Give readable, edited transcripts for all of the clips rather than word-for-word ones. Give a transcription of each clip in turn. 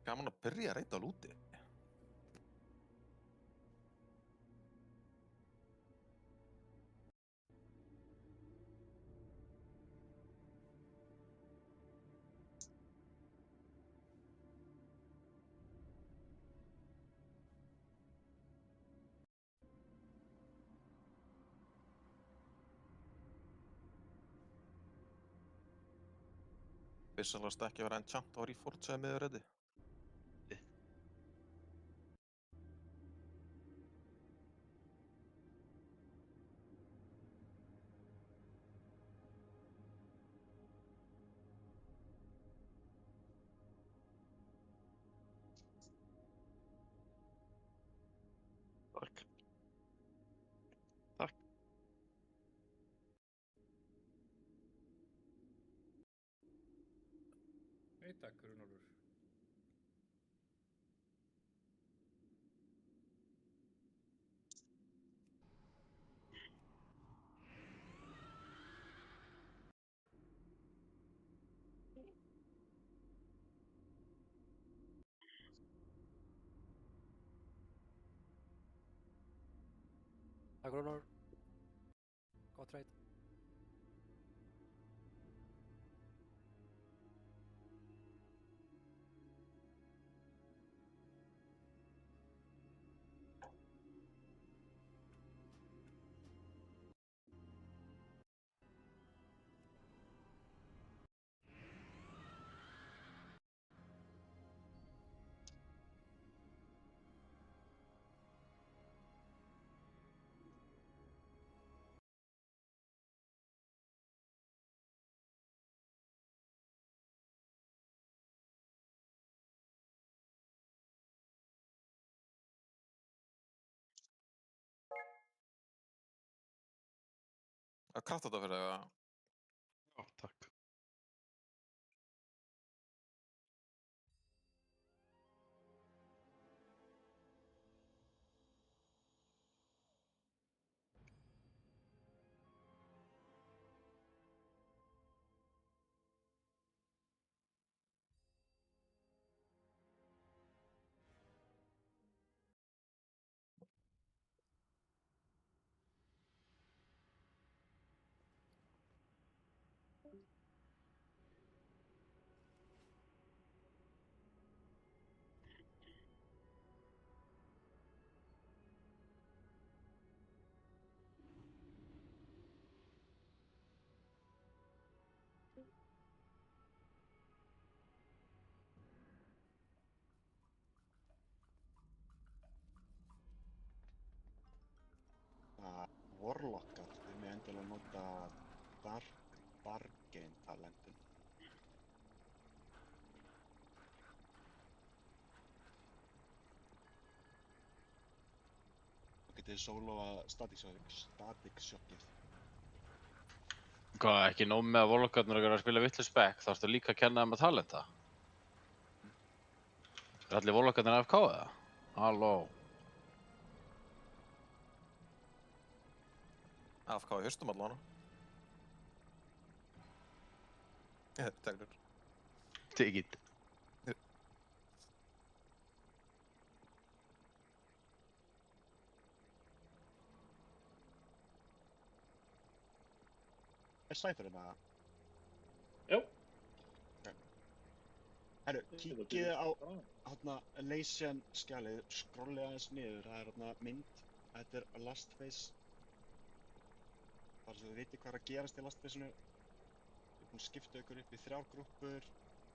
Gaman að byrja að reyta á lúti. Vissalast ekki að vera enchant á Reforged sem miður reyði. Takk. Takk. Nei, takk, Runólfur. Takk Runólfur. Gott reyt. Að kratta þetta fyrir það. Já, takk. Warlockar, þeir með endilega nota Dark Bargain talentin. Þú getur sólóa static shockið. Hvað, ekki nóg með að Warlockarnir eru að spila vitlaus back, þá ertu líka að kenna þeim að talenta? Er allir Warlockarnir AFK eða? Halló. AFK í haustum allavega. Tegnur. Take it. Er Cypher hérna? Já. Herru, kíkið á hérna Elysian skjalið, skrollið aðeins niður, það er hérna mynd, þetta er Last Phase. Bara svo þið vitið hvað er að gerast í Last Phase-inu. Ég er búinn að skipta ykkur upp í 3 grúppur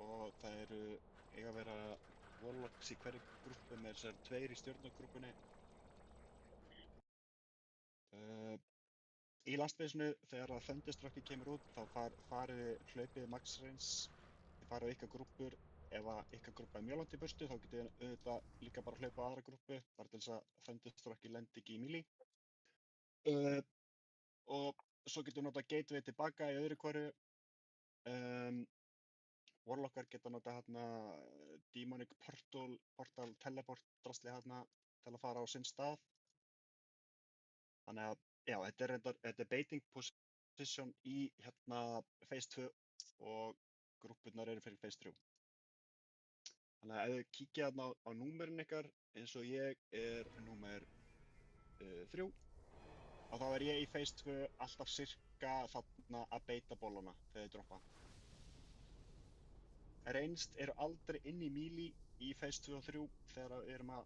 og það eru eiga að vera Warlocks í hverju grúppu með þessar 2 í stjórnargrúppunni. Í Last Phase-inu, þegar að Thunderstruck kemur út, þá farið hlaupið max range, þið farið á ykkar grúppur. Ef að ykkar grúppa er mjög langt í burtu, þá getið þið auðvitað líka bara hlaupa á aðra grúppu, bara til þess að Thunderstruck lendi ekki í melee. Og svo getur við notað gateway tilbaka í öðru hverju. Warlockar geta notað hérna demonic portal teleport drasli hérna til að fara á sinn stað. Þannig að, já, þetta er baiting position í hérna phase 2 og grúppurnar eru fyrir phase 3. Þannig að ef þið kíkja þarna á númerin ykkar, eins og ég er númer 3, og þá er ég í phase 2 alltaf sirka þarna að beita bólana þegar þið droppa. Ranged eru aldrei inn í melee í phase 2 og 3 þegar við erum að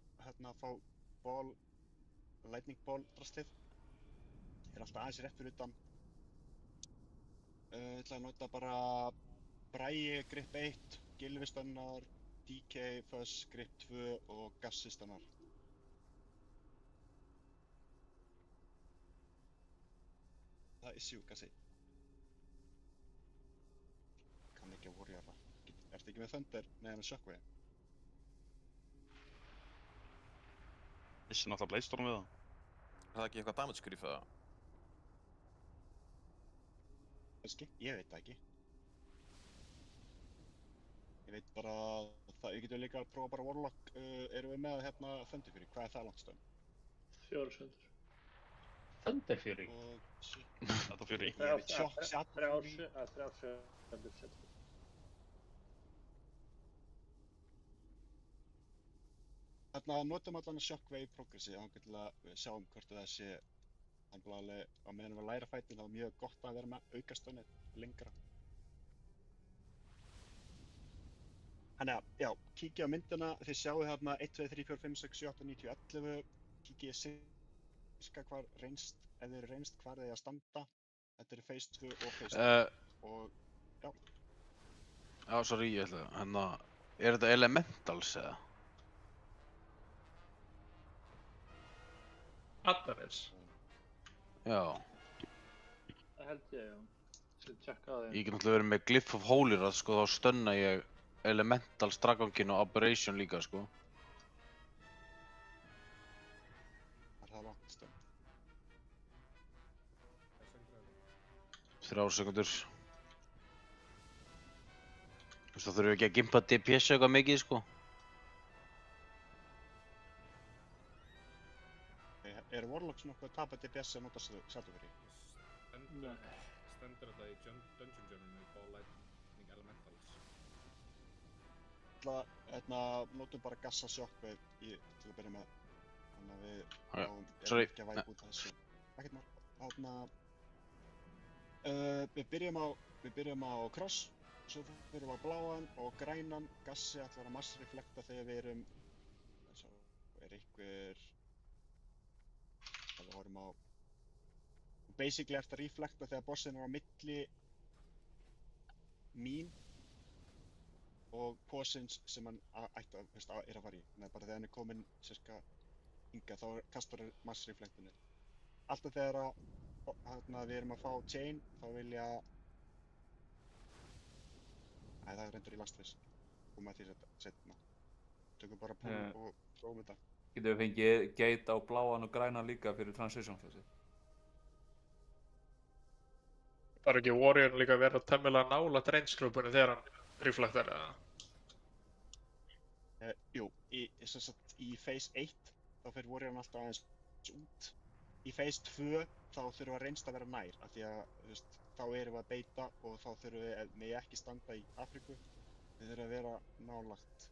fá lightning ball drastlið. Þeir eru alltaf aðeins rétt fyrir utan. Ég ætla að nota bara Bragi grip 1, Gylfi stunnar, DK, Fuzz grip 2 og Gassi stunnar. Það er issue, Gassi. Kann ekki að warriora það. Ertu ekki með Thunder neðan að Shockwave? Vissi náttúrulega Blaze Storm við það. Er það ekki eitthvað damage grief eða? Kannski? Ég veit það ekki. Ég veit bara það, við getum líka að prófa bara Warlock. Erum við með Thunder Fury? Hvað er það langt stöðum? 4 sundur. Thunder Fury? Og... Þetta fyrir í. Ég veit Shock, Shadow Fury. 3 sundur. Þarna notum allan að Shockwave progressið án til að við sjáum hvort það sé alveg á meðan við læra fætin þá er mjög gott að vera með aukastönnið lengra. Þannig að, já, kíkja á myndina, þið sjáu þarna 1, 2, 3, 4, 5, 6, 7, 8, 9, 10, 11, kíkja sirka hvar reynst, ef þið eru reynst hvar þið að standa. Þetta eru phase 2 og phase 3 og, já. Já, sorry, ég ætla að, er þetta elementals eða? Allar eins. Já. Það held ég, já. Skal tjekka á þeim. Ég get náttúrulega verið með Glyph of Holyrath, sko, þá stönna ég elementals dragongin og Aberration líka, sko. Það er það langt stönd. 3 sekundur. Þú veist, þá þurfum við ekki að gimpa DPS eitthvað mikið, sko. Er Warlocks nokkuð að tapa DPS að nota Shadow Fury? Stendur þetta í Dungeon Journal på Lightning Elementals. Notum bara Gassa Shockwave til að byrja með. Þannig að við erum Sorry. ekki að væpa út af þessu. Ekkert mál. Við byrjum á Cross, svo fyrir við á bláan og grænan. Gassi ætlar að mass reflekta þegar við erum... Svo er einhver... Við horfum á... Basically eftir að reflekta þegar bossinn er á milli mín og posins sem hann ætti að er að fara í. Nei, bara þegar hann er kominn cirka hingað þá kastar hann mass reflektinu. Alltaf þegar við erum að fá chain þá vilja... Nei, það er reyndar í last phase. Komum að því setna. Tökum bara púl og prófum þetta. Getum við fengið gate á bláan og grænan líka fyrir transition phase? Það er ekki Warrior líka að vera temmilega nálægt range-grúpunni þegar hann reflektar eða? Jú, í phase 1 þá fer Warriorn alltaf aðeins út. Í phase 2 þá þurfum við að reynst að vera nær af því að þá erum við að beita og þá þurfum við megi ekki standa í Afríku. Við þurfum að vera nálægt.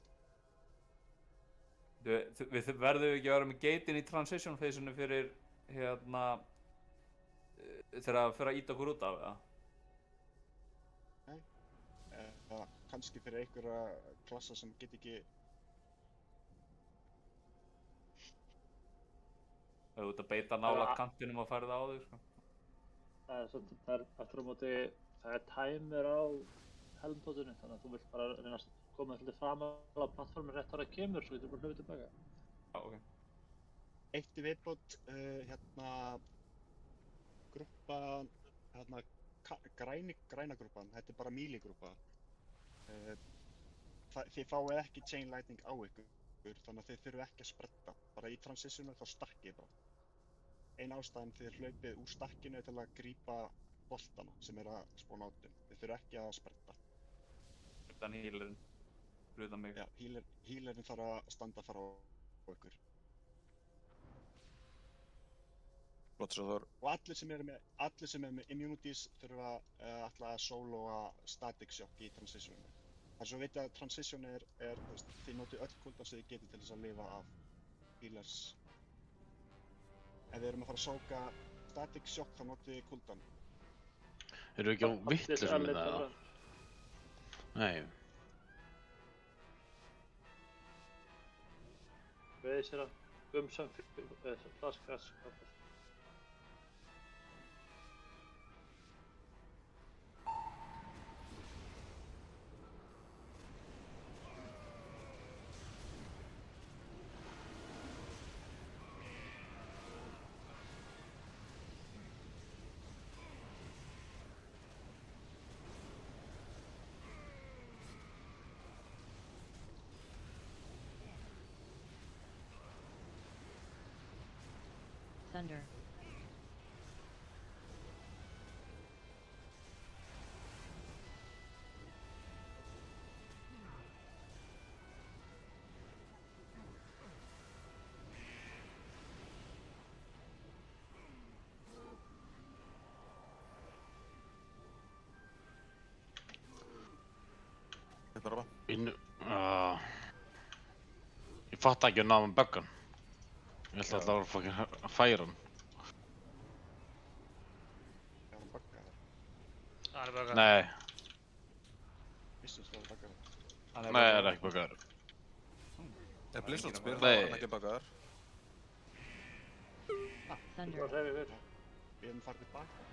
Við verðum ekki að vera með gateinn í transition phase-inu fyrir þegar það fyrir að íta okkur út af það? Nei, kannski fyrir einhverja klassa sem get ekki... Þú ert að beita nálægt kantinum og færa það á þig, sko. Það er aftur á móti, það er timer á helmtóttunni, þannig að þú vilt bara reyna að koma svolítið fram á plattformin rétt ára kemur, svo getur þú bara hlupið tilbaka. Já, ok. Eitt í viðbót, grúppan, græna grúppan, þetta er bara melee grúppa. Þið fáið ekki chain lightning á ykkur, þannig að þið þurfum ekki að spretta. Bara í transitionu þá stakkið bara. Ein ástæðan þið hlaupið úr stakkinu til að grípa boltana sem er að spóna átum. Þið þurfum ekki að spretta. Utan healerinn, utan mig. Já, healerinn þarf að standa fara á ykkur. Blótsröður. Og allir sem eru með immunities þurfa alltaf að soloa static shock í transitionu. Það er svo vitið að transition þú veist, þið notið öll cooldown sem þið getið til þess að lifa af healers. Ef við erum að fara að sóka static shock þá notið þið cooldown. Erum við ekki á vittlisum með það? Nei. Veið sér að flaskast. Thunder. Þetta er bara. Ég fatt ekki að ná með buggan. Ég held að það var fucking að færa hann. Það var buggaður. Það er buggaður. Nei, Vissum það var buggaður. nei, það er ekki buggaður. Ef Blizzard spyr, þá Nei. var hann ekki buggaður. Thunder. Við erum farið tilbaka.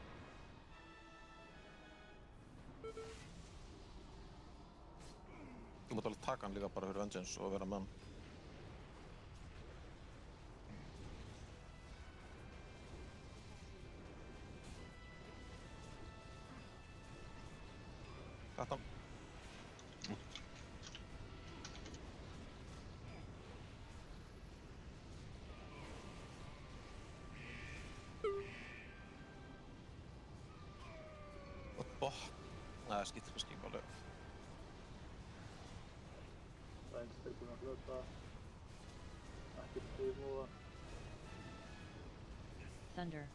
Þú mátt alveg taka hann líka bara fyrir vengeance og vera með hann. Þetta. Og bótt. Nei, það skýtur kannski ekki alveg. Rænst tilbúin að hlaupa. Ekki prímúa. Thunder.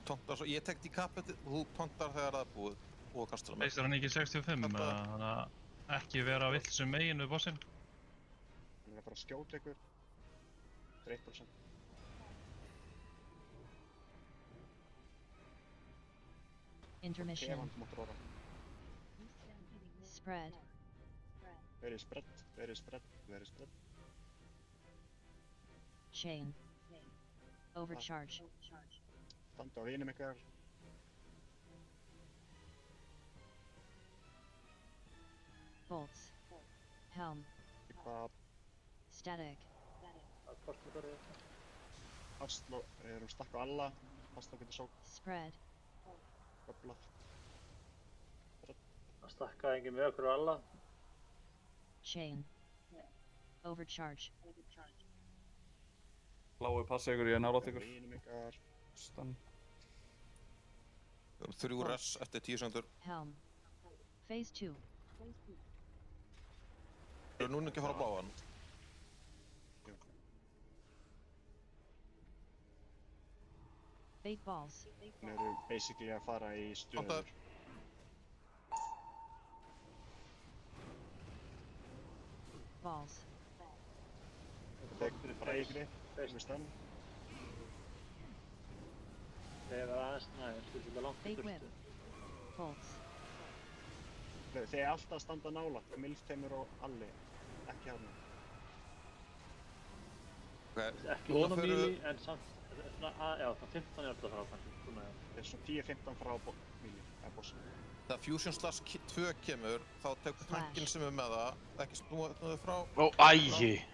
Tontar svo, ég tek decapit, þú tontar þegar það er búið og kastar það með. Veistur hann ekki 65, þannig að ekki vera á villisum megin við bossinn? Hann er að fara að skjóta ykkur. Þetta er 1%. Intermission. Kefan þú mátt róra. Spread. Very spread, very spread, very spread. Chain. Overcharge. Standa á hinum ykkar. Bolts. Helm. Eitthvað Static. Það er hvort það er. Hastló, erum stakk á alla. Hastló getur sók, Spread. köflað. Það stakkaði enginn með okkur á alla. Chain. Overcharge. Blái passa ykkur, ég er nálægt Standa á ykkur. hinum ykkar. Stann. Við erum 3 res eftir 10 sekundur. Helm. Phase 2. Við erum núna ekki að fara að bláa hann. Bait balls. Við erum basically að fara í stöður. Tontar. Balls. Tek bara yngri, við stann. Þegar það aðeins næður, þetta langt í Bait burtu. whip. Bolts. Þið er alltaf að standa nálægt, Milfteimur og Alli. Ekki hérna. Ok, Ekki núna honum förum míli, við- en samt, já, það 15 er alltaf frá kannski, svona já. Það er svona 10-15 frá Mili, eða bossum. þegar Fusion Slash 2 kemur, þá tekur tankinn sem er með það, ekki snúið frá. Ó, ægi!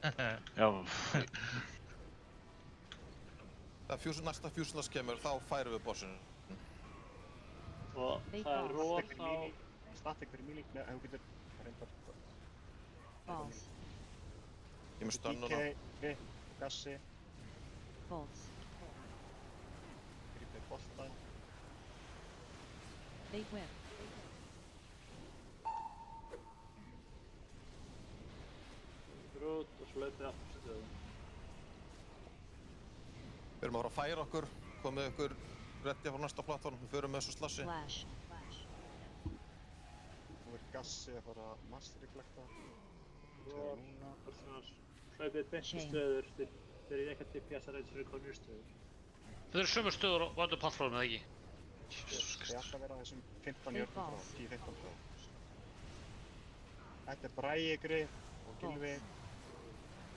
Já, Þegar næsta Fusion Slash kemur, þá færum við bossinu. Og Bait það er balls. róð Statik á, fyrir Mili, statik fyrir Mili, nei, þú getur reyndar. Balls. Ég er með stönn núna. DK, grip, gassi, Bolts. gripið bolta. Bait whip. Út og svo hlaupið aftur stöðum. Við erum að fara að færa okkur, komið ykkur ready á næsta plattform, við förum með þessu slassi. Flash. Nú er gassi að fara að mass-reflekta. Og hlaupið beint í stöður, þið eru ekki að DPS að reyns fyrir konur stöður. Þau eru sömu stöður á vandu plattformum, eða ekki? Þið ætti að vera þessum 15 jörgum frá, 10-15 frá. Þetta er Bragi, Grif og Gylfi.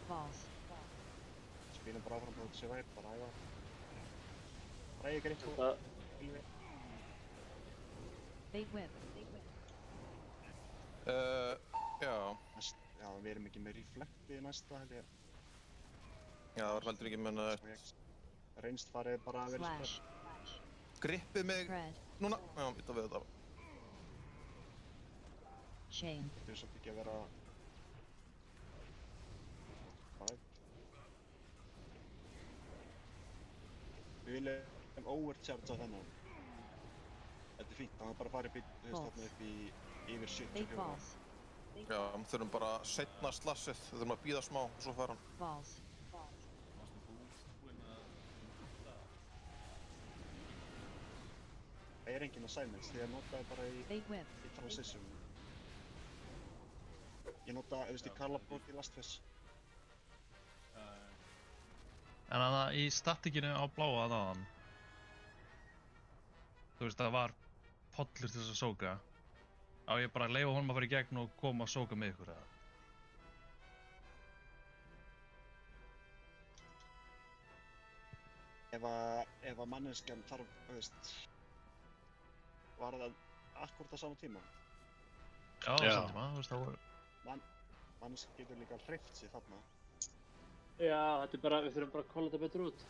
Balls. Spilum bara áfram á þessu væp, bara æfa. Bragi, Grif og Gylfi. Bait whip. Já, Já, við erum ekki með reflektið næsta, held ég. já, það var heldur ekki menn að Reynst farið bara að vera Flash. grippið mig Red. núna. Já, ítta við þetta. Chain. Þetta er svolítið ekki að vera... Hvað? Við viljum overcharge á þennan. Þetta er fínt, það var bara að fara upp í yfir 74. Bait balls. Já, við þurfum bara seinna slassið, við þurfum að bíða smá og svo fara hann. Balls. Það er enginn assignments, því að notaði bara Bait whip. í transition. Ég nota, í Karlabrók í Last Fizz. En það í statikinu á bláa þaðan. Þú veist, það var pollur til þess að sóka. Á ég bara að leyfa honum að fara í gegn og koma að sóka með ykkur, eða? Ef að manneskjan þarf, var það akkúrat á sama tíma? Já, það var samt tíma, þú veist, það voru... Manneskjan getur líka hreyft sig þarna. Já, þetta er bara, við þurfum bara að kolla þetta betur út.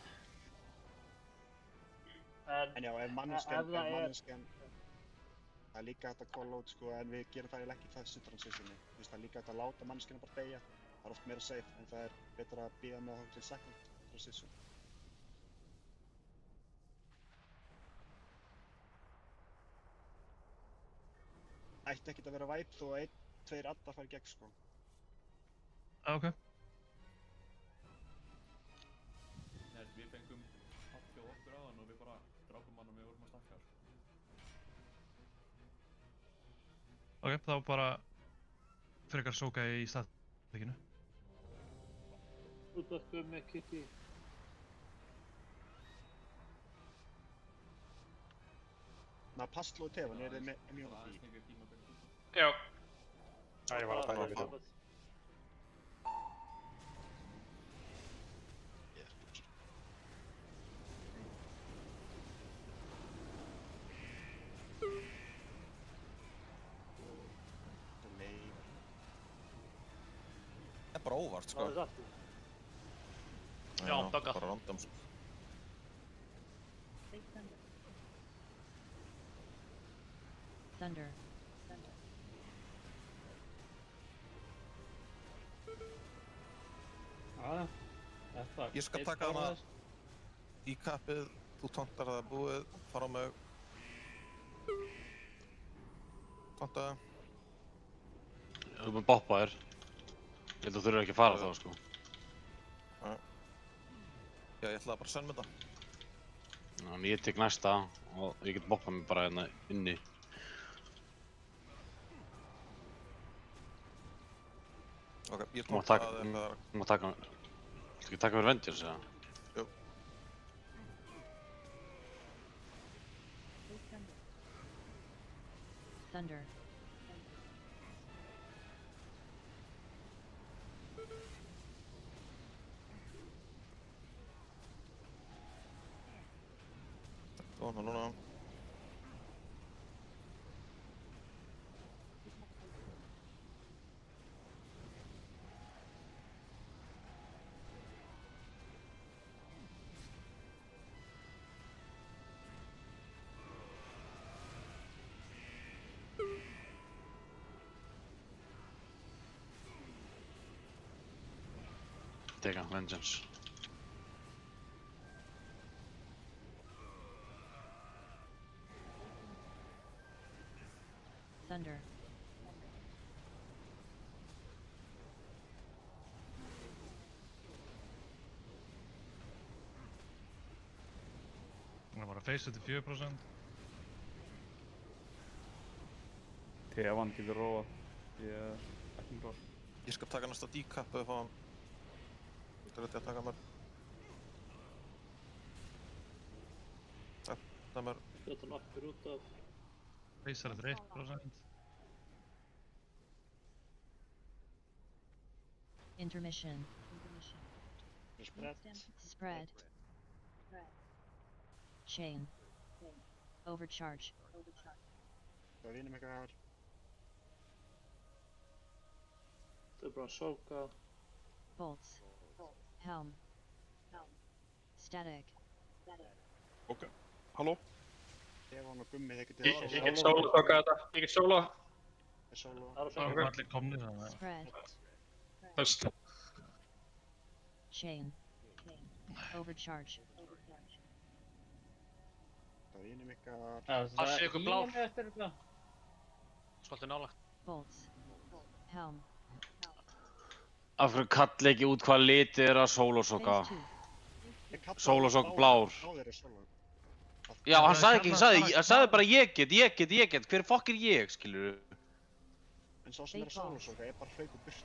En já, ef manneskjan, það er líka hægt að calla út, en við gerum það eiginlega ekki í þessu transitioni. Það er líka hægt að láta manneskjana bara deyja. Það er oft meira safe, en það er betra að bíða með það til second transition. Ætti ekkert að vera væp þó að 1-2 addar fari í gegn, Ok. Við fengum hatt hjá okkur á hann og við bara drápum hann og við vorum að stakka. Ok, þá bara frekar sóka í statikinu. Útvarpum með Kitty. Ná, passlóðu tefan, er þið með mjög því? Já. Já, ég var að færa við það. Það er bara óvart, Það er satt. Já, bugga. Bara random, Thunder. Ég skal taka hana í kappið, þú tontar það búið, fara á mig. Tontaði. Þú erum að boppa þér. Ég held að þú þurfir ekki að fara þá, sko. Já, ég ætlaði bara að senda með það. Þannig ég tek næsta og ég get boppað mig bara hérna inni. Ok, ég Þú mátt tontaði taka, það. þú mátt taka, viltu ekki taka fyrir Vengeance, eða? Jú. Thunder. Núna. Teka, Vengeance. Thunder. Það var að face þetta 4%. Tevan getur róað. Ég er ekki klár. Ég skal taka næsta D-kappu ef hann til þetta að taka mér. Þetta mér. Þetta nokkur út af. Facear eftir 1%. Intermission. Spread. Spread. Chain. Overcharge. Það vinum ykkar. Þetta bara Ahsoka. Bolts. Helm. Static. Ok, halló? Tevan og Gummi, þeir Ég get solo þokkað þetta. Ég get solo. Solo. Það var allir komnir þannig. Spread. Höst. Chain. Overcharge. Það vinum ykkar. Passið ykkur blár. Svolítið nálagt. Bolts. Helm. Af hverju kalli ekki út hvað litið er að Sólosokka? Phase 2. Sólosokk blár. Báðir er solo. Já, hann sagði ekki, hann sagði bara ég get. Hver fokk er ég, skilurðu? En sá sem er að Sólosokka er bara hlaup og burt.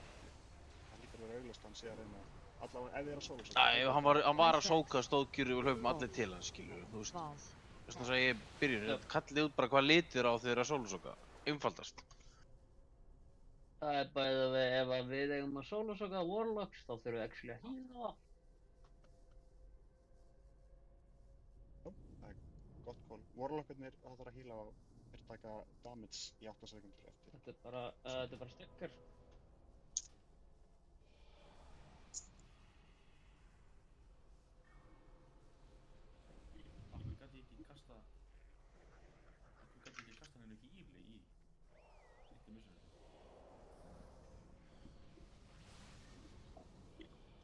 Það lítur að vera augljóst hann sé að reyna. Allavega ef þið er að Sólosokka. Æ, hann var að sóka stóðkjörðu og hlaupum allir til hans, skilurðu, þú veist. Balls. Þess vegna sagði ég í byrjun, kallið út bara hvað litið er á þegar að Sólosokka. Einfaldast. Það er bæðið við ef að við eigum að Sólosokka Warlocks þá þurfum við actually að hýða það. Það er gott call. Warlockarnir það þarf að hýla á þeir taka damage í 8 sekundur eftir. Þetta er bara stykkar. Akkur gæti ég ekki kasta henni ekki ífli í sýttu missunum.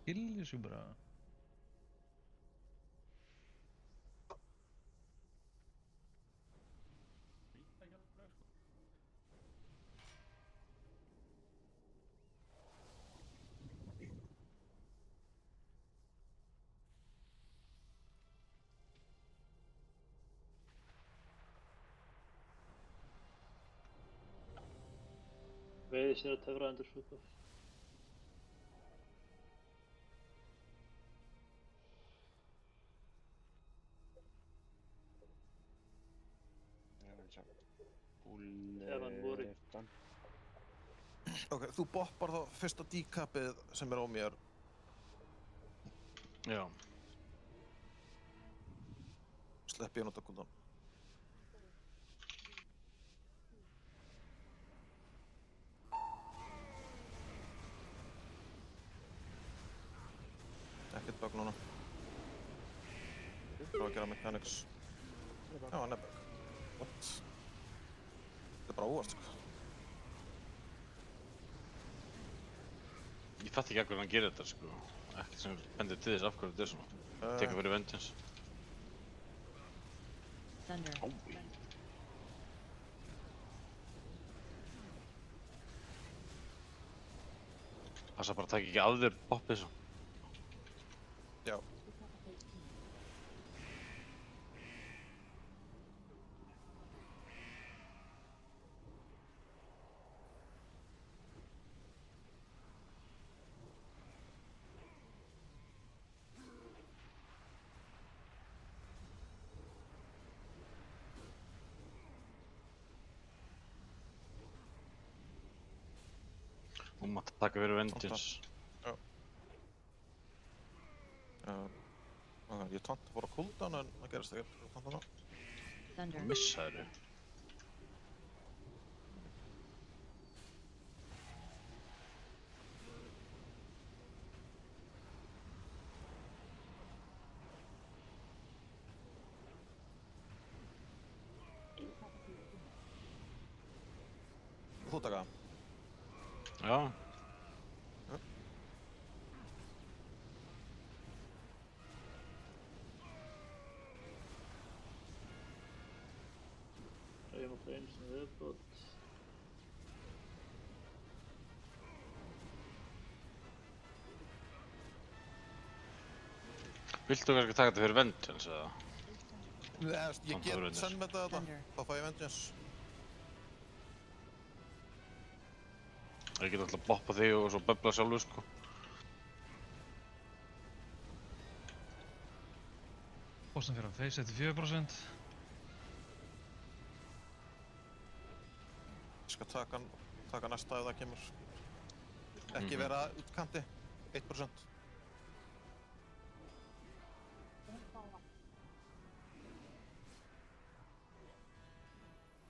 Kill þessu bara. Veit ekki alveg sko. Veiði sér að töfra endur súpa. Tevan voru. Ok, þú boppar þá fyrsta D-kappið sem er á mér. Já. Sleppi ég nota cooldown. Ekkert bug núna. Prófa að gera mechanics. Já, hann er bug. What? Þetta er bara óvart, sko. Ég fatt ekki af hverju hann gerir þetta, sko. Ekkert sem bendir til þess af hverju þetta er svona. Tekur fyrir vengeance. Thunder. Ói. Passa bara að taka ekki að þér boppið svo. Já. Þú mátt taka fyrir vengeance. Já. Ok, ég tanta fór á cooldown en það gerist ekkert. Ég tanta það. Thunder. Þú missaður þau. Þú taka það. Já. Ég mátti einu sinni viðbót. Viltu kannski taka þetta fyrir Vengeance eða? Ég get senn með þetta, þá fæ ég Vengeance. Ég get alltaf boppa þig og svo böbla sjálfur sko. Boston fyrir að face eftir 4%. Ég skal taka næsta ef það kemur. Ekki vera útkanti, 1%.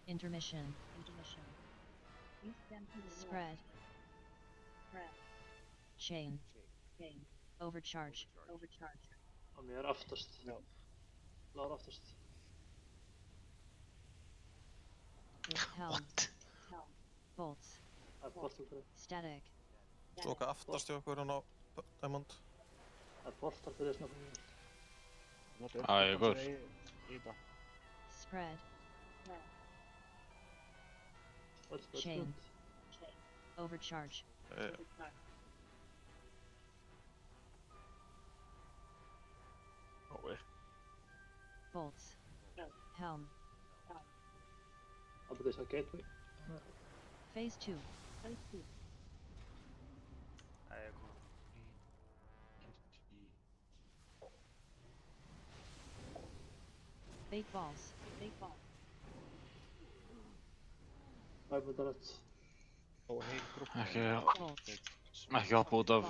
Intermission. Spread. Chain. Overcharge. Og mér aftast. Já. Lára aftast. Helm. Bolts. Það boltar fyrir. Static. Soka aftast hjá okkur hann á Diamond. Það boltar fyrir snabbt. Ég er góður. Spread. Chain. Overcharge. Bolts. Helm. I'll put this on gateway. Phase 2. Bait balls. Og heil grúppa. Ekki hoppa út af.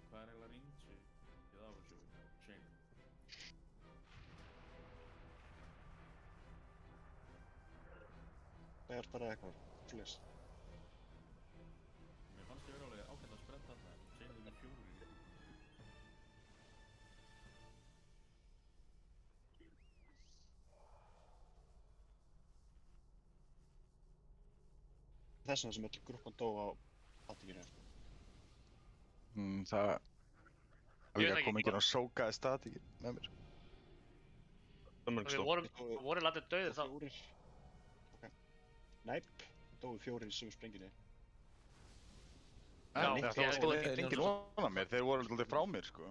Hvað er eiginlega rýnsi í það þessu chain? Það er bara eitthvað flis. Mér fannst ég vera alveg ágætt að sprenta þarna en chain er 4. Þess vegna sem öll grúppan dó á atvikinu. Það líka kom ekki að sóka í statíki með mér. Við vorum látið dauðir þá. Ok. Næp, dói 4 í sömu sprenginni. Það stóð enginn ofan mér, þeir voru alltaf frá mér sko.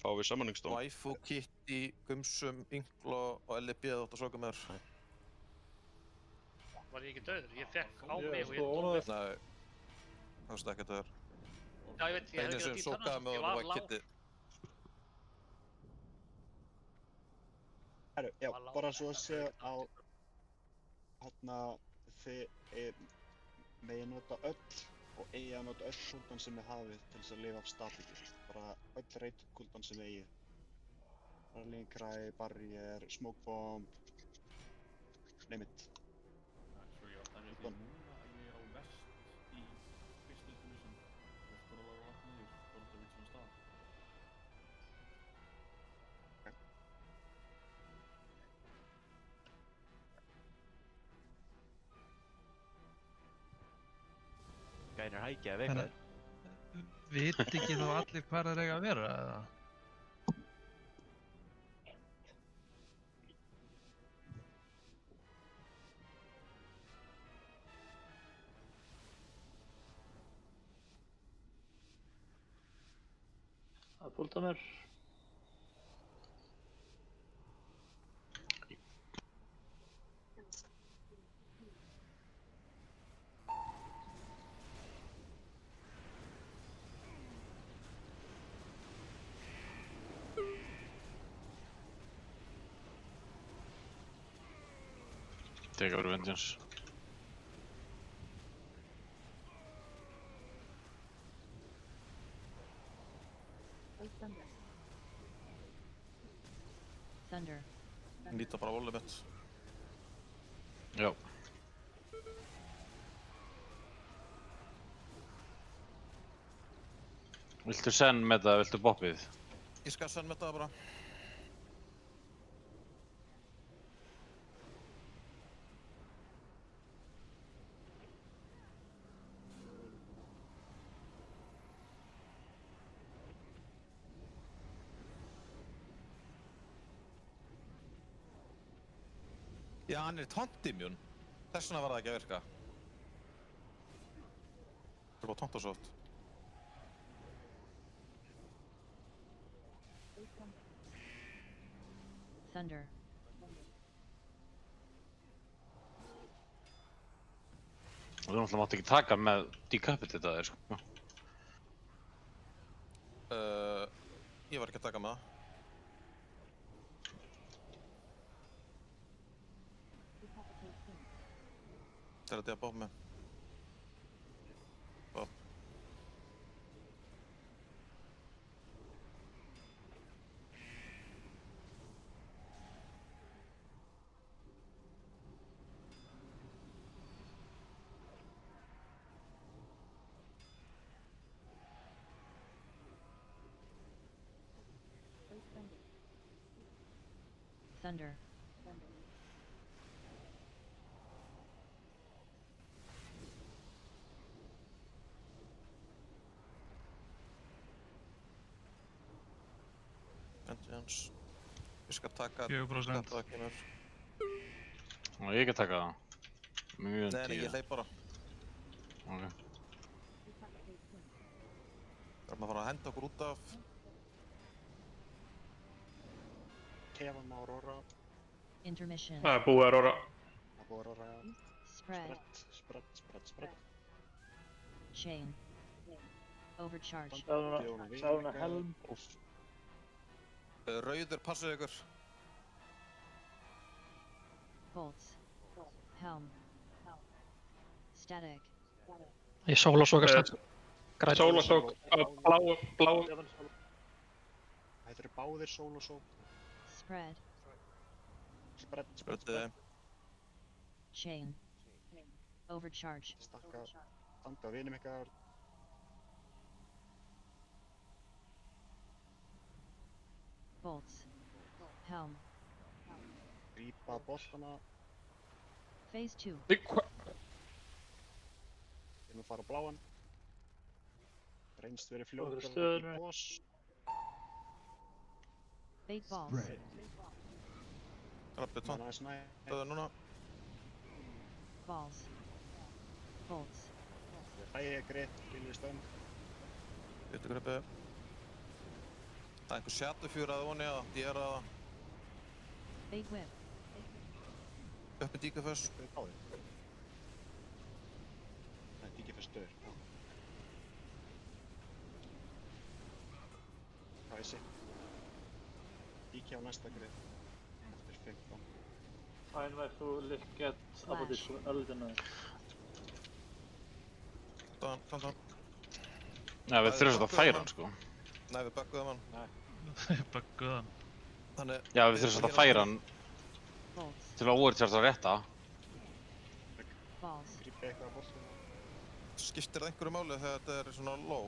Fáum við sammenningstóm. Waifu, Kitty, Gumsum, Ynglo og LB þátt að soka með þér. Var ég ekki dauður? Ég fekk á mig og ég dó mig. Nei, það varst ekki dauður. Já, ég veit, ég hefði ekki að dýta hana, ég var lág. Herru, já, bara svo að segja á þið megið nota öll og eigi að nota öll kúldan sem þið hafið til þess að lifa af statíki. Bara öll rate kúldan sem þið eigið. Rallying Cry, Barrier, Smoke Bomb, name it. Svo ég átti að núna að ég er á vest í fyrstu intermission. Þú veist bara að láta niður, bara þetta vilt svona stað. Gænir hækja ef eitthvað. Veit ekki þá allir hvar þeir eiga að vera, eða? Það púlta mér. Take over Vengeance. Thunder. Nýta bara volið mitt. Já. Viltu senn með það, viltu boppið? Ég skal senn með það bara. Já, hann er tontimmjún. Þess vegna var það ekki að virka. Það er bara tontasótt. Thunder. Þú náttúrulega mátt ekki taka með decapitated sko. Ég var ekki að taka með það. Það er þetta að bópa með. Bóp. Thunder. Vengeance. Ég skal taka 4%. þetta það kemur. Og ég ekki taka það. Mjög Nei, ég hleyp bara. Ok. Það er maður að fara að henda okkur út af. Kefan með Aurora. Intermission. Það er búið Aurora. Það er búið Aurora, já. Spread. Spread. Chain. Overcharge. Sána helm. Rauður, passuðu ykkur. Bolts. Helm. Static. Ég sólasóka strax. Sólasók á bláum. Þetta eru báðir sólasók. Spread. Spread. Chain. Overcharge. Stakka. Standa á vinum ykkar. Bolts. Helm. Grípa boltana. Phase 2. Við erum að fara á bláan. Reynst verið fljótar í boss. Bait balls. Rappið tónt. Það er núna. Balls. Bolts. Hræði greit, vilja stönd. Vittu gripið. Það er einhver sjatufjúr að voni að ég er að Bait whip. upp með díkaföss. Það er díkaföss döður. Hræsi. Díki á næsta greit. Eftir 15. Fine, vai þú lykkett apotísku öldina. Þann. Já, við þurfum svolítið að færa hann sko. Nei, við bugguðum hann. Bugguðu hann. Þannig... Já, við þurfum svolítið að færa hann til að overcharge að rétta. Grípa eitthvað á boltinu. Skiptir það einhverju máli þegar þetta er svona low?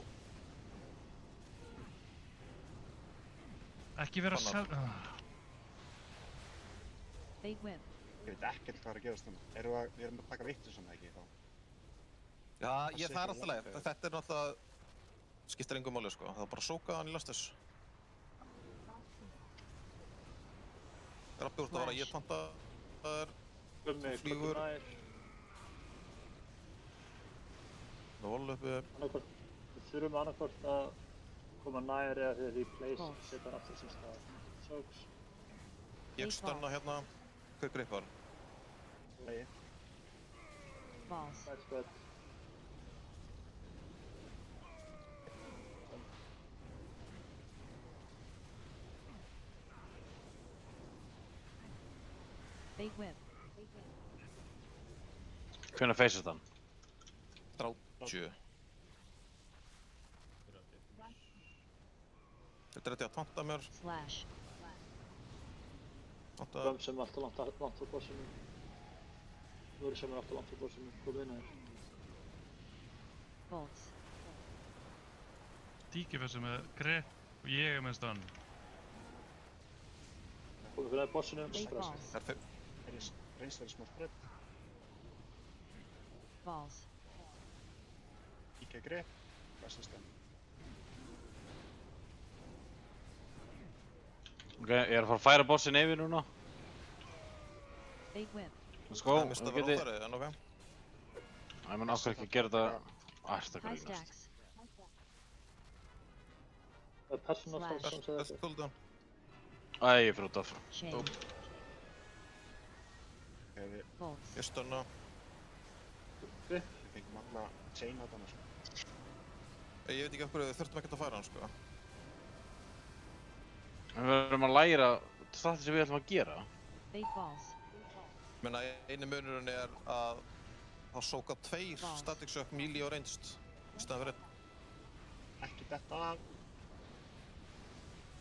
Ekki vera að Bait whip. Ég veit ekkert hvað er að gerast núna. Við erum að taka vittu svona ekki þá. Já, það er alltaf leið. Þetta er náttúrulega... Skiptir einhverju máli sko. Það er bara að sóka hann í lastus. Grabbi úr þetta var að ég tanta þær. Þú flýgur. Það voru uppi. Við þurfum annarkvort að koma nær eða þegar replace setja hann aftur sem stað. Soaks. Ég stönna hérna. Hver grip var? Legi. Balls. Spread. Bait whip. Hvenær feysist hann? 30. Þetta er þetta að tanta mér. Slash. Hvem sem er alltaf langt frá bossinu. Þú eru sem er alltaf langt frá bossinu. Kom inn að þér. Bolts. Díkifessi með grep og ég er með stönn. Komum við fyrir bossinu. Reynst verið smá spread. Balls. Íkja grep. Besta stönd. Ok, ég er að fara að færa bossin yfir núna. Big whip. Let's go. Það mista bara óþarri, en ok. Ég menn ákveð ekki að gera þetta. Æst að High grínast. stacks. Personal Slash. stance eða Best eitthvað. cooldown. Æ, ég fyrir út af. Chain. Bolts. Ég stunna. Við fengum alla chain á þarna, sko. Ég veit ekki af hverju við þurftum ekkert að færa hann, sko. En við verðum að læra það sem við ætlum að gera. Big balls. Ég meina, eini munurinn er að það sóka 2 static shock melee og ranged í staðan fyrir 1. Ekki þetta af.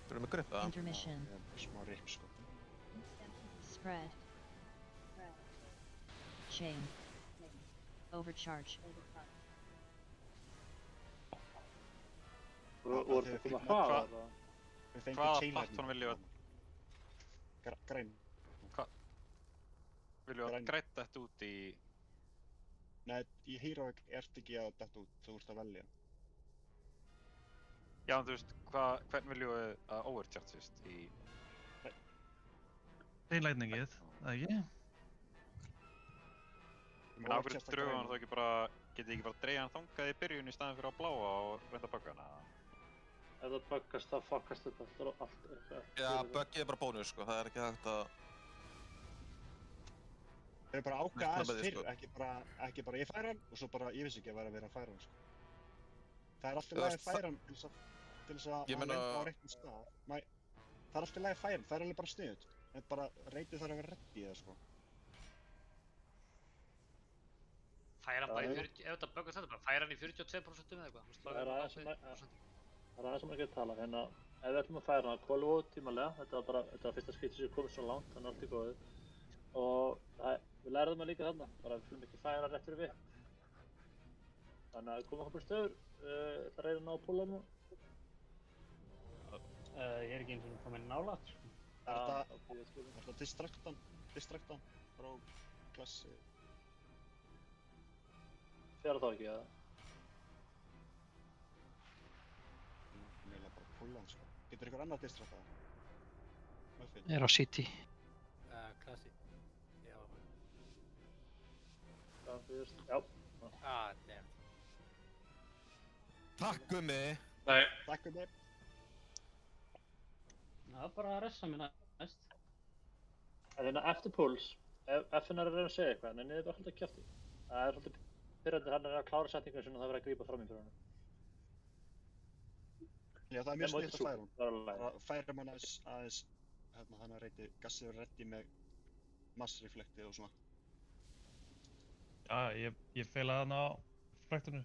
Þú erum með grip, eða? Intermission. Smá rip, sko. Spread. Chain. Overcharge. Voru þið koma að hraða? Við fengum Hvaða chain plattform viljum við? Græn. Viljum við græta þetta út í... Nei, í Heroic ertu ekki að detta út, þú ert að velja. Já, en þú veist, hvern viljum við að overchargeist í... Einlætningið, það ekki? En á hverju drögum hann þá ekki bara... Getið þið ekki bara að dreigja hann þangað í byrjun í staðin fyrir að bláa og reynda að bugga hana? Ef það buggast, þá fuckast þetta allt. Já, buggið er bara bónus, sko. Það er ekki hægt að... Þeir eru bara ákveða Neitt aðeins með því, fyrr, sko. ekki bara ég færa hann og svo bara ég vissi ekki að vera að vera að færa hann, sko. Það er alltaf lægi að færa hann til þess að Ég meina- hann lenda á réttum stað. Það er alltaf lægi að færa hann, það er alveg bara sniðut. En bara reytið þarf að vera reddi í það, sko. Færa hann bara í 40, ef þetta buggast þetta bara, færa hann í 42% eða eitthvað. Það er aðeins sem ekki að tala. Hérna, ef við ætlum að færa hann, kólu út tímalega. Þetta var fyrsta skipti sem við komum svo langt, þannig allt í góðu. Og við lærðum að líka þarna, bara við fylgum ekki færa rétt fyrir við. Þannig að við komum okkur stöður, það reyna að ná púlanum. Ég er ekki eins og komin nálægt, sko. Er þetta distractan frá klassi? Fjara þá ekki, eða? Mér bara púlan, sko. Getur ykkur annað distracta? Ég er á City. Klassi. Já. Já. Damn. Takk, Gummi! Nei. Takk, Gummi! Það er bara að ressa mér næst. En hérna eftir púls, ef FN er að reyna að segja eitthvað, en þið bara haldið að kjafti. Það er svolítið pyrrandi hann að klára setningu sem það verið að grípa fram í fyrir hann. Já, það er mjög sniðt að færa hann. Bara færa hann aðeins, hann að reyti gassið og reddi með massreflektið og svona. Já, ég feilaði hann á reflektorinu.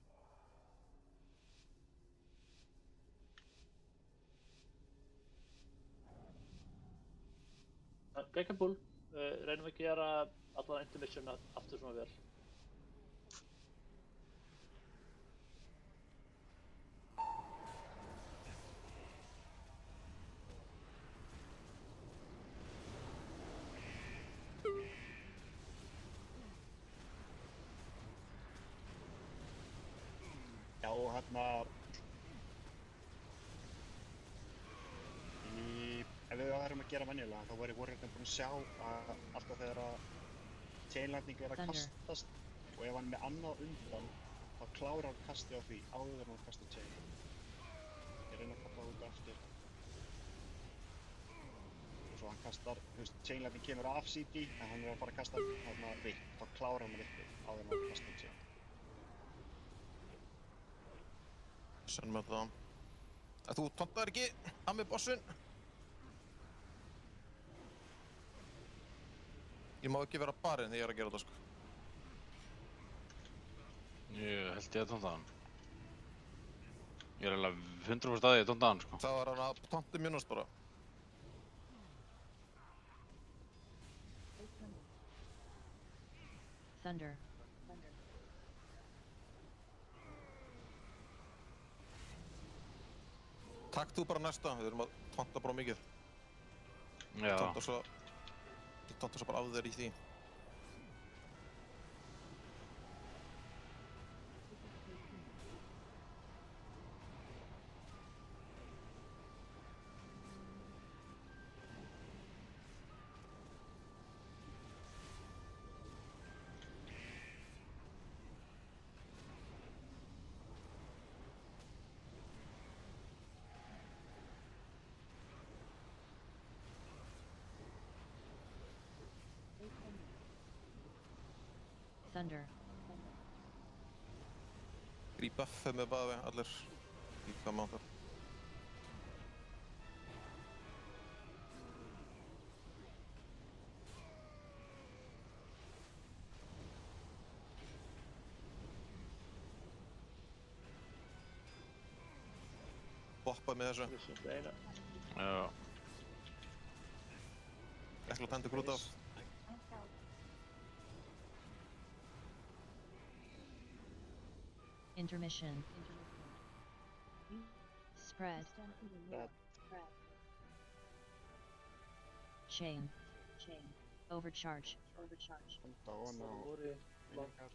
Gekka púl, reynum að gera allan intermission aftur svona vel. Já, og hérna... Ef við værum að gera venjulega, þá væri Warriorinn búinn að sjá að alltaf þegar að chainlanding er að kastast og ef hann er með annað undan, þá klárar hann kastið á því áður en hann kastar chain. Ég reyna að kalla út aftur. Og svo hann kastar, þú veist, chainlanding kemur af CD, en hann er að fara að kasta hérna vitt, þá klárar hann vittið áður en hann kastar chain. Sennum þetta. Þú tontaðir ekki, hann með bossinn. Ég má ekki vera á barinn þegar ég er að gera þetta, sko. Ég held ég að tónta hann. Ég er eiginlega 100% að ég tónta hann, sko. Þá var hann að tonta mjönast bara. Thunder. Takk þú bara næsta, við erum að tonta bara mikið. Já. Tonta svo bara af þér í því. Thunder. Gríp F með bæði við, allir líka mántar. Boppa með þessu. Já. Ekki að tenda ykkur út af. Intermission. Spread. Chain. Overcharge. Handa ofan á einingar.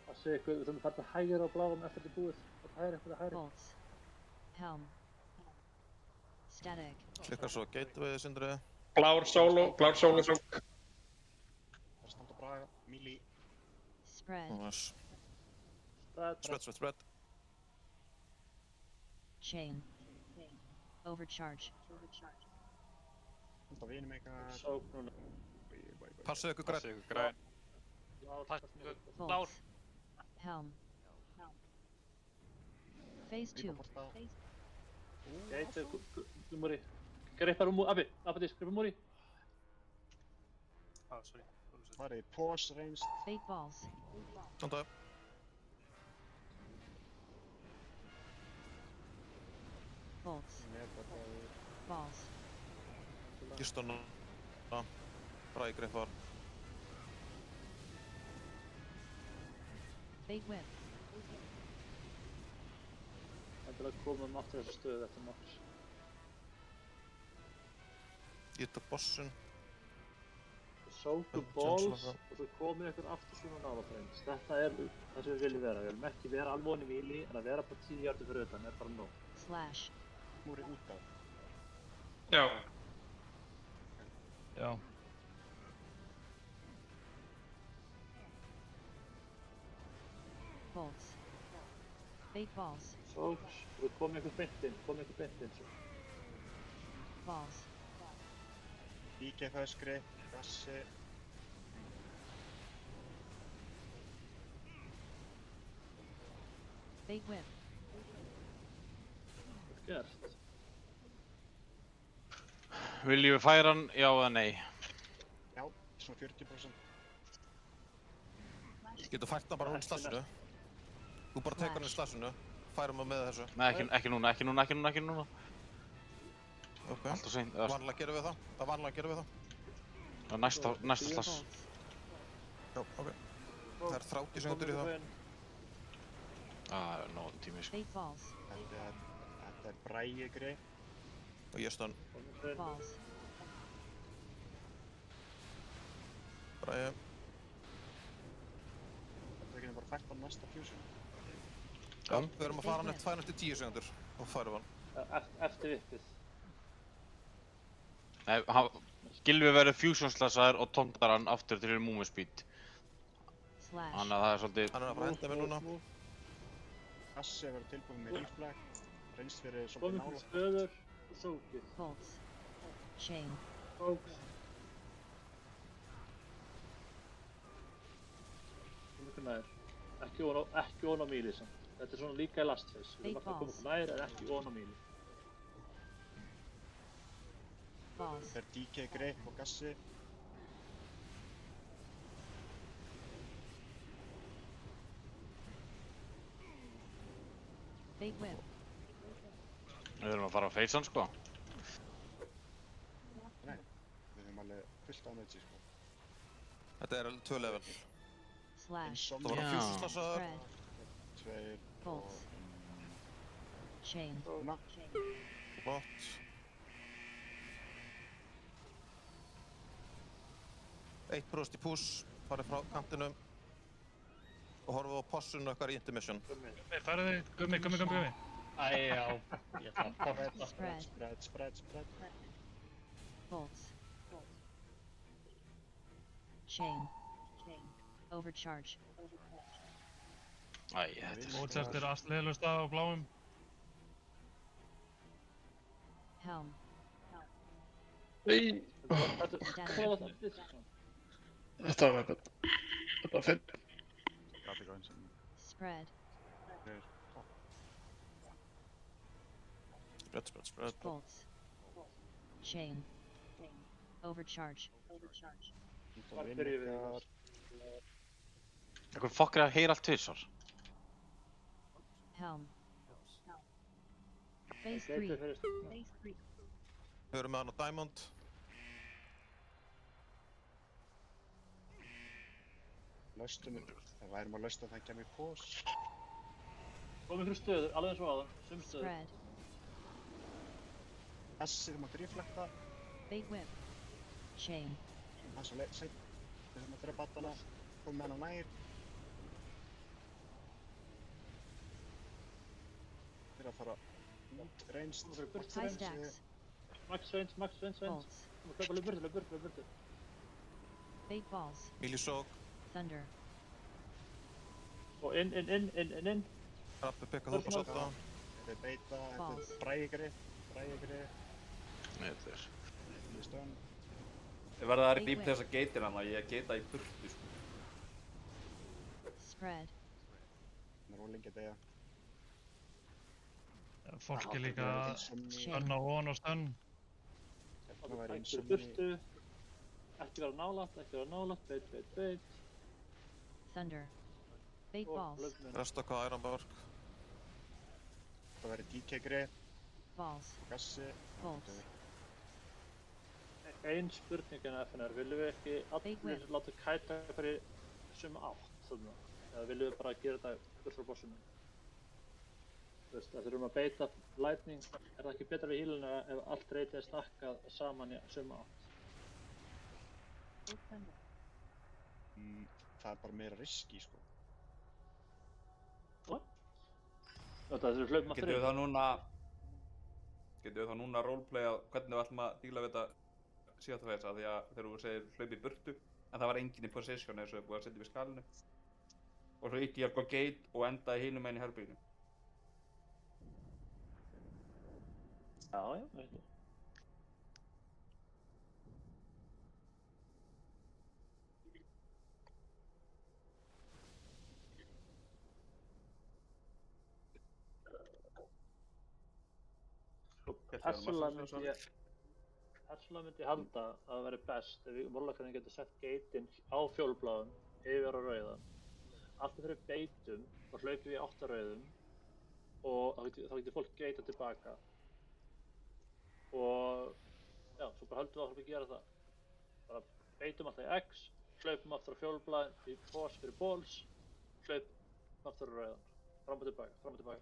Það sé eitthvað, við þurfum að fara hægir á bláum eftir þetta búið. Fara hægri. Bolts. Helm. Static. Klikkar svo gateway, Sindri. Blár solo sók. Það standa Braga, Mili. Spread. Nice. Spread. Chain. Overcharge. Handa vinum eitthvað. Sók núna. Passið ykkur græn. Blár. Helm. Phase 2. Gæti, Múri. Greipar Abi, Abadís, greipar Múri. Sorry. Það er pause ranged. Fate balls. Handa. Bolts. Balls. Gistan. Bragi greipar. Fate whip. Það er að koma aftur þessu stöðu eftir nokkur. Ég tók bossin. Sóku balls og þú komið ykkur aftur svona nála frames. Þetta er það sem við viljum vera. Við viljum ekki vera alveg onni víli en að vera bara 10 hjartir fyrir utan er bara nóg. Slash. Múri út af. Já. Já. Bolts. Fate balls. Sóks, þú komið ykkur beint inn svo. Balls. IKF-öskri, gassi. Fate whip. Gert. Viljum við færa hann, já eða nei? Já, svona 40%. Getur fært hann bara hún slassinu. Þú bara tekur hann í slassinu. Færum hann með þessu. Nei, ekki núna. Ok. Alltaf seint. Vanlega gerum við það. Það vanlega gerum við það. Það er næsta slass. Já, ok. Það er 30 sekundur í það. Það er nóg tími, sko. Fate balls. Þetta er Bragi greip. Og ég stönn. Balls. Bragi. Þetta getur bara fært á næsta fusion. Já, við erum að fara hann eftir 10 sekundur. Og færum hann. Eftir vippið. Nei, Gylfi verður fusion-slassaður og tóndar hann aftur til movement speed. Þannig að það er svolítið... Hann er að fara að henda mér núna. Gassi verður tilbúin með reflag. Reynst fyrir svolítið Komið nála. til stöður og sókið. Bolts. Chain. Sóks. Komið nær. Ekki ón á míli samt. Þetta er svona líka í last phase. Við erum alltaf að koma nær en ekki ón á míli. Það er DK greip og gassi. Fate whip. Við erum að fara á face-an, sko. Nei, við höfum alveg fullt af energy, sko. Þetta er 2 level. Slash. Það var að fusion slassaður. Tveir. Bolts. Chain. Núna. Flott. 1% í push, farið frá kantinum og horfið á possun okkar í intermission. Færið þig, gummi. Já, ég ætla að porta. Spread. Bolts. Chain. Overcharge. Þetta er... Bolts eftir astleðilegust á bláum. Helm. Nei. Þetta var með þetta. 5. Static á einsam. Spread. Spread. Bolts. Chain. Overcharge. Eitthvað fokkar að heyra allt tvisvar. Helm. Phase 3. Phase 3. Hörum með hann á Diamond. Laustum, það værum að lausta það kemur pós. Komum ykkur stöður, alveg eins og áðan, stöður. Spread. Þessi þú mátt reflekta. Bait whip. Chain. Það er svo seint. Þú mátt drepa allana, koma með hann á nær. Þeir að fara út, reynst. High stacks. Max range. Þú mátt hlaupa burtu. Bait balls. Miljusók. Thunder. Og inn. Rappi pikkað upp og sóta. Þetta er beita, þetta er brægri. Nei, þetta er. Ég verði að replacea geitina þannig að ég geita í burtu, sko. Spread. Það er ólengi að deyja. Fólk er líka stönn á von og stönn. Það væri eins og burtu. Ekki vera nálægt, bait. Thunder. Bait balls. Resta hvað Ironborg. Það væri DK-gri. Balls. Gassi. Bolts. Ein spurning en FNR, viljum við ekki allir láta kæta fyrir sömu átt þarna? Eða viljum við bara gera þetta burt frá bossinu? Þú veist, ef við erum að beita lightning, er það ekki betra við híluna ef allt reytið er stakkað saman í sömu átt? Það er bara meira riski, sko. Það er hlaupum að Getum við þá núna roleplaya hvernig við ætlum að díla við þetta síðan þess að því að þegar þú segir hlaupi í burtu en það var enginn í position eins og við búið að setja við skalinu og svo ítti ég eitthvað gate og endaði hinum einn í herbygginu. Já, veit ég. Persónulega myndi ég halda að það væri best ef við vorlakarnir getur sett gateinn á fjólubláum yfir á rauðan. Alltaf þegar við beitum og hlaupum við í 8 rauðum og þá getur fólk geita tilbaka. Og já, svo bara höldum við áfram að gera það. Bara beitum alltaf í X, hlaupum aftur á fjólubláum í pós fyrir balls, hlaupum aftur á rauðan. Fram og tilbaka.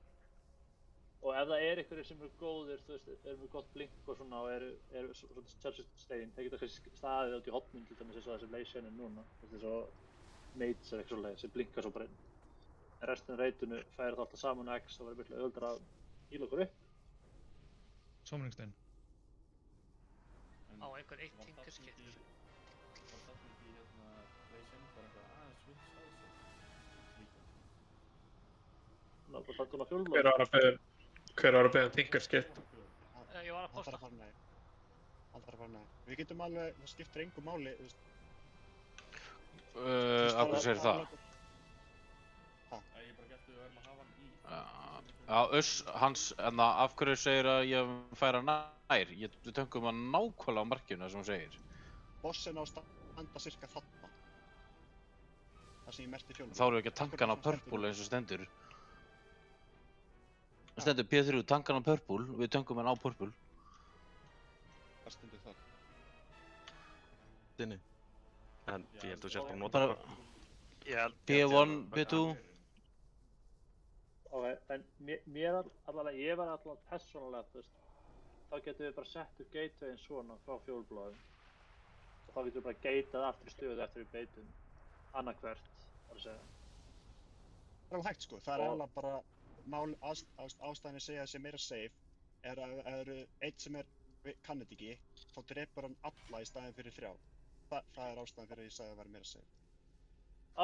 Og ef það er einhverjir sem eru góðir, þú veist, eru með gott blink og svona og eru svona charge-stein, þeir geta kannski staðið át í hotnum til dæmis eins og þessi Leysenin núna, þú veist, eins og Mates er eitthvað svoleiðis sem blinkar svo bara inn. En restin af reytinu færi það alltaf saman á X, þá verður miklu auðveldara að híla okkur upp. Sómningstein. Á einhvern eitt tinkerskip. Var það ekki Leysenin bara eitthvað aðeins við staðsett? Ná, bara takk hún á fjólubláum. Hver var að beða tinkerskip? Ég var að posta. Aldrei að fara næði. Við getum alveg, það skiptir engu máli, þú veist. Af hverju segir það? Ég bara gæti að verðum að hafa hann í... Já, hans, en af hverju segir að ég færa nær? Við töngum hann nákvæmlega á markinu sem hún segir. Bossen á standa cirka þarna. Það sem ég merti fjólubláum. Þá erum við ekki að tanka hann á purple eins og stendur. Það stendur P3 tankan á purple, við töngum hann á purple. Hvað stendur það? Dinni. En ég held að þú sést bara að nota það. P1, P2. Ok, en ég var allavega persónulega, þú veist, þá getum við bara sett upp gateway svona frá fjólubláum. Og þá getum við bara gatað aftur í stöðu eftir við beitum. Annarkvert, var að segja. Það er alveg hægt, sko. Það er alveg bara ástæðan að segja að það sé meira safe er að ef það eru einn sem kann þetta ekki, þá drepur hann alla í staðinn fyrir 3. Það er ástæðan fyrir að ég sagði að það væri meira safe.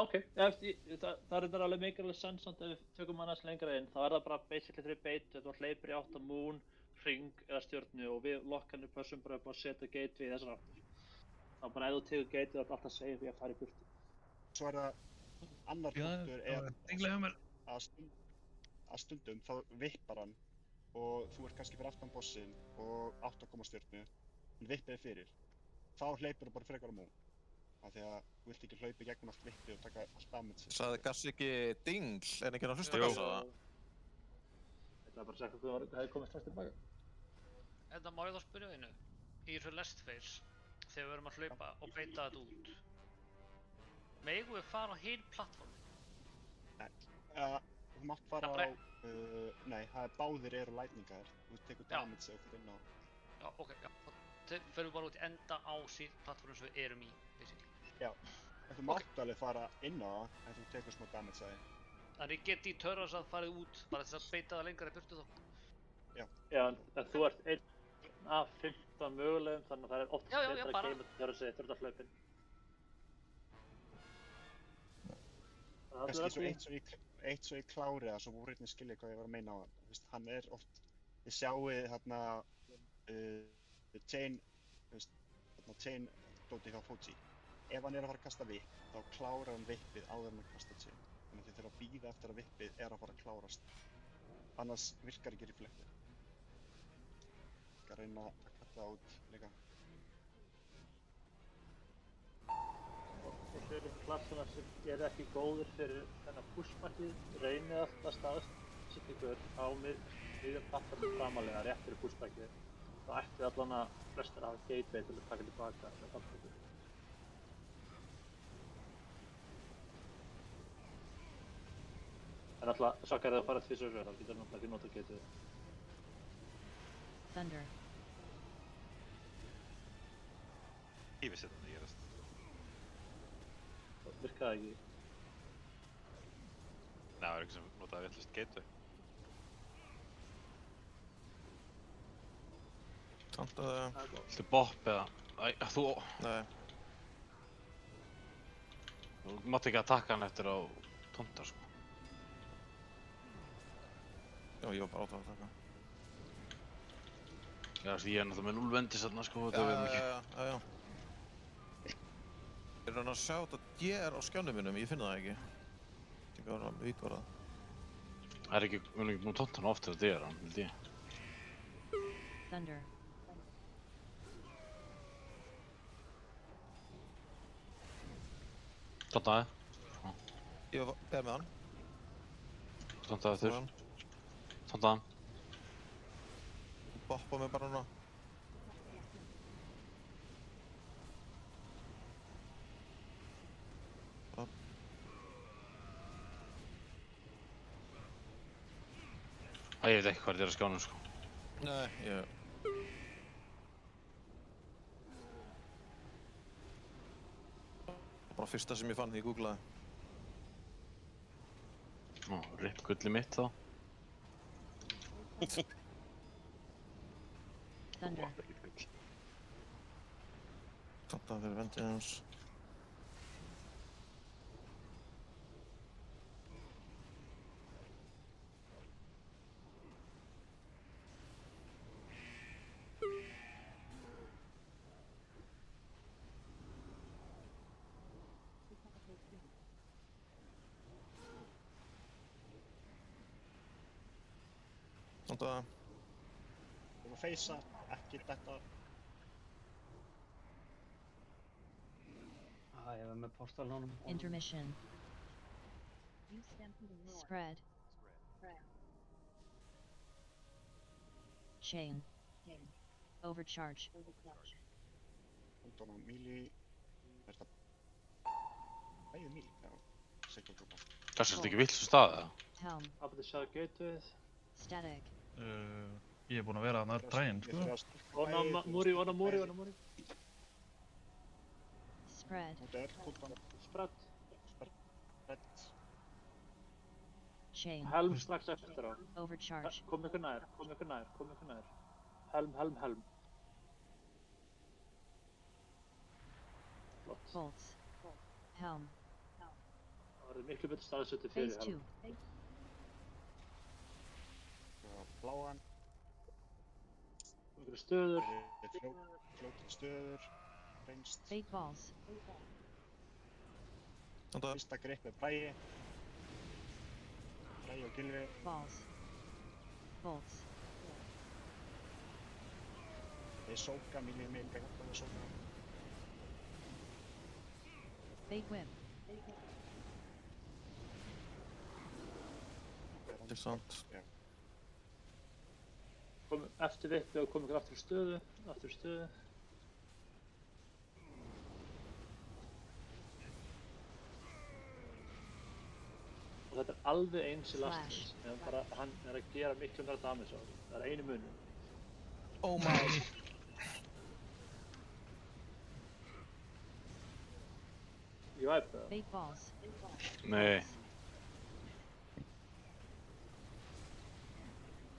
Ok, það er alveg mikilvægt sens samt ef við tökum hann aðeins lengra inn, þá er það bara basically þegar við beitum, þú hleypur í 8 moon, hring eða stjörnu og við lokkarnir pössum bara upp á að setja gateway í þessar áttir. Þá bara ef þú tegur gateway þá er alltaf safe í að fara í burtu. Svo er það Annar punktur að stundum þá vippar hann og þú ert kannski fyrir aftan bossinn og átt að koma stjörnu, hann vippið fyrir. Þá hleypur þú bara frekar á múl. Af því að þú vilt ekki hlaupa í gegnum allt vippið og taka allt damage. Sagði Gassi ekki dingl, en ekki hann að hlusta á Gassa það? Ég ætlaði bara að segja hvað þú hefði komið strax tilbaka. Þetta má ég þá spyrja einu. Í þessu last phase, þegar við erum að hlaupa og beita þetta út. Megum við fara á hin plattformin? Nei, þú mátt fara á... Nei, báðir eru lætningar. Þú tekur damage þegar þú fyrir inn á... Já, ok, já. Þá förum við bara út í enda á sín plattformin sem við erum í, basically. Já, en þú mátt alveg fara inn á það, en þú tekur smá damage að því. Þannig ég get í törðans að farið út, bara þess að beita það lengra í burtu þá? Já. Já, en þú ert 1 af 15 mögulegum, þannig að það er oft betra að geima törðansi eftir þetta hlaupin. Kannski eitt svo ég klári það, svo voru einnig skilja hvað ég var að meina á hann. Hann er oft, þið sjáuð þarna chain dótið hjá Fuji. Ef hann er að fara að kasta vipp, þá klárar hann vippið áður en hann kastar chain. Þannig að þið þurfa að bíða eftir að vippið er að fara að klárast. Annars virkar ekki reflektið. Ég skal reyna að kalla það út líka. Og fyrir klassana sem er ekki góður fyrir þennan pushbackið, reynið alltaf að staðsetja ykkur á miðjum platformum framalega rétt fyrir pushbackið. Þá ætti allan að flestir að hafa gateway til að taka tilbaka með falltöku. En alltaf, sakar það að fara því svo þá getur það náttúrulega ekki notað gateway. Thunder. Ég vissi þetta að gerast. Það virkaði ekki. Nei, það var ekki sem notaði vitlaust gateway. Samt að... Viltu bopp eða? Æ, þú... Nei. Þú mátt ekki að taka hann eftir á tóndar, sko. Já, ég var bara átt að taka. Já, því ég er náttúrulega með 0 vendis þarna, sko, þetta við mikið. Já. Ég er að sjá þetta DR á skjánum minnum, ég finn það ekki. Ég var að vítvara það. Það er ekki, við erum ekki búin að tónta hann ofta þetta DR, held ég. Thunder. Tóntaði. Ég er með hann. Tóntaði þurr. Tóntaði hann. Boppa mig bara núna. Ég veit ekki hvað þetta er á skjánum, sko. Nei, ég... Bara fyrsta sem ég fann því ég googlaði. Ripp gulli mitt þá. Thunder. Tóntaði fyrir vendið hans. Tóntaði. Þú erum að feysa, ekki detta. Ég var með postal honum. Intermission. Spread. Chain. Overcharge. Hundon á Mili. Er þetta... Bæðið Mili? Já, segja grúpa. Þessi er þetta ekki vill svo stað, eða? Helm. Hafði þið sjáðu gatewayð? Static. Ég er búinn að vera þarna dræinn, sko. Ona múri. Spread. Þetta er Hundon. Spread. Chain. Helm strax eftir á. Overcharge. Kom ykkur nær. Helm. Flott. Bolts. Helm. Það verður miklu betur staðsettu fyrir Phase 2. helm. Bláan. Einhverju stöður. Fljótið stöður. Reynst. Fate balls. Fyrsta grip er Bragi. Bragi og Gylfi. Balls. Bolts. Þeir sóka, Milli með líka hjálpa þeir sóka. Bait whip. Interessant. Já. Eftir vippi og komum ykkur aftur í stöðu. Og þetta er alveg eins í lastins, en bara hann er að gera miklu meira damage á því. Það er einu munur. Oh my. Ég væpi það. Bait balls. Nei.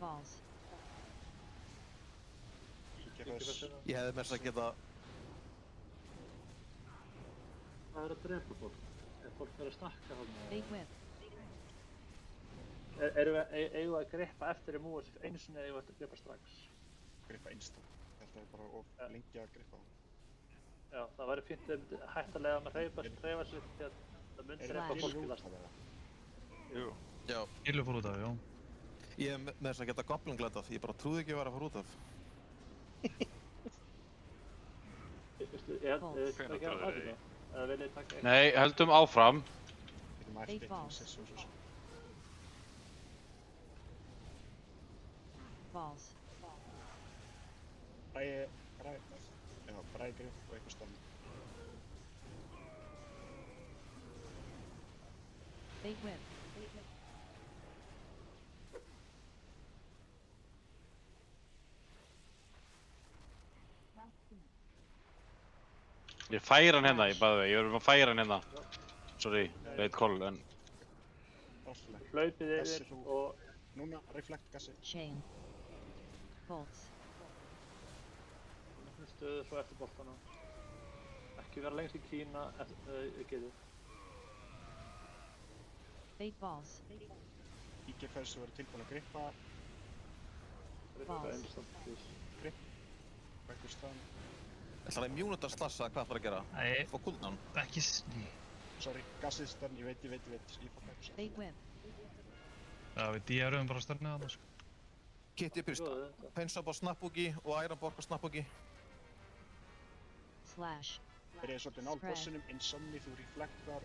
Balls. Ég hefði með þess að geta... Það er að drepa fólk. Ef fólk er að stakka þarna. Bait whip. Eigum við að grippa eftir í múið einu sinni eða eigum við að grippa strax? Grippa einstak. Þetta er bara of lengi að grippa á. Já, það væri fínt að hætta að leiða maður hreyfa sig því að það myndi drepa fólk í lastinu. Jú. Já. Gylfi fór út af, já. Ég hef með þess að geta goblinglætað, ég bara trúði ekki að vera að fara út af. Nei, höldum áfram. Bait balls. Balls. Bragi grip og eitthvað stann. Bait whip. Ég færa hann hérna, ég verðum að færa hann hérna. Sorry, leit call, en... Hlaupið yfir og... Núna, reflect gassi. Chain. Bolts. Stöðu svo eftir boltana. Ekki vera lengst í kína getið. Bait balls. IGFS sem verður tilbúin að grippa. Balls. Grip. Eitthvað stann. Það er mjúnut að slassa, hvað það að gera? Nei. Fá cooldown. Ekki... Sorry, gassið stann, ég veit. Ég fór eitthvað. Bait whip. Já, við DR-um bara störnið þarna, sko. Kitty byrst, Pensab á snappbúki og Ironborg á snappbúki. Slash. Þeir eru svolítið nál bossinum, Insomni, þú reflektar,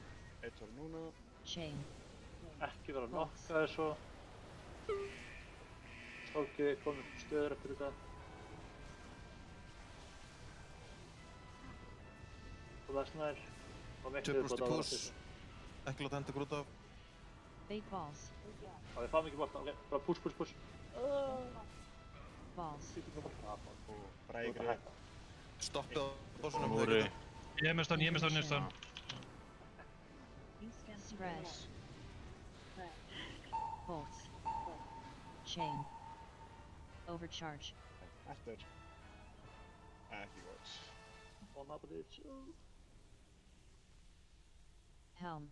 Eitor núna. Chain. Ekki vera að nokka þér svo. Tókið komið stöður eftir þetta. Og það er snær. 2% push. Ekki láta henda ykkur út af. Bait balls. Já, við fáum ekki boltan, ok. Bara push. Balls. Bragi grip. Stoppið á bossunum. Múri. Ég er með stönn. Spread. Bolts. Chain. Overcharge. Eftir. Ekki gott. Helm.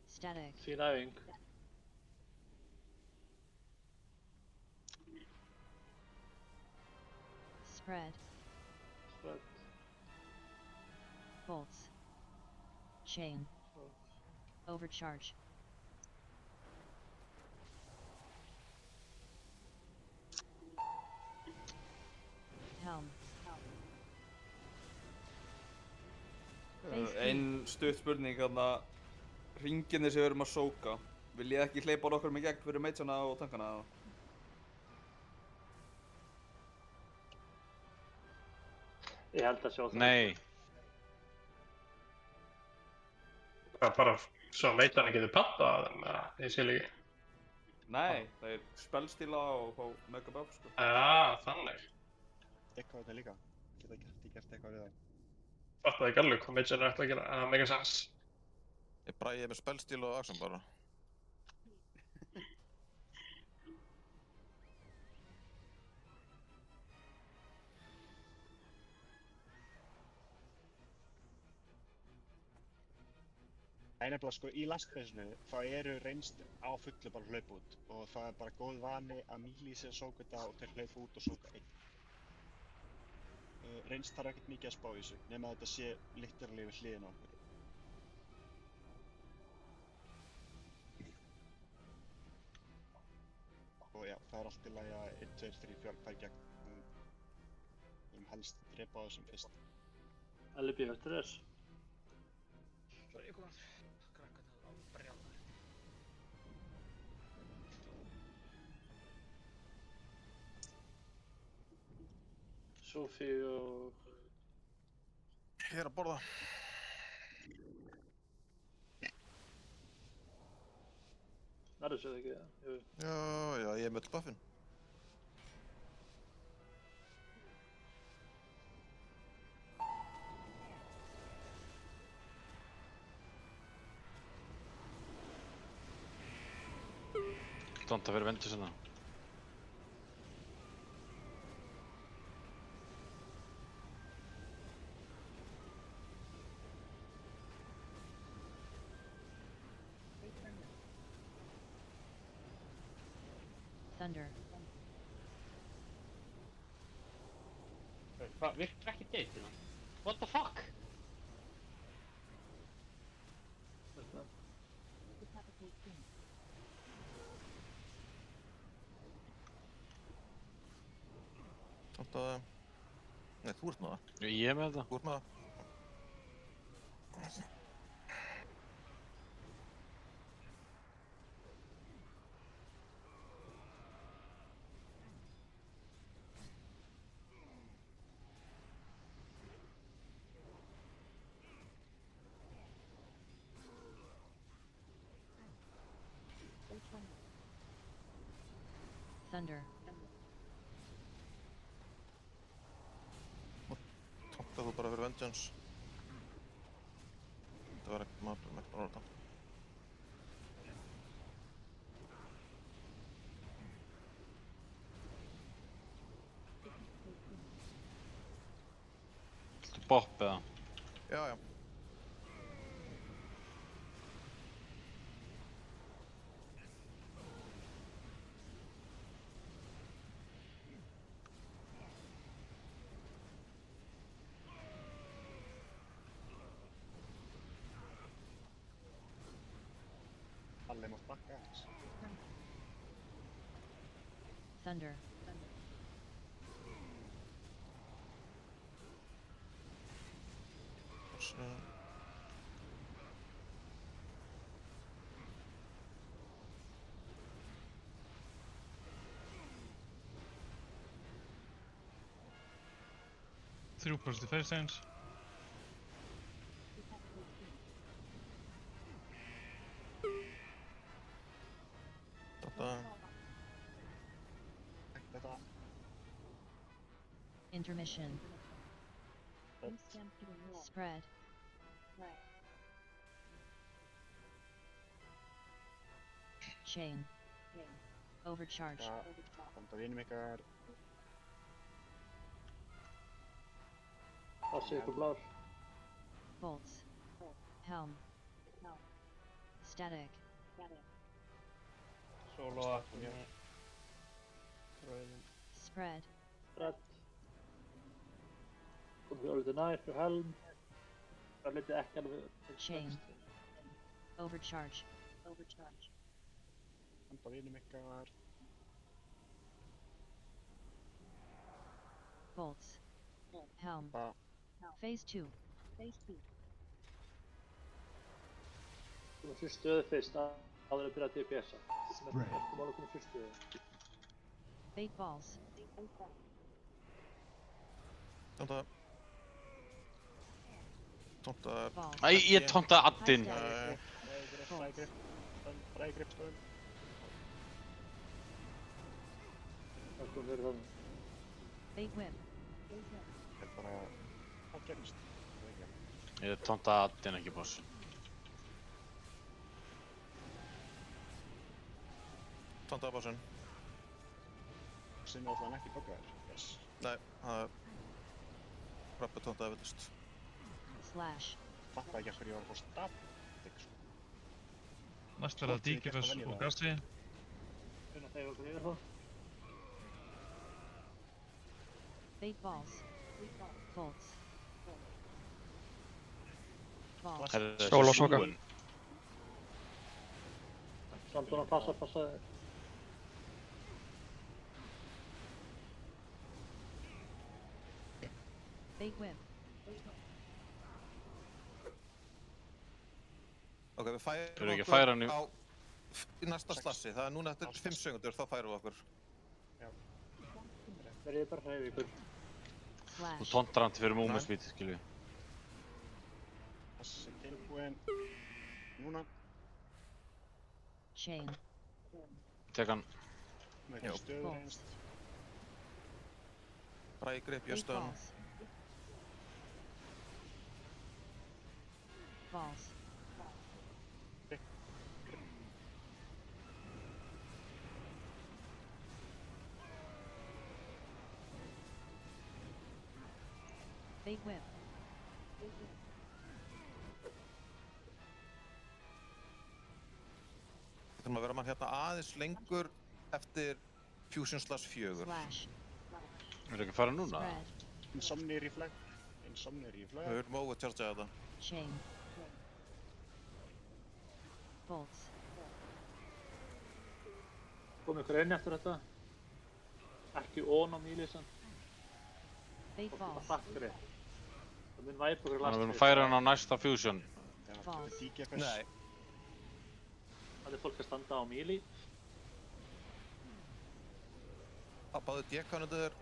Static. Fín æfing. Spread. Bolts. Chain. Overcharge. Helm. Ein stutt spurning þarna, hringinni sem við erum að sóka, vil ég ekki hleypa okkur með gegn fyrir meitsana og tankana eða? Ég held að sjá það. Nei. Hvað, bara svo að meitana getur pattað þeim, eða? Ég skil ekki. Nei, það er spellstíla og fá megabuff, sko. Já, þannig. Eitthvað þetta líka. Geta gert eitthvað við það. Fattaði ekki alveg hvað meitana er eftir að gera, en það make sense. Ég Bragi með spellstíl og axum bara. Það er nefnilega sko, í lastbasinu, þá eru reynst á fullu bara hlaupa út og það er bara góð vani að Míli sé að sóka þetta og þeir hlaupa út og sóka einn. reynst þarf ekkert mikið að spá í þessu, nema að þetta sé literally við hliðina á okkur. Og já, það allt í lagi að 1, 2, 3, 4 fær gegn. Helst drepa á þessum fyrst. LB eftir þess. Sorry, ég kom aftur. Krakkarnir á brjálæðir. Sophie og... Ég að borða. Nærðu sér það ekki, já? Já, ég með öll buffin. Tonta fyrir vendur sinna. Thunder. Hvað, virkar ekki geitina? What the fuck? Tonta... Nei, þú ert með það. Ég er með það. Þú ert með það. Thunder. Tonta þú bara fyrir vengeance. Það var ekkert maður með að orða. Viltu bopp eða? Já. Allir mátt bakka aðeins. Thunder. Through positive phase change. Intermission. Spread. Chain. Overcharge. Tonta vinum ykkar. Passi ykkur blár. Bolts. Helm. Static. Solo að Spread. Spread. Komum við orðið nær fyrir helm. Það litið ekki alveg... Chain. Overcharge. Tonta vinum ykkar. Bolts. Helm. Phase 2. Komum fyrst stöðu fyrst áður að byrja að DPS-a. Þetta er eftir mál að koma fyrst stöðu. Bait balls. Tonta. Æ, ég tontaði addinn. Brægrip stöðum. Það kom fyrir þannig. Bait whip. Það er bara... Hvað gerist? Ég tontaði addinn ekki, boss. Tontaði bossinn. Sem er alltaf ekki buggaður. Yes. Nei, það er... Rappi tontaði vitust. Slash. Fattaði ekki að hverju ég var að fá static, sko. Næst verða DGFS og Gassi. Hvernig þegar okkur yfir það? Bait balls. Bolts. Balls. Solo Soka. Sanduna, passa þig. Bait whip. Ok, við Þurfum ekki að færum færa hann í- okkur í næsta slassi. Það er núna eftir 5 sekundur, þá færum við okkur. Verðið bara hreyfi ykkur. Þú tontar hann til fyrir movement speed, skilju. Þessi tilbúinn. Núna. Chain. Tek hann. Með ekki stöður einst. Bragi grip Bait Justin. balls. Balls. Bait whip. Við þurfum að vera mann hérna aðeins lengur eftir Fusion/4. Slash. Verður ekki að fara núna? Spread. Insomni reflect. Insomni reflect. Við erum overchargað þetta. Chain. Bolts. Komið ykkur inn eftir þetta. Ekki ón á mílisan. Bait balls. Bakkri. Það mun væpa ykkur Þannig að við erum last að færa hann á næsta fusion. Balls. Nei. Það er fólk að standa á míli. Það báðu dekkanundur.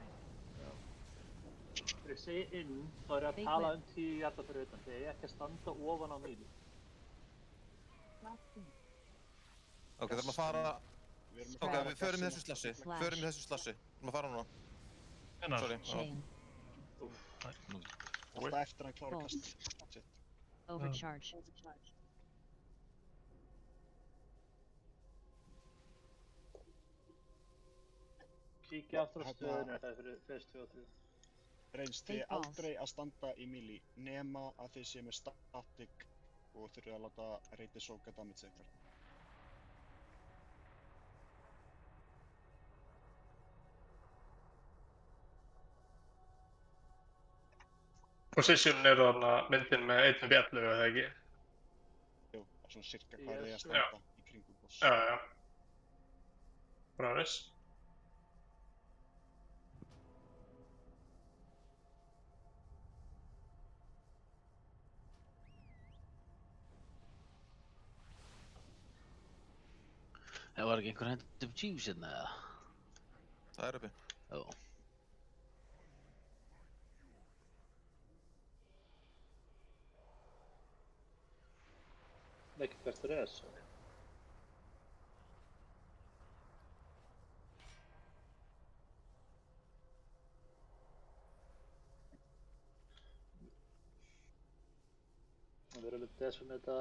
Þegar ég segi inn, þá er ég að tala 10 hjarta fyrir utan. Þegar ég er ekki að standa ofan á míli. Ok, þurfum að fara... Ok, við förum í þessu slassi. Förum í þessu slassi. Þurfum að fara núna. Hennar. Sorry. Chain. Alltaf eftir hann klára kast. Overcharge. Kíkja aftur á stöðinu þetta er fyrir phase 2 og 3. Reynst þið aldrei að standa í míli nema að þið séu með static og þurfið að láta reyti Soka damage ykkar. Position er þarna myndin með einn bjallu, eða ekki? Jú, það er svona cirka hvað þið að standa í kringum boss. Já. Bráðis. Það var ekki einhver hendur upp Chiefs hérna eða? Það er uppi. Jó. Ekki hvert er þessu. Það verður alveg þess að þetta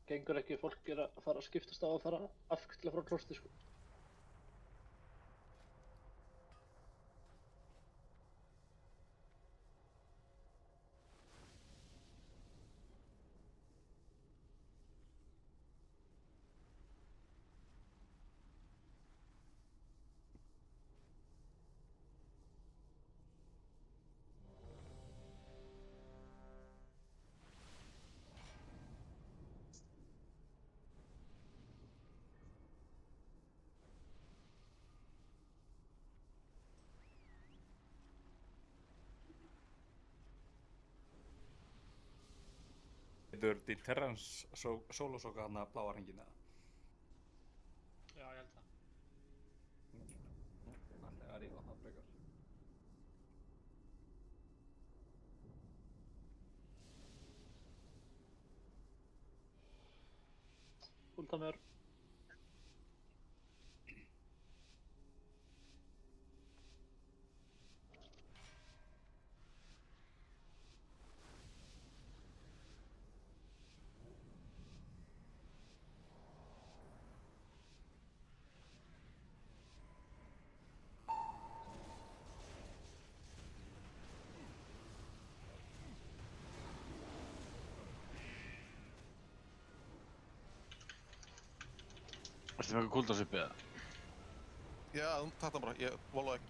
gengur ekki, fólk er að fara að skiptast á að fara afkvæmlega frá klósti sko. Getur Deterrence Solosoka hann að bláa hringin eða? Já, ég held það. Þannig að rífa það frekar. Húlta mér. Ertu með eitthvað kúldásuppi eða? Já, takk það bara. Ég volá ekki.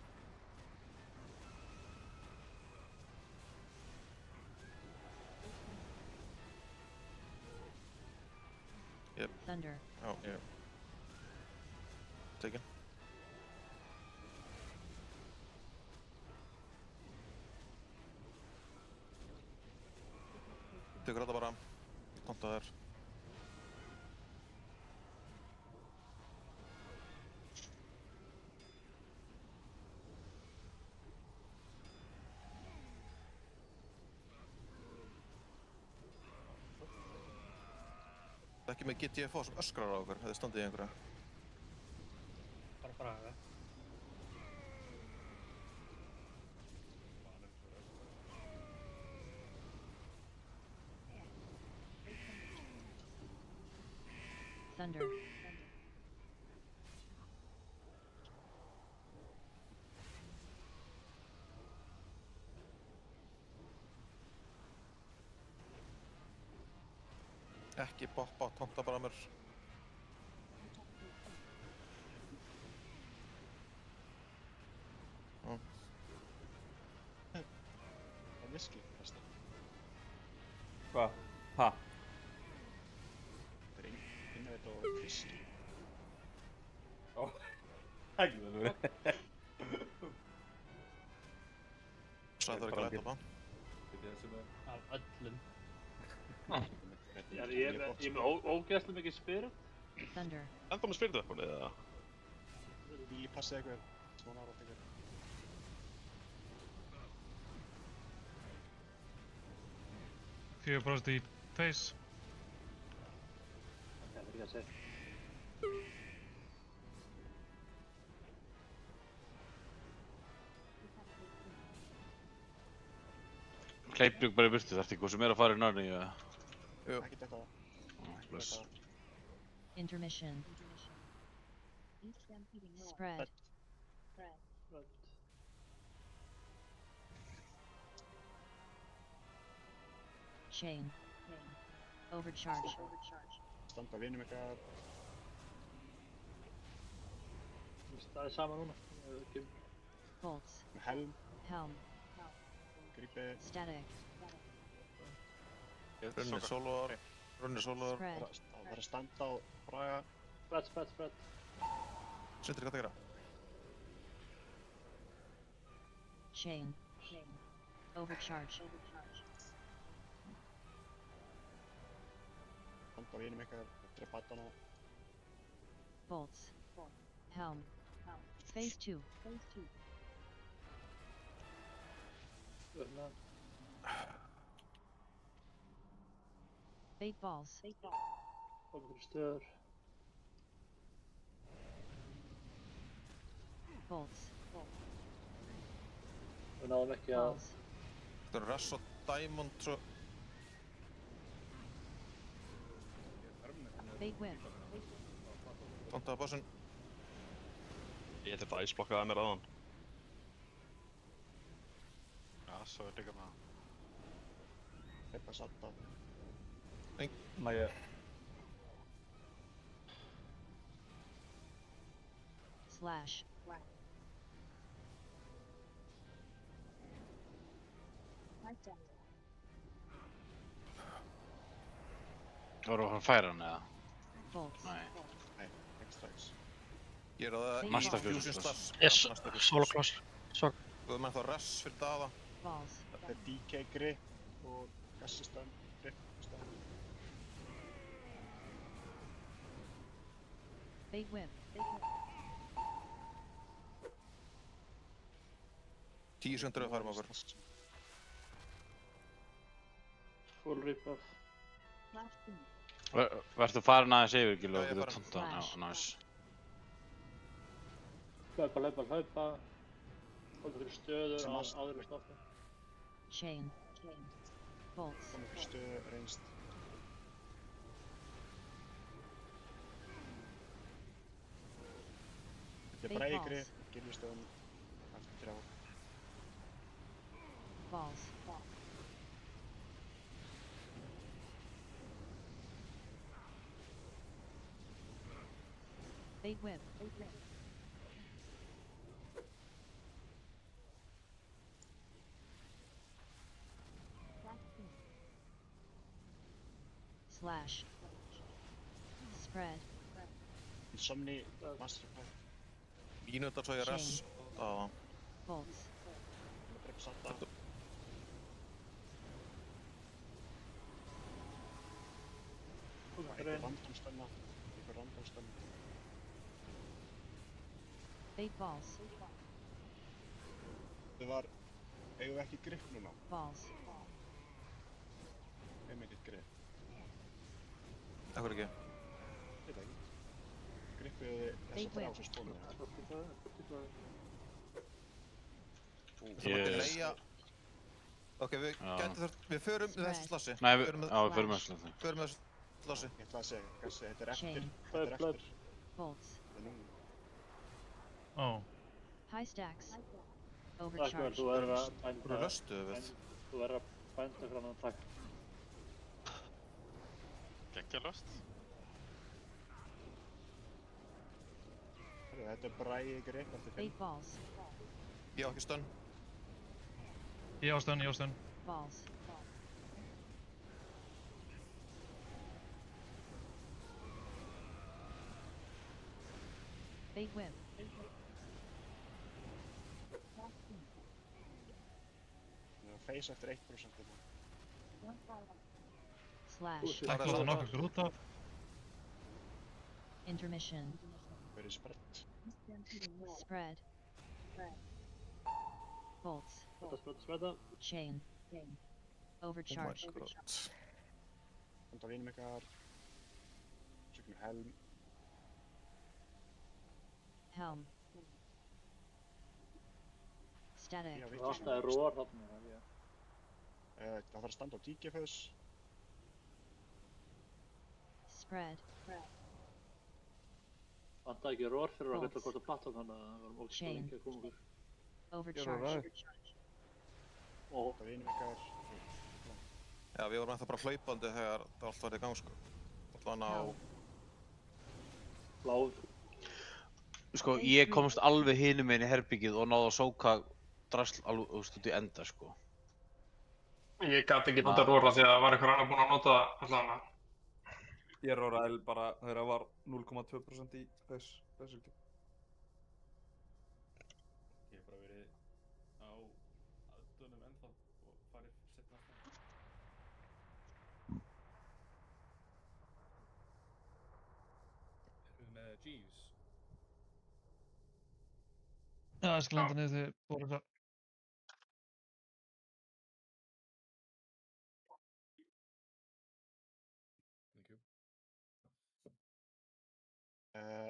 Thunder. Já, ég... Tekin. Tekur þetta bara. Tonta þér. Ekki með GTFO sem öskrar á okkur, hefði standið í einhverja. Bara Braga. Thunder. Ekki boppa, tonta bara mér. Það er viski, næsta. Hvað? Ha? Það er innveit og fiski. Ó, það er ekki það verið. Sæður ekki læta á. Af öllum. Ég er með ógeðslega mikið spirit. Thunder. Enda með spirit weapon eða? Í passið eitthvað, svona ára tekur. Fjögur bróðst í face. Það er ekki að segja. Hleypjum bara í burtu, þarftu eitthvað sem að fara í narni, eða? Jú. Ekki þetta. Bless. Intermission. Spread. Chain. Overcharge. Standa vinum ykkar. Það er sama núna. Bolts. Með helm. Helm. Grípið. Static. Runni sólóðar. Runni sólóðar. Spread. Það var að standa á Braga. Spread. Sindri, hvað það gera? Chain. Overcharge. Standa vinum ykkar. Drepa batana. Bolts. Helm. Phase 2. Bait balls. Komið til stöður. Bolts. Við náðum ekki að... Það eru Rush og Diamond svo... Bait whip. Tontaði bossinn. Ég ætti þetta æsblokkaði mér aðan. Já, svo er líka með það. Peppa satt á. Næja. Slash. Það voru að færa hann, eða? Bolts. Nei. Nei, ekki strax. Ég er það Næsta Fusion Fusion Stars. Yes, solo close. Sorry. Þú erum ennþá Rush fyrir daða. Balls. Þetta er DK grip og gassistan grip. Bait whip. 10 sekundur að fara með okkur. Full rebuff. Vertu farin aðeins yfir, Gil, og Já, ég geta farin. tonta hann, já, næs. Hlaupa. Komið til stöður áður við stoppum. Chain. Bolts. Komið fyrir stöðu, reynst. Þetta er Bragi grip, Gilvistöðum, eftir 3. Balls. Bait whip. Slash. Spread. Insomni, Master Plan. Mínúta svo ég res. Já. Bolts. Drepa Santa. Eitthvað random spenna. Bait balls. Það var, eigum við ekki grip núna? Balls. Eigum ekkert grip. Akkur ekki? Veit það ekki. Gripið þess að þrjá sem spónum. Þú mátti leia. Ok, við förum með þessu slassi. Nei, við förum með þessu slassi. Förum með þessu slassi. Ég ætla að segja, Gassi, þetta er eftir. Chain. Þetta er eftir. Bolts. Þetta er núna. Oh. High stacks. Takk Overcharged. þú verður að Þú löstu við. Þú verður að bænda frá hann takk. Gekkja löst. Þetta er Bragi grip eftir 5. Bait balls. Ég á ekki stönn. Ég á stönn. Balls. Bait whip. Face eftir 1%. Slash. Ekki láta nokkuð grúta. Intermission. Very spread. Spread. Bolts. Spreada. Chain. Overcharged. Oh my god. Handa vinum ykkar. Sökum helm. Helm. Static. Það er róar þarna. Það þarf að standa á tíkjaföðs. Spread. Vantaði ekki róar fyrir að vita hvort að platta hann að það var ógst Chain. ekki að koma okkur. Overcharged. Handa vinum ykkar. Já, við vorum ennþá bara hlaupandi þegar það allt var í gang, sko. Allan á... Bláð. Sko, ég komst alveg hinum inn í herbyggið og náði að sóka drasl alveg út í enda, sko. Ég gat ekki nota róra því að það var einhver annar búinn að nota það allavega. Ég róraði bara þegar það var 0,2% í þessu. Ég hef bara verið á aðdönum ennþá og farið seinna aftur. Erum við með Jeeves? Já, ég skal landa niður þegar bóra það. Thank you.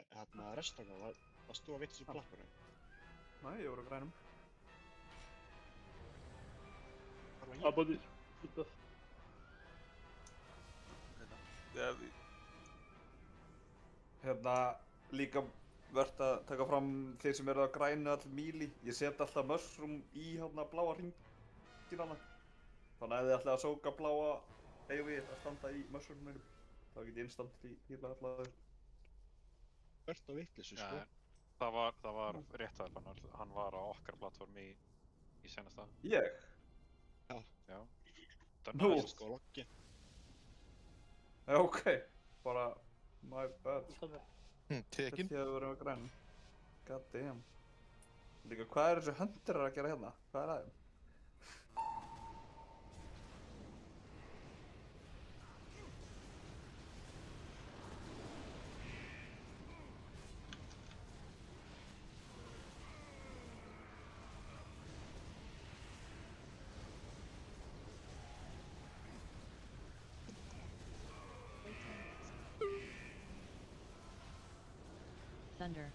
Þarna restanga, varst þú að vitsa í plakkunum? Nei, ég voru á grænum. Abadís. Hérna, líka vert að taka fram þeir sem eru á grænu all míli. Ég set alltaf mushroom í hérna bláa hringin hana. Þannig að ef þið ætlaði að sóka bláa AoE að standa í mushroominu, þá get ég instant í hýrlega allavega. Bört og vitleysu, sko. Það var rétt að hann var á okkar plattformi í senasta. Ég? Já. Já. Nú. Sko, lokki. Já, ok. Bara, my bad. Tekin. Þetta hefur verið á grænum. God damn. Líka, hvað er þessu hunterar að gera hérna? Hvað er aðeim? Thunder.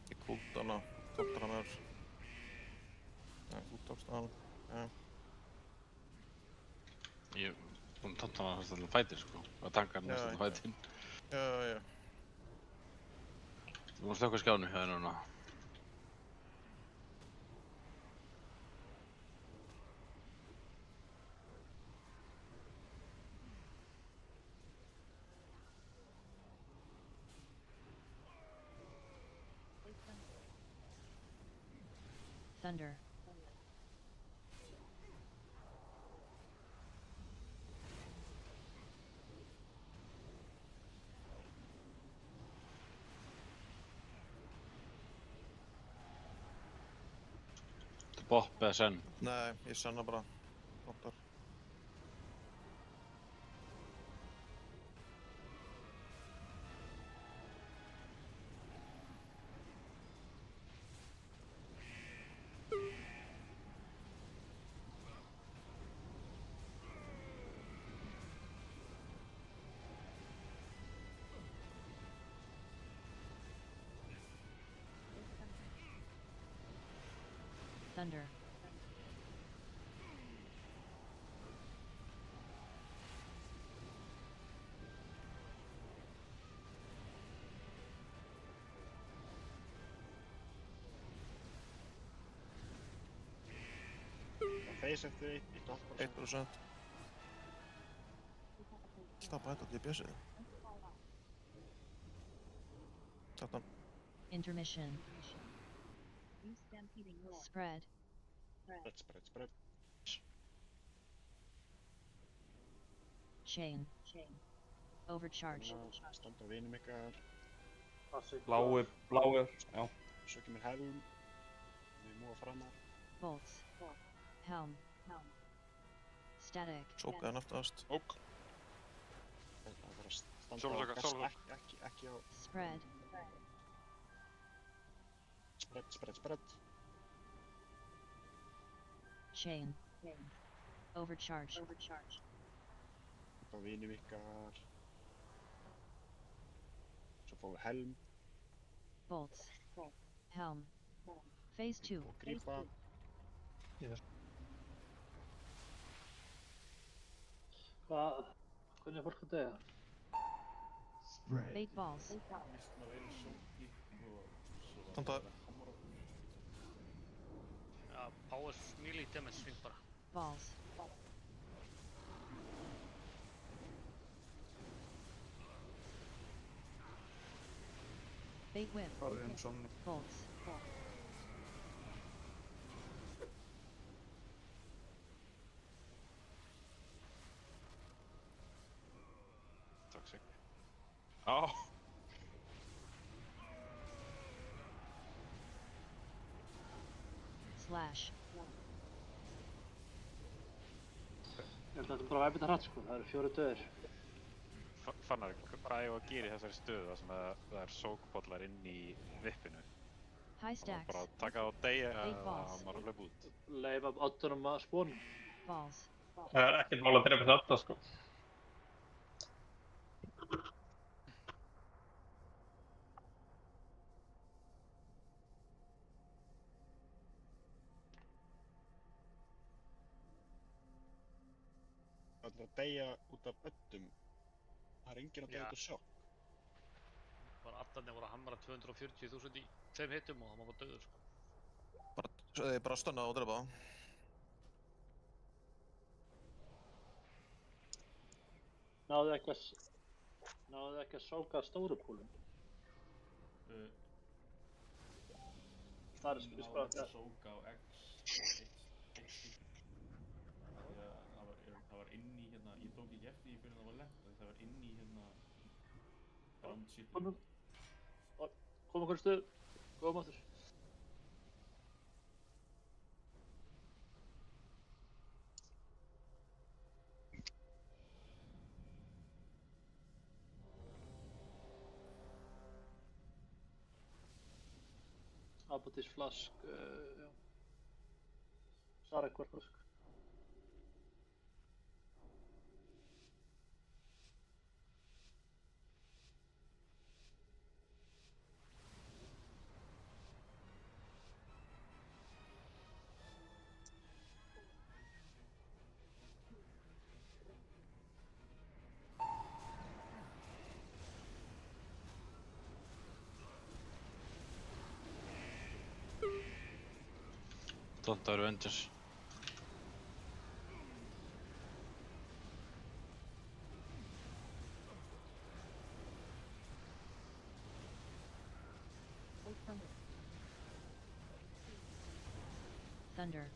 Ég kúlt hana, tóktur hann mér. Já, þú tókst hann. Já. Ég er búinn að tóta hana næstum fætir, sko. Að tanka hann næstum fætin. Já. Þú múinn að slökka skjánu hjá þér núna. Thunder. Bopp eða senn? Nei, ég senna bara. Boppar. Thunder. Face eftir 1,5%. 1%. Alltaf bæta allir í bjössið. 13. Intermission. Spread. Spread. Chain. Overcharge. Standa á vinum ykkar. Bláir, já. Svo kemur helm. Við múa framar. Bolts. Helm. Static. Sókaðan aftast. Ók. Það þarf að standa á Sólarsoka, gas, sólarsoka. ekki á... Spread. Spread. Chain. Overcharge. Á vinum ykkar. Svo fáum við helm. Bolts. Helm. Phase 2. Og grípa. Hvernig er fólk að deyja? Bait balls. Standa. Já, power melee damage swing bara. Balls. Bait whip. Bolts. Toxic. Já. Slash. Ég held að þetta er bara að væpa hratt sko, það eru 4 döðir. Fannar, hvað ég að gera í þessari stöðu þar sem það er sókbollar inn í vippinu? High stacks. Bara taka það á deyja Bait eða balls. maður að hlaupa út? Leifa oddunum að spóna. Balls. Það er ekkert mál að drepa þetta sko. Það er að deyja út af öddum. Það er enginn að deyja Já. út af sjokk. Bara allarnir voru að hamra 240.000 í 2 hittum og hann var bara döður sko. Bara stunna og drepa. Náðu ekki að sóka stóru púlum? Það er Náðu bara ekki að sóka á X eitt stykki. Það var inn í hérna, ég tók ekki eftir því fyrir það var lent, það var inn í hérna ground shipinu. Koma hverju stuð, góðum áttur. Apotis flask, já. Sarek var flask. Don't are Avengers. Thunder.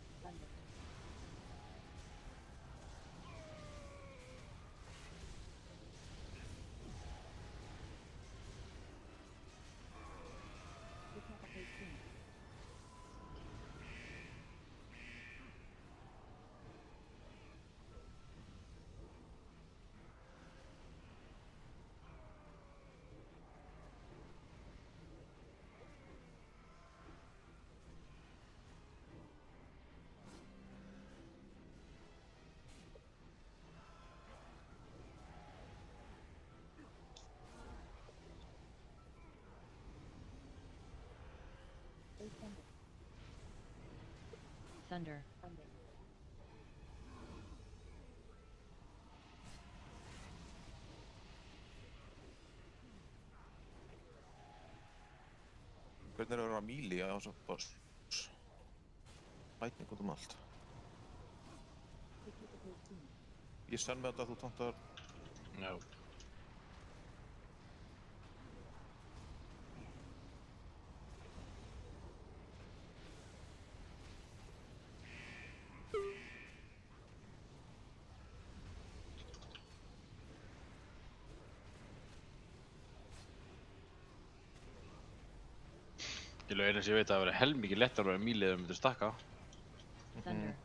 Thunder. Hvernig er að vera míli á þessu boss? Lætning út allt. Ég senn með þetta að þú tóntar... Já. Ég lög einu sem ég veit að það verið helmikið lettar að vera mílið ef við myndum stakka. Thunder.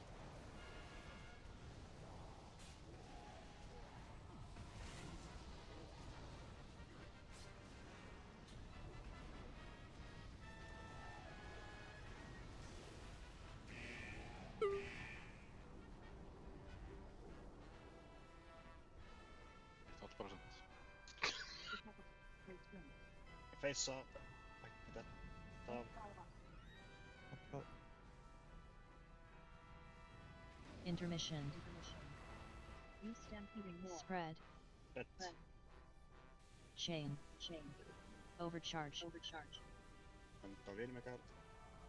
Face up. Intermission. Spread. Chain. Overcharge. Enda vinum ykkar.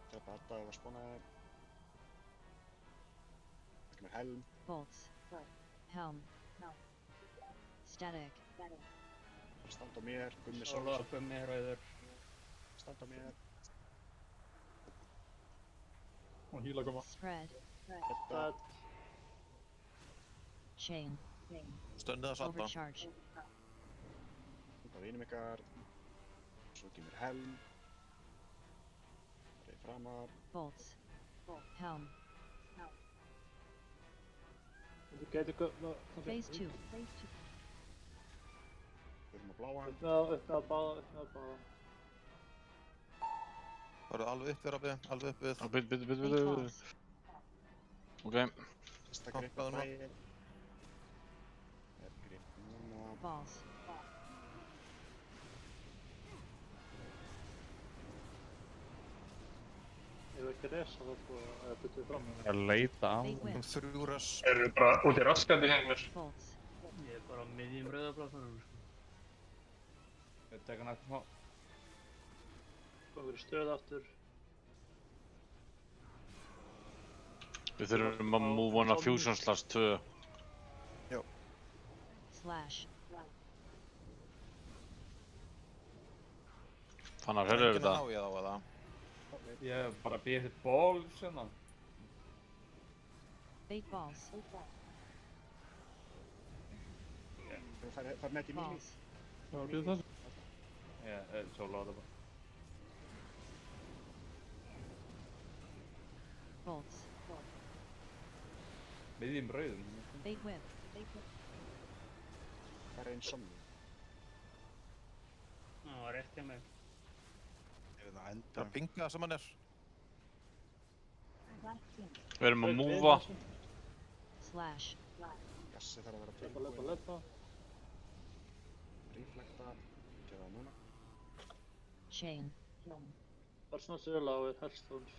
Trappa þetta og spóna þér. Það kemur helm. Bolts. Helm. Static. Standa á mér, Gummi Sóla, Gummi, Rauður. Standa á mér. Og híla koma. Spread. Þetta. Chain. Stöndið að salta. Overcharge. Enda vinum ykkar. Svo kemur helm. Reið framar. Bolts. Helm. Þú getur Phase 2. Förum á bláan. Upp með að báða. Það verður alveg upp við, alveg upp við. Bíddu. Ok. Fyrsta grip á daginn. Grip núna. Balls. Ef ekki resa þá sko, eða byttu við fram. Að leita á. Þrjú res. Eru bara út í raskandi hengur. Bolts. Ég er bara á miðjum rauðablássanum, sko. Ég tek hann eftir smá. Komum við í stöð aftur. Við þurfum að move on að Fusion Slash 2. Já. Slash. Þannig að hörðu Enginn að þetta. ná ég þá eða? Ég hef bara býðið hitt ból hérna. Bait balls. Þú fær með í míli. Balls. Já, býðu það. Ég sóla á þetta bara. Bolts. Miðjum rauðum. Bait whip. Það er einn somni. Já, rétt hjá mig. Það er binga sem hann er. Við erum að move'a. Slash. Gassi þarf að vera tilbúið. Leppa. Reflekta. Gera það núna. Chain. Bara svona söguláið, Hellstones.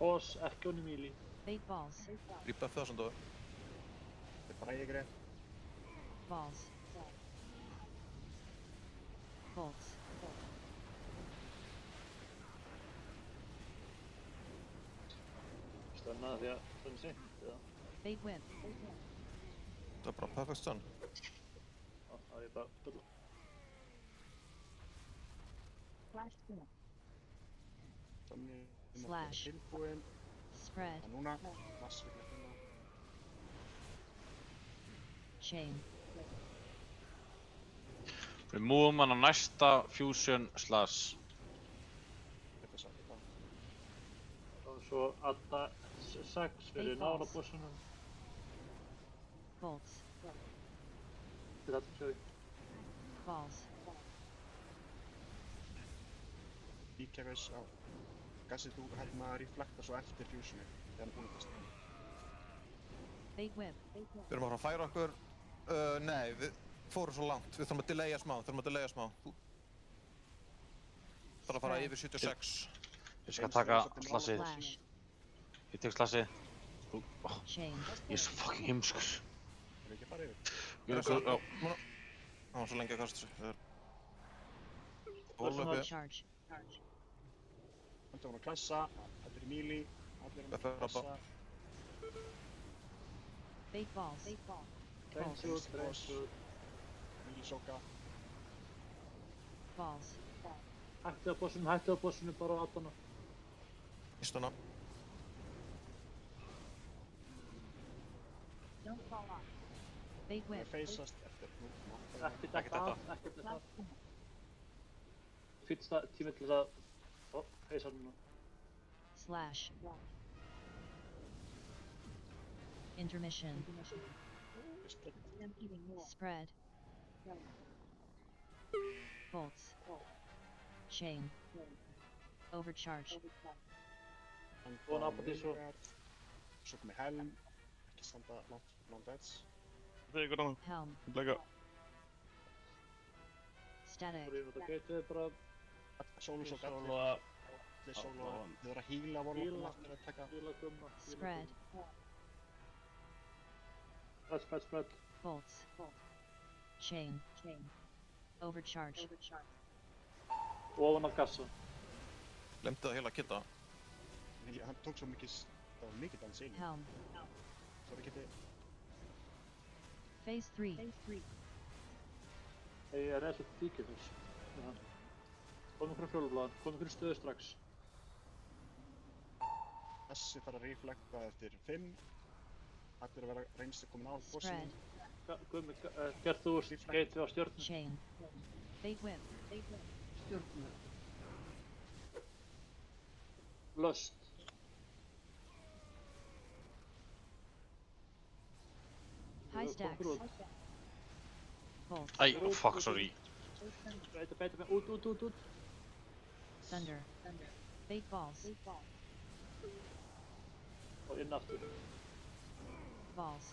Pause, ekki onni míli. Bait balls. Grípa F það sem þú. Þetta er bræði greið. Balls. Bolts. Stenna því að það er sýnt, eða? Bait whip. Það er bara perfect stun. Já, það er ég bara bylla. Somni. Slash. Tilbúin. Spread. Og núna, mass við hérna. Chain. Við múum hann á næsta fusion slash. Þetta er satt það. Og svo adda 6 fyrir nála bossunum. Bolts. Þetta sjáðu. Balls. Íkjafis á gassið þú hérna reflektar svo eftir fusionu þegar hann búinn. Bait whip. Við erum að fara að færa okkur. Nei, við fórum svo langt. Við þurfum að delaya smá. Þú þarf að fara yfir 76. Ég skal taka slassið. Ég tek slassið. Ég er svo fucking heimskur. Erum við ekki að fara yfir? Það var svo lengi að kasta þessu. Charge. Hann tók hann að klassa, allir í melee, allir í klassa. Bait balls. Brainshoot. Melee soka. Balls. Hætti á bossinu bara á addana. Ístuna. Bait whip. Það feysast eftir. Ekkert þetta. Fyrst tími til að feysa hann núna. Slash. Intermission. Spread. Bolts. Chain. Overcharge. Góðan apatí svo. Svo komið helm. Ekki standa langt edge. Það er ykkur annað. Helm. Blega. Static. Þú erum þetta geitið bara. Sólusók allir. Þið voru að híla vorlokkum aftur að taka. Spread. Spread. Bolts. Chain. Overcharge. Ofan á gassa. Glemdi það heila kitta. Hann tók svo mikið, það var mikið dans einu. Helm. Svo það geti... Phase 3. Ég er eða díkið þess. Komum fyrir fjólublaðan, komum fyrir stöðu strax. Þessi þarf að reflekta eftir 5. Allir að vera reynst að koma á bossinu. Gummi, gerð þú geitið á stjörnum? Chain. Bait whip. Stjörnum. Lust. High stacks. Bolts. Æ, fuck, sorry. Beita, út. Thunder. Bait balls. Og inn aftur. Balls.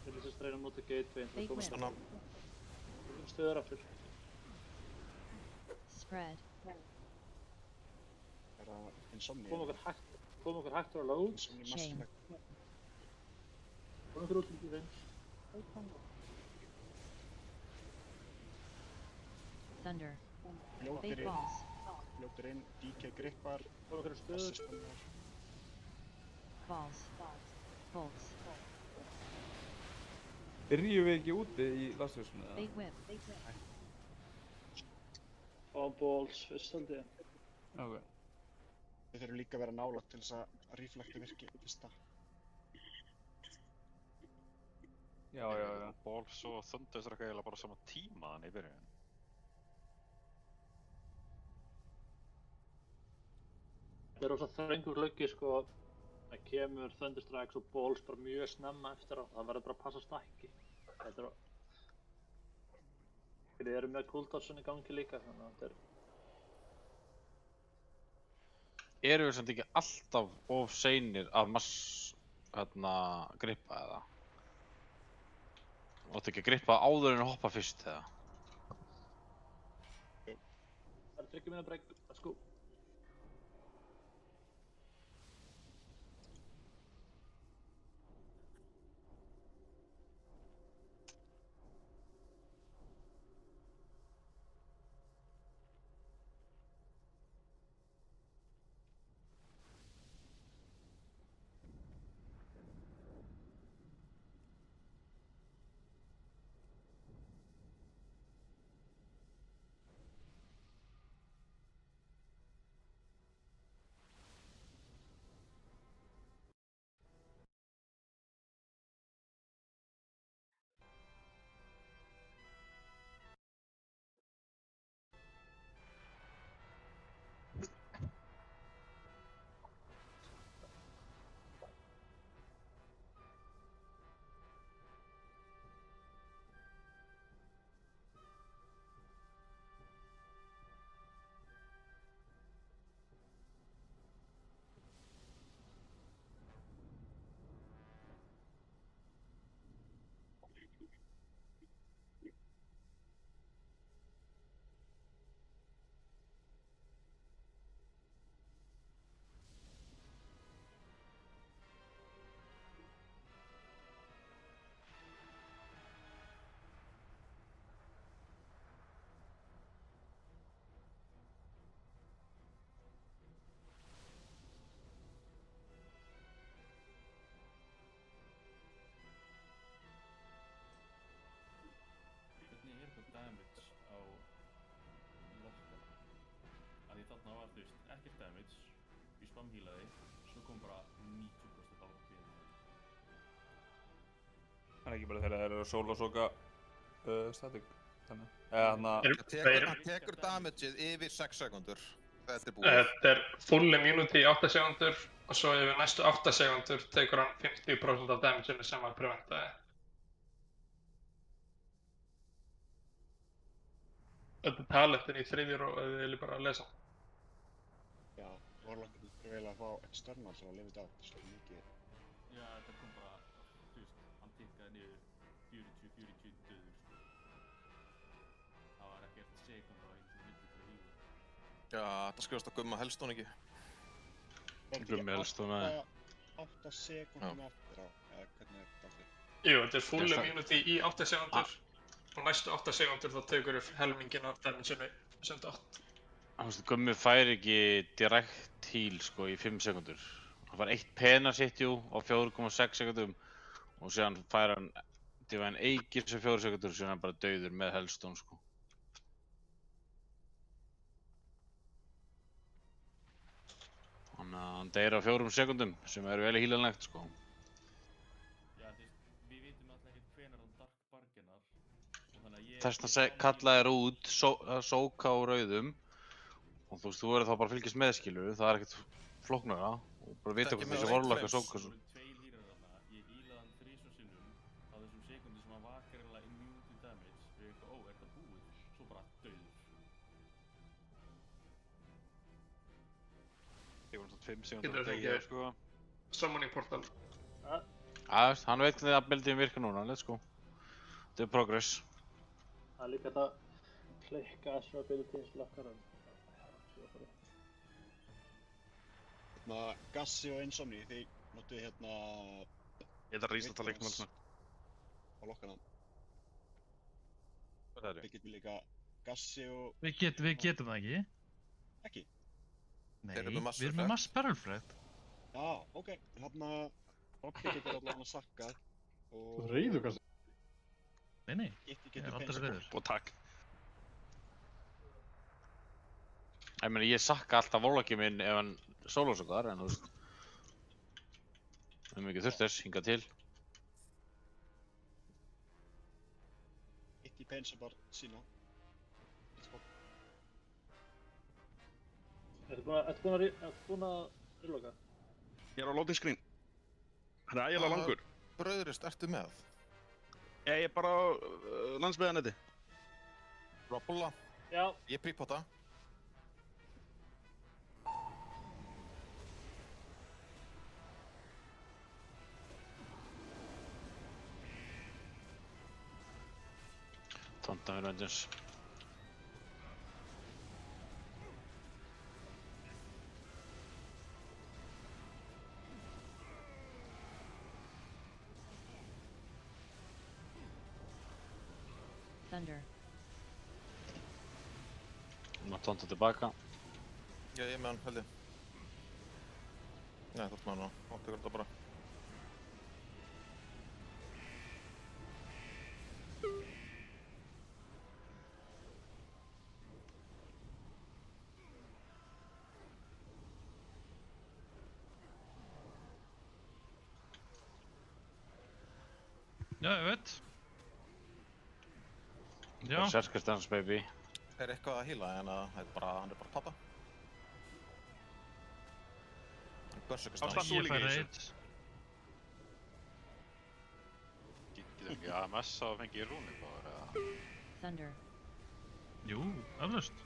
Við erum sérst reyna að nota gateway. Bait whip. Við erum stöður aftur. Spread. Það er að insomnia. Kom okkur hægt á loads. Chain. Kom okkur út í reyns. Thunder. Bait balls. Fljótur inn, DK grippar. Kom okkur stöður. Balls. Bolts. Byrjum við ekki úti í lastfjörsunu? Bait whip. On balls, fyrst held ég. Ok. Við þurfum líka að vera nálægt til þess að reflekta virki fyrsta. Já. Balls og Thunder er eiginlega bara sama tíma þannig í byrjun. Það er rosa þröngur gluggi sko. Það kemur Thunderstrikes og Balls bara mjög snemma eftir á. Það verður bara að passa stækki. Þetta er... Við erum með cooldownsun í gangi líka, þannig að þetta er... Erum við samt ekki alltaf of seinir að grippa eða? Áttu ekki að grippa áður en að hoppa fyrst eða? Það er 3 minna break, let's go. framhýlaði, svo kom bara 90% af því. Það ekki bara þegar þeir eru solo soka static, þannig. Eða Hann tekur damageið yfir 6 sekundur. Þetta er búið. Þetta er full immunity í 8 sekundur og svo yfir næstu 8 sekundur tekur hann 50% af damageinu sem hann preventaði. Þetta er talentin í 3. ró ef þið viljið bara lesa. Já, Warlockarnir þurfa eiginlega að fá external sem að lifa þetta af, svo mikið. Já, þetta kom bara, þú veist, hann tikkaði niður 40 döður, sko. Það var ekkert sekund á einu sem myndi til að hýða. Já, þetta skrifast á Gumma Hellstone ekki. Gummi Hellstone, nei. 8 sekundum eftir á, eða hvernig er þetta aftur? Jú, þetta er full immunity í 8 sekundur og næstu 8 sekundur þá tekur við helminginn af damageinu sem datt. Þú veist, Gummi fær ekki direkt heal sko í 5 sekundur. Hann fær 1 penance hit jú á 4,6 sekundum og síðan fær hann Divine Aegis sem 4 sekundur og síðan er hann bara dauður með Hellstone sko. Þannig að hann deyr á 4 sekundum sem er vel hílanlegt sko. Já, þú veist, við vitum alltaf ekkert hvenær hann Dark Bargainar og þannig að ég... Þess vegna kallaði þér út sóka á rauðum og þú veist, þú verður þá bara að fylgjast með skilur, það er ekkert flóknara og bara vita hvað þessi Warlock að sóka svo. Tveir hýrar þarna, ég hýlaði hann 3 sinnum á þessum sekundi sem hann vakar eiginlega immune to damage og ég eitthvað, ó, er þetta búið? Svo bara dauður. Ég var náttúrulega 5 sekundur að degja, sko. Summoning portal. Hann veit hvernig abilityin virkar núna, let's go. Þetta er progress. Það er líka þetta klikka þessu ability eins og lakkar hann. Gassi og Insomni, þið notuðu hérna... Ég ætla að restarta leiknum alls með. Á lokkana. Hvað er það? Við getum líka Gassi og... Við getum það ekki. Ekki? Nei, við erum með Mass Barrelfred. Já, ok. Hérna... Robby getur allavega sakkað og... Þú reiður Gassi? Nei, ég er aldrei reiður. Og takk. Ég meina, ég sakka alltaf Warlockið minn ef hann sólósokar, en þú veist... Það er mikið þurft þess, hingað til. Eitt í pein sem bara sína. Ertu búinn að reloka? Ég er á loading screen. Hann er ægilega langur. Bröðrist, ertu með? Ég er bara á landsbyggðarneti. Robulla? Já. Ég er prípotta. Tonta með Vengeance. Thunder. Tonta tillbaka. Já, ég er með hann, held ég. Nei, þú ert með hann og hann tekur þetta bara. Já, ég veit. Já. Berserker stance, baby. Er eitthvað að heala en hann er bara að tapa. Berserker stance. Ég fær reit. Getur ekki AMS á að fengi í rúni bara, eða? Thunder. Jú, eflaust.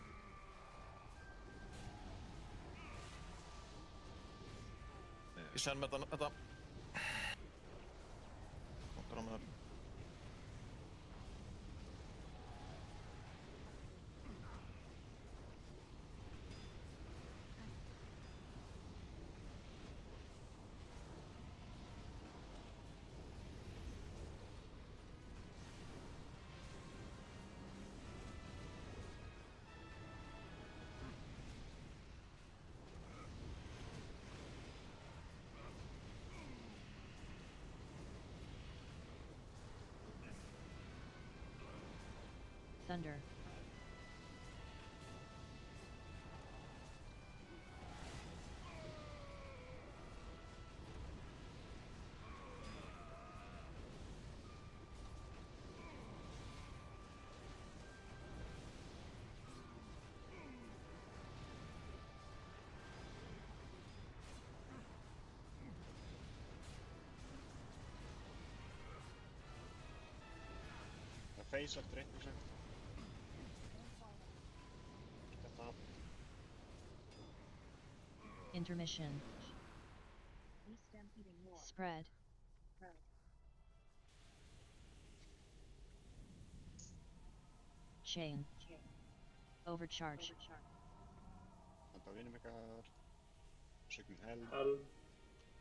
Ég sen með þetta. Komdur á með það. Thunder. face eftir 1%. Þetta Intermission. Spread. Chain. Overcharge. Þetta vinum ykkar. Sögnum helm.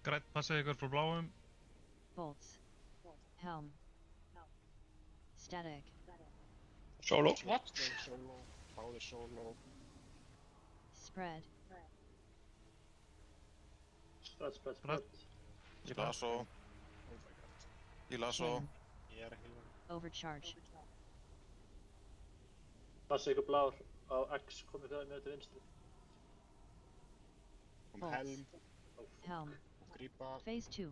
Grænt, passið ykkur frá bláum. Bolts. Helm. Static. Solo. What? Solo. Báðir solo. Spread. Spread. Í lasso. Oh my god. Í lasso. Chain. Ég að heila. Overcharge. Passa ykkur blár á X komið það með til vinstri. Kom helm. Helm. Og grípa. Phase 2.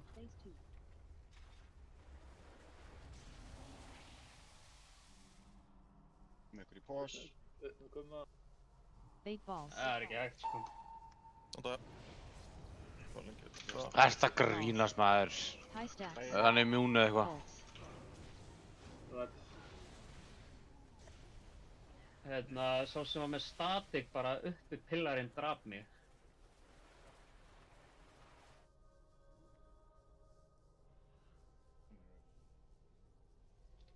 Með ykkur í pós. Upp með gumma. Bait balls. Það er ekki hægt, sko. Þetta. Ertu að grínast maður? High stats. Hann er mjún eða eitthvað. Bolts. Hérna, sá sem var með static bara uppi pillarinn draf mig.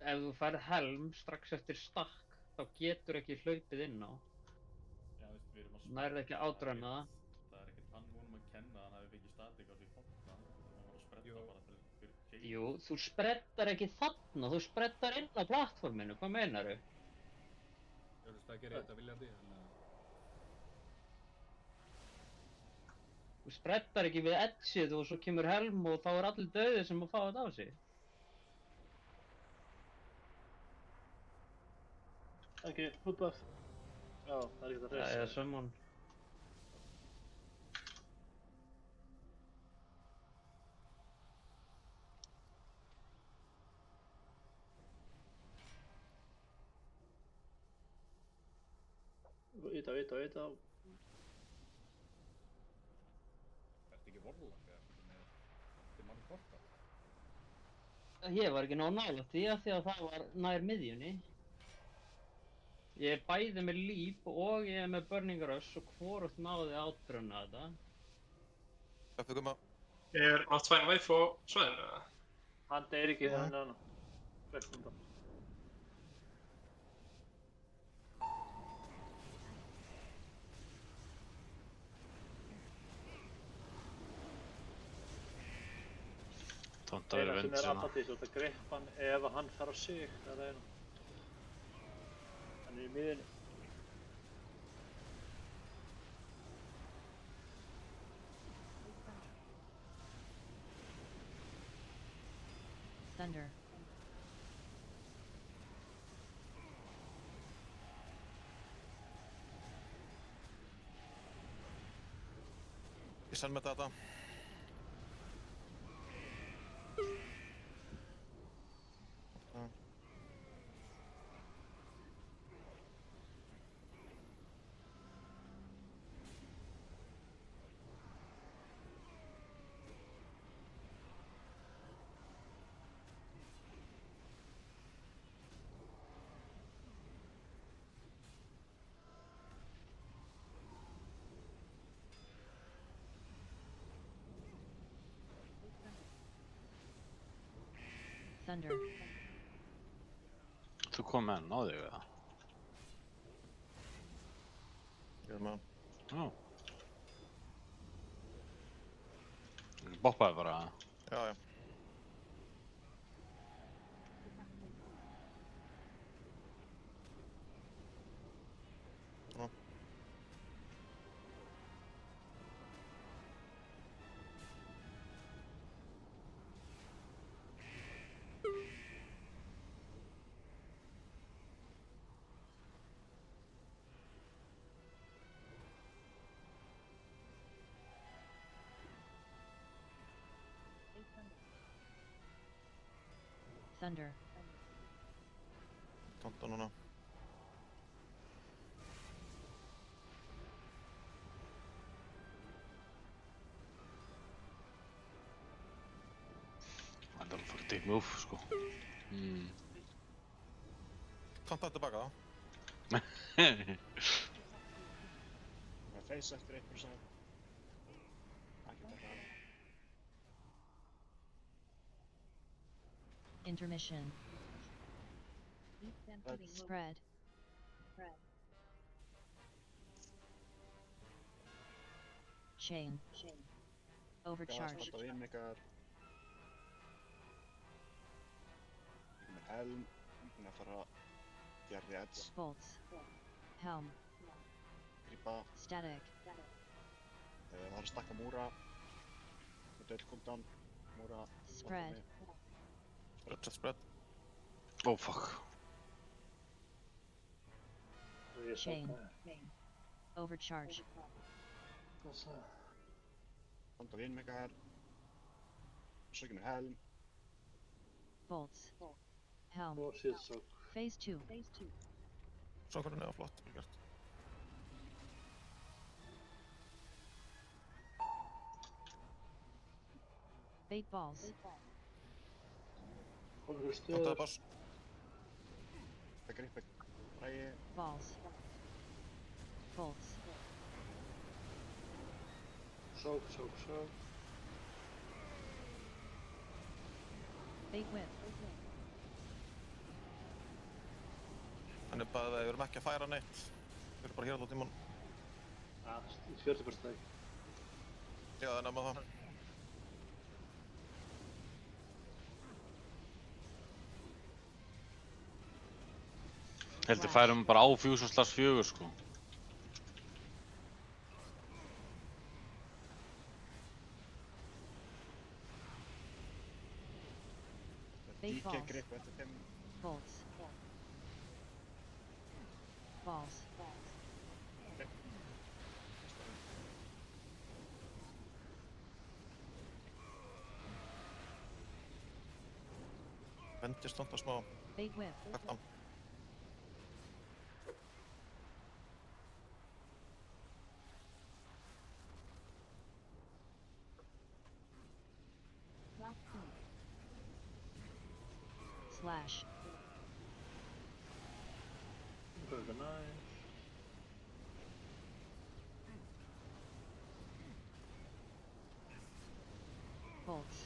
Ef þú færð helm strax eftir stakk, þá getur ekki hlaupið inn á. Já, veist, við erum að Nærðu ekki að átræna það. Það er ekkert hann honum að kenna að hann hafi fengið statik á því fólkna. Það var að spretta bara fyrir chain. Jú, þú spreddar ekki þarna, þú spreddar inn á plattforminu, hvað meinaru? Þú veist, það gerir þetta viljandi, þannig að... Þú spreddar ekki við edgeið og svo kemur helm og þá er allir dauðir sem að fá þetta á sig. Ekki, footbuff. Já, það er ekki það Það er summon. Íta. Ertu ekki vorlag eða? Þetta er mann korta. Ég var ekki nóg nálægt því að það var nær miðjunni. Ég er bæði með Leap og ég er með Burning Rush og hvorugt náði að átbrunna þetta. Eftir gumma. Er Náttfæn Væf á svæðinu eða? Hann deyr ekki hann er hann. Vektum bara. Tónt að vera vind sem er svona. apatís og þetta grepp hann ef hann fer á sig, það er einu. Hann er í miðinni. Thunder. Ég senn með þetta. Thunder. Þú kom með hann á þig eða? Ég er með hann. Já. Boppaði bara. Já. Thunder. Tónta núna. Það er alveg fyrir dick move, sko. Tanta tilbaka. Með face eftir 1%. Ekki taka það. Intermission. Spread. Chain. Overcharge. Standa við ykkar. Ég með helm. Ég að fara fjarrri edge. Bolts. Helm. Grípa. Static. Það er að stakka múra. Með döll cooldown. Múra. Spread. Spread. Oh fuck. Chain. Overcharge. Standa við ykkar. Svo kemur helm. Bolts. Helm. Oh shit, so. Phase 2. Sókurinn er flott, vel gert. Bait balls. Kontaði boss. Það gripir Bragi. Balls. Bolts. Soak. Bait whip. Þannig bara að við erum ekki að færa neitt. Við erum bara hér alltaf tímann. Ja, 40% steg. Já, það er nefna það. Heldur færum bara á Fusion/4 sko. Bait DK balls. grip eftir 5. Bolts. Balls. Vendist náttúrulega smá. Bait whip. Takk hann. Slash. Very nice. Bolts.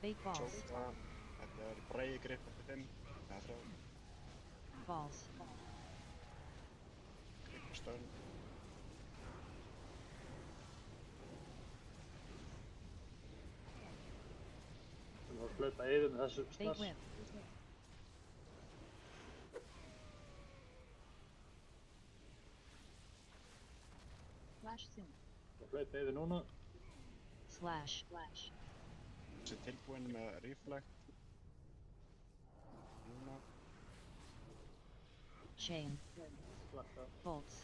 Bait balls. Sóka. Þetta er Bragi grip eftir 5. Eða 3. Balls. Grip stun. Við erum að hlaupa yfir með þessu Bait snass. whip. Flash soon. Við hlaupa yfir núna. Slash. Þessi tilbúinn með reflect. Núna. Chain. Slakka. Bolts.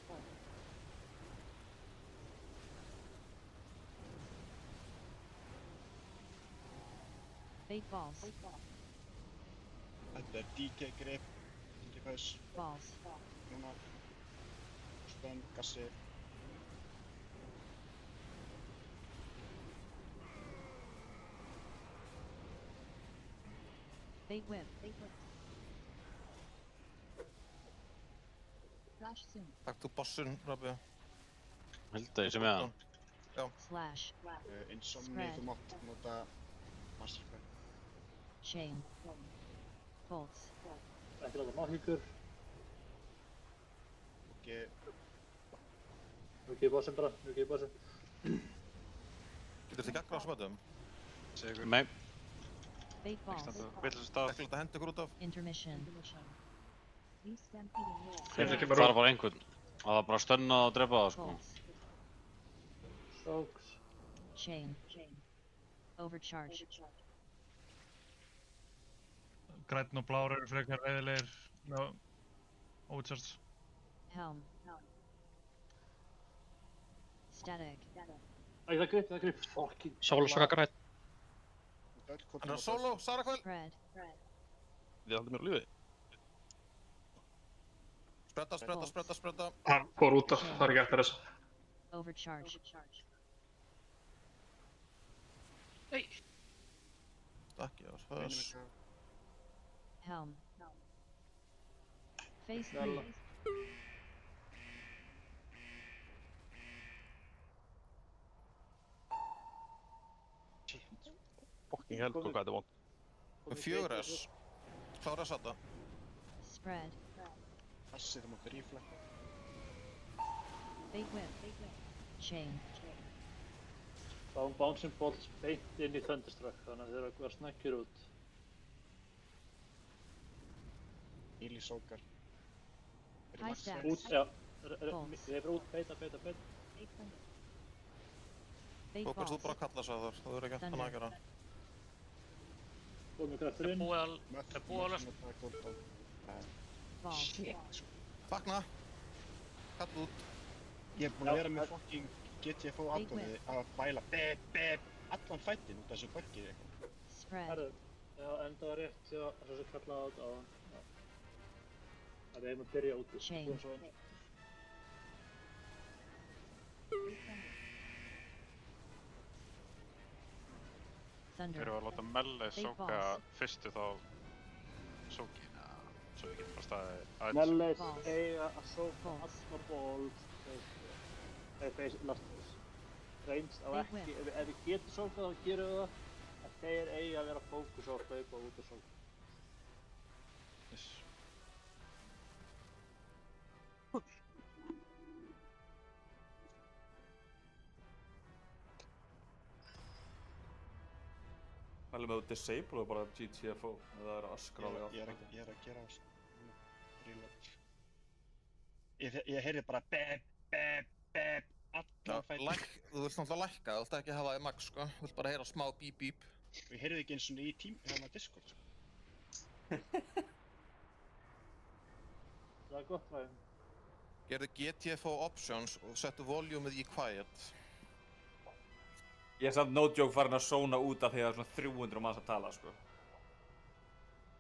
Bait balls. Þetta er DK grip. DK push. Balls. Núna. Stun, gassi. Bait whip. Flash soon. Takk þú bossun, Rabbi. Held að ég sé með hann. Já. Slash. Insomni, Spread. þú mátt nota Mastercard. Chain. Bolts. Ekki láta mátt ykkur. Ok. Nú ekki í bossinn bara, nú ekki í bossinn. Getur þið gegn á þessum öllum? Sigur. Nei. Bait balls. Standa á vitlausum stað. Ekki láta henda ykkur út af. Intermission. Það er bara einhvern. Það er bara að stönna og drepa það sko. Bolts. Soaks. Chain. Overcharge. Grænn og blár eru frekar eðilegir með overcharge. Helm. Static. Æ, það grip, það grip. Fucking. Sólsaka grænn. Hann er solo, Sarakvæl. Spread. Þið haldið mér á lífi. Spretta. Hann fór út af, það er ekki eftir þessu. Overcharge. Stakki á þess. Helm. Phase 3. Snälla. Fucking hell, hvað þetta er vond. Með 4S. Klára að sata. Spread. Passið á móti reflect. Bait whip. Chain. Fáum bouncing bolts beint inn í Thunderstruck, þannig að þeir eru að vera snöggir út. Heal í sókar. High stacks. Út, já. Bolts. Við erum út, beita. Bókar, þú bara kalla svo þar. Þú verður ekki eftir að gera. Komum við kraftur inn. Er búið að löst. Fagna. Kalla út. Ég er búinn að vera með fucking GTFO addonið að bæla allan fættin út af þessu buggið eitthvað. Herðu, já, en það var rétt hjá þessu sem kallaði á þetta áðan. Það er eigum að byrja úti. Thunder. Erum við að láta Melle sóka fyrstu þá sókin, svo við getum bara staðið aðeins. Melle eiga að sóka allar balls face last phase. Reynst á ekki, ef við getum sókað þá gerum við það, en þeir eiga að vera fókus á að hlaupa út og sóka. Yes. Mælum við að disable bara GTFO, eða það er að skrála í allt. Ég er að gera það. Ég heyrði bara allan fættin. Þú vilt náttúrulega lækka, þú vilt ekki hafa það í max, sko. Þú vilt bara heyra smá bíp. Og ég heyrði ekki eins og í hérna Discord, sko. Það er gott ræðum. Gerðu GTFO options og settu volumið í quiet. Ég er samt no joke farin að zóna út af því að það er svona 300 manns að tala, sko.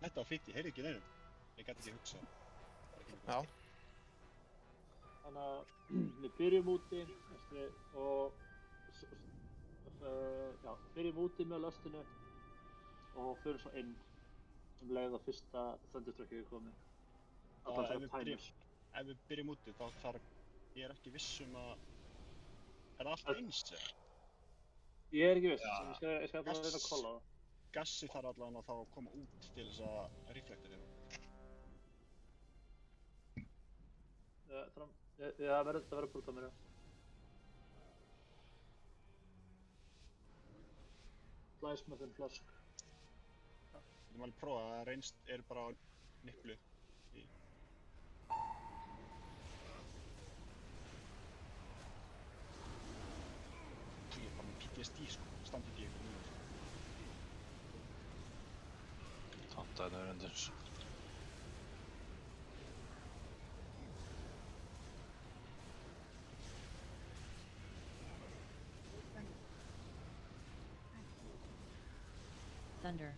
Þetta var fýtt, ég heyrði ekki neinum. Ég gæti ekki hugsað. Já. Þannig að við byrjum úti og byrjum úti með lastinu og förum svo inn leið að fyrsta Thunderstruckið er komið. Ef við byrjum úti þá þarf, ég er ekki viss að, er það allt eins eða? Ég er ekki viss, ég skal bara reyna að kolla það. Gassi þarf allavega þá að koma út til þess að reflekta þér. Það verður búið að mér, já. Blæsmöðun flask. Við getum alveg prófað að reynst er bara á nipplu. Ég er bara með PTSD, sko. Standi ekki ykkur núna. Tantaði það undir þessu. Thunder.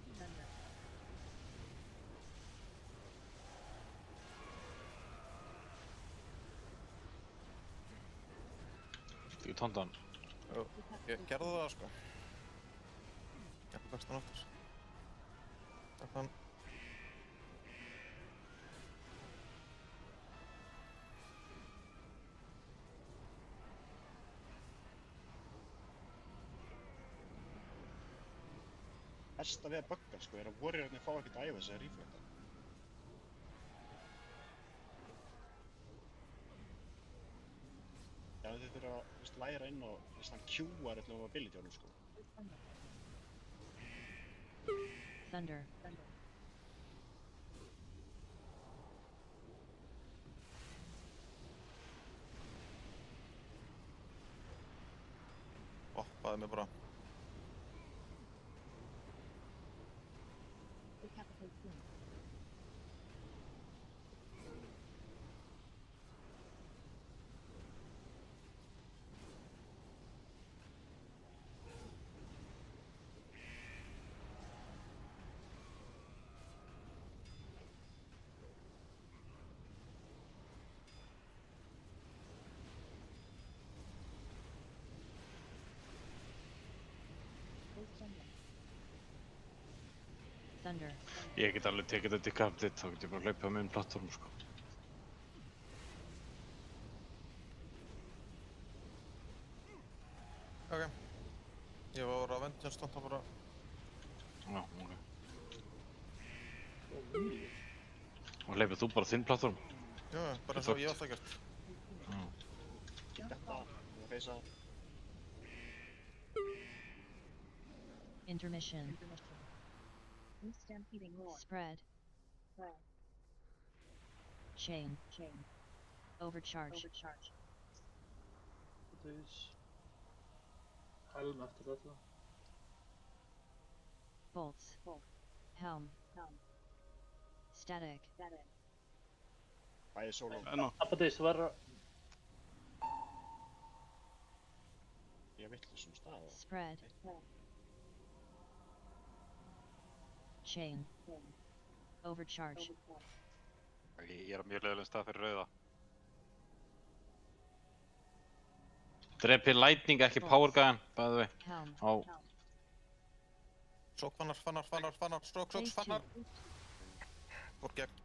Þú tónda hann? Jú, ég gerði það, sko. Gerði textan aftur. Takk hann. Besta við að bugga, sko, er að warriorarnir fá ekkert að æfa sig að reflekta. Já, þið þurfa að læra inn og hann Q-ar öllum á ability-ánum, sko. Thunder. Oppaði mig bara. Thunder. Ég get alveg tekið þetta decapitated, þá get ég bara hlaupið á minn plattform, sko. Ok. Ég var á Vengeance, þannig að bara... Já, ok. Og hlaupið þú bara þinn plattform? Já, bara eins og ég átt að gert. Þetta, ég feysa. Intermission. Spread. Chain. Overcharge. Helm eftir þetta. Bolts. Helm. Static. Bæði solo. Apatis var... Ég vill þessum stað. Spread. Chain. Overcharge. Ég á mjög leiðilegum stað fyrir rauða. Drepið lightning, ekki power gun, by the way. Á. Sók fannar, stroke, fannar. Fór gegn.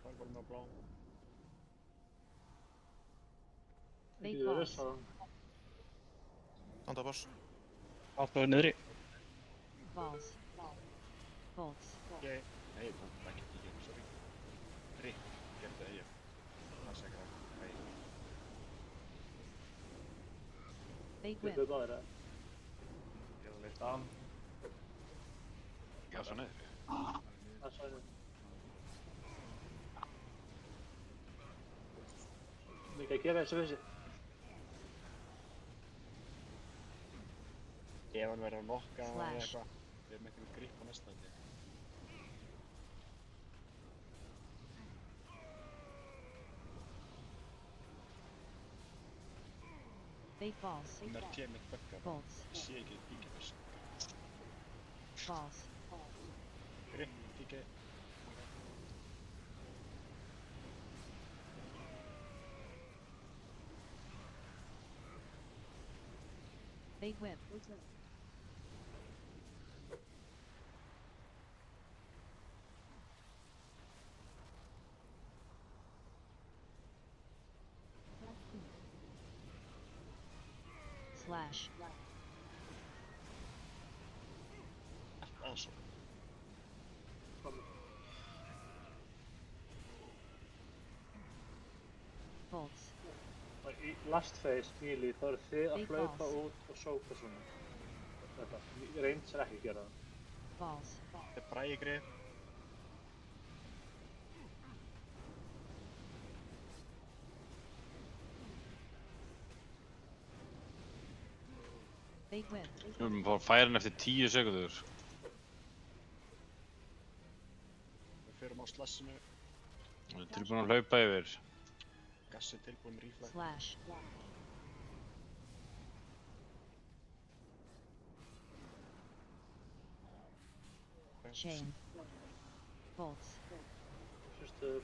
Fireball með blá. Bait balls. Standa boss. Áttaður niðri. Balls. Bolts. Ok. Nei, það er ekki, sorry. Rick, gerði það ég. Það er sækra. Nei. Bait Þetta whip. báðir það. Ég hef leitt an. Já, svo niður. Það svæði. Mikið að gera þessu vissi. Ef hann verður að nokka eða Slash. eitthvað. Við erum ekki með grip á næsta held ég. Bait balls. Hún er tér mitt böggar. Bolts. Ég sé ekki píkifest. Balls. Grip, píki. Bait whip. Slash. Awesome. Bolts. Og í last phase, melee, þá eru þið að Big hlaupa balls. út og sóka svona. Þetta, reynd sér ekki að gera það. Balls. Þetta er bræði grip. Bait whip. Við erum bara að færa hann eftir 10 sekundur. Við förum á slassinu. Við erum tilbúin að hlaupa yfir. Gassi tilbúin með reflex. Slash. Chain. Bolts. Hlustur.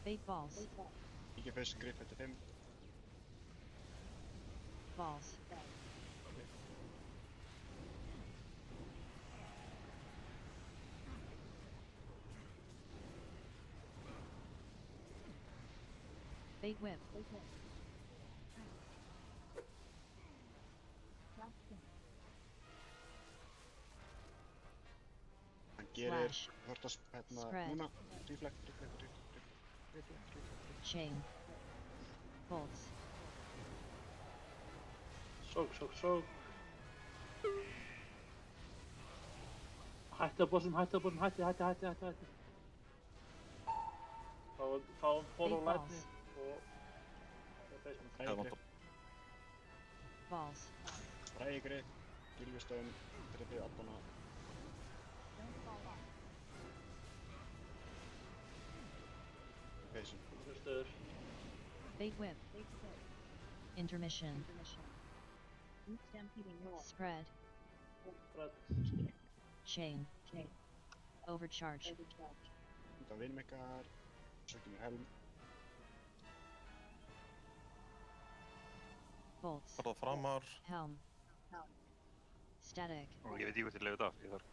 Bait balls. Ekki fyrst grip eftir 5. Balls. Bait whip. Hann gerir, Slash. þú ert að hérna, Spread. núna, reflex. Chain. Bolts. Sók. Hætti á bossum, hætti. Fáum follow Big lightning balls. og... Bræði grip. Balls. Bræði grip. Gylfistöðum, drifið allana. Feysum. Hlustur. Bait whip. Intermission. Spread. Chain. Overcharge. Undan vinum ykkar. Sökjum mér helm. Bolts. Farðu framar. Helm. Static. Og ég veit ekki hvað til að leiða þetta af. Ég þarf...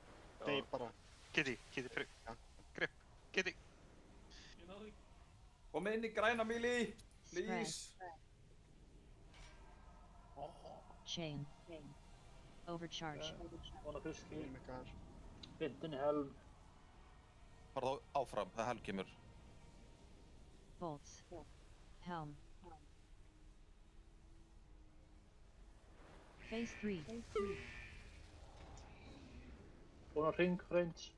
Deyr bara. Kitty, grip, Kitty. Ég náði því. Kom inn í græna Míli, please. Chain. Overcharge. Vona fiski. Bindin í helm. Farðu áfram, það helm kemur. Bolts. Helm. Phase 3. Vona ring, friends.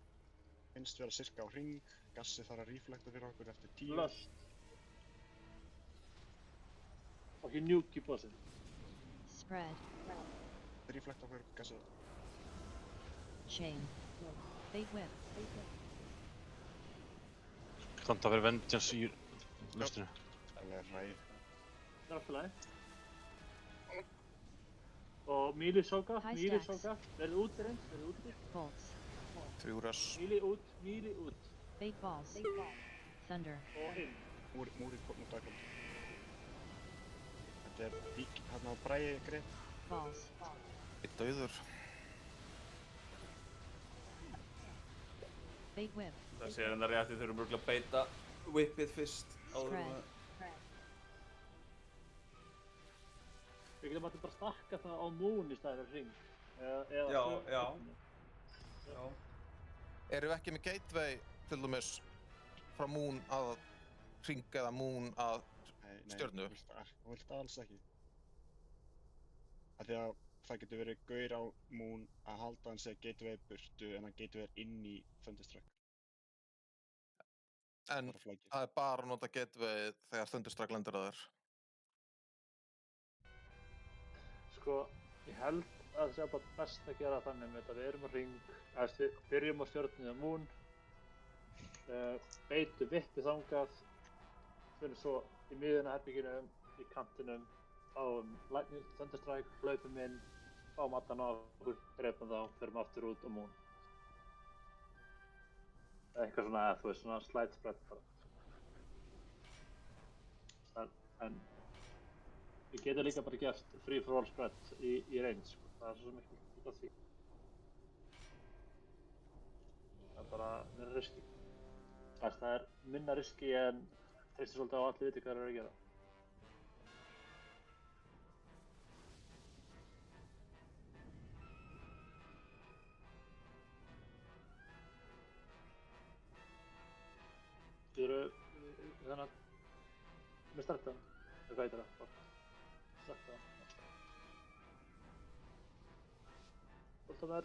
Finnst vera sirka á hring. Gassið þarf að reflekta fyrir okkur eftir 10. Blast. Og ekki nuke í bossinn. Spread. Reflekta fyrir gassið. Chain. Fate whip. Standa fyrir Vengeance í lustinu. Alveg ræð. Það er alltaf leið. Og Míli sóka, verið út fyrir eins, verið út fyrir. Bolts. 3 res. Míli út. Fate balls. Thunder. Og inn. Múrið kom út aðkvæmt. Þetta er pík, hérna á bræði greið. Balls. Eitt dauður. Fate whip. Það sé hérna rétt, við þurfum mörgulega að beita whippið fyrst. Spread. Við getum alltaf bara stakka það á Moon í staðið fyrir hring. Já. Erum við ekki með gateway, til dæmis, frá Moon að hring eða Moon að stjörnu? Nei, þú vilt alls ekki. Af því að það getur verið gaur á Moon að halda hann segja gateway burtu en hann gateway inn í Thunderstruck. En það er bara að nota gateway þegar Thunderstruck lendir að þér. Sko, ég held að það sé bara best að gera þannig með þetta. Við erum á hring, við byrjum á stjörnunni á Moon, beitum vippi þangað, finnum svo í miðjuna herbygginu, í kantinum, fáum Lightning Thunderstrike, hlaupum inn, fáum allan á okkur, drepum þá, förum aftur út á Moon. Eitthvað svona, þú veist, svona slide spread bara. En við getum líka bara gert free for all spread í range, sko. Það er svo sem ekki út af því. Það er bara meira riski. Það er minna riski en treystir svolítið á að allir viti hvað þeir eru að gera. Þið eru þannig að með starta, eða hvað heitir það? Starta. Alltaf er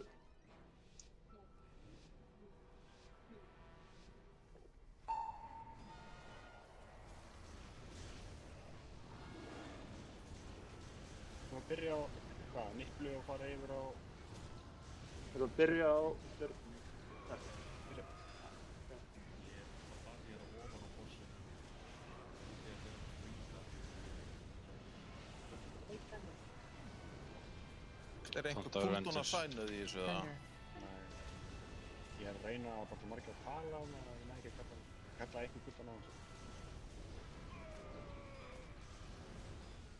Þú maður byrja á, hvað, Nipplu og fara yfir á... Þú maður byrja á stjörnum. Er einhver kúldun að sæna því þessu eða? Nei. Ég er að reyna að bara margir að tala á hana, ég næ ekki að kalla einhver kúldun á þessu.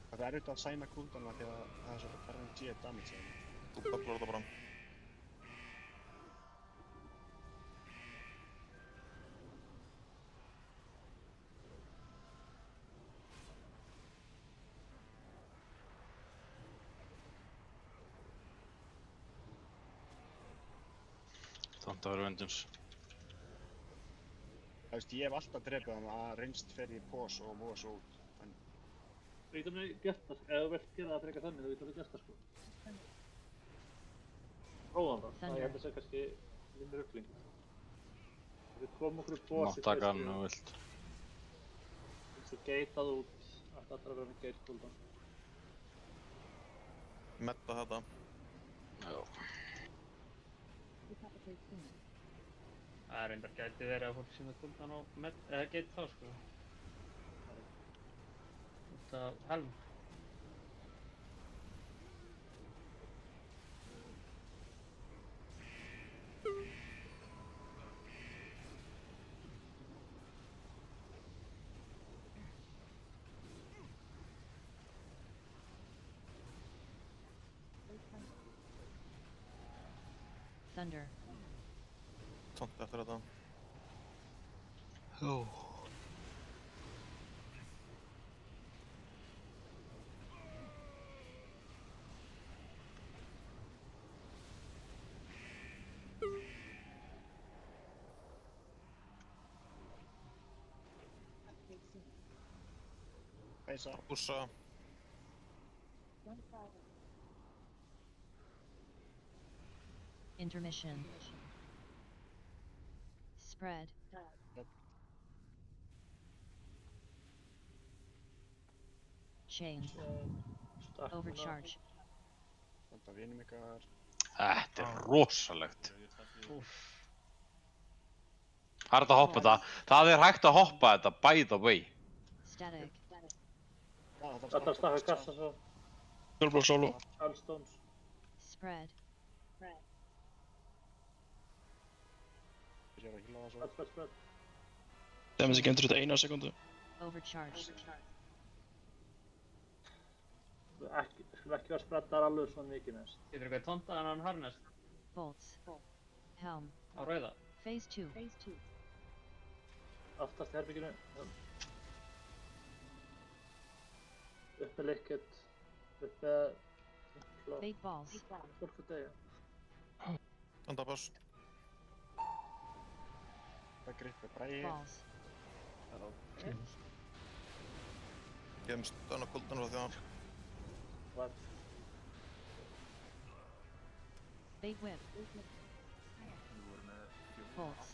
Það er auðvitað að sæna kúlduna því að það er svo RNG damage. Þú bögglar þetta bara. Þannig að vera Vengeance. Það veist, ég hef alltaf drepið hann að reynst fer í pós og vós út. Við getum gert það, ef þú vilt gera það frekar þannig, þú getum við gert það sko. Prófum það, ég held að segja kannski minni ruggling. Við komum okkur í pós Mátt taka hann ef þú vilt. Þú geitað út, alltaf að vera með geit cooldown. Metta þetta. Já. Það reyndar gæti verið að fólk sem er cooldown á eða geit þá sko. Út af helm. Thunder. Tónt eftir þetta. Peysa. Pússa. Intermission. Spread. Chain. Overcharge. Þetta vinum ykkar. Þetta er rosalegt. Það er hægt að hoppa þetta. Það er hægt að hoppa þetta, by the way. Static. Þetta er stakka kassa svo. Fjólblokk solo. Allstones. Spread. Byrjar að hýla það svo. Spread. Damage ekki endur þetta 1 sekundu. Overcharge. Skulum ekki vera spreddar alveg svona mikið næst. Getur eitthvað tóntaðan hann harness? Bolts. Helm. Á rauða. Phase 2. Aftast herbygginu. Uppi likkett. Uppi... Bait balls. Fólk fyrir degja. Andabass. Það grippi bræði. Balls. Gefum stöðan á kuldan frá þjóðan. What? Bait whip. Bolts.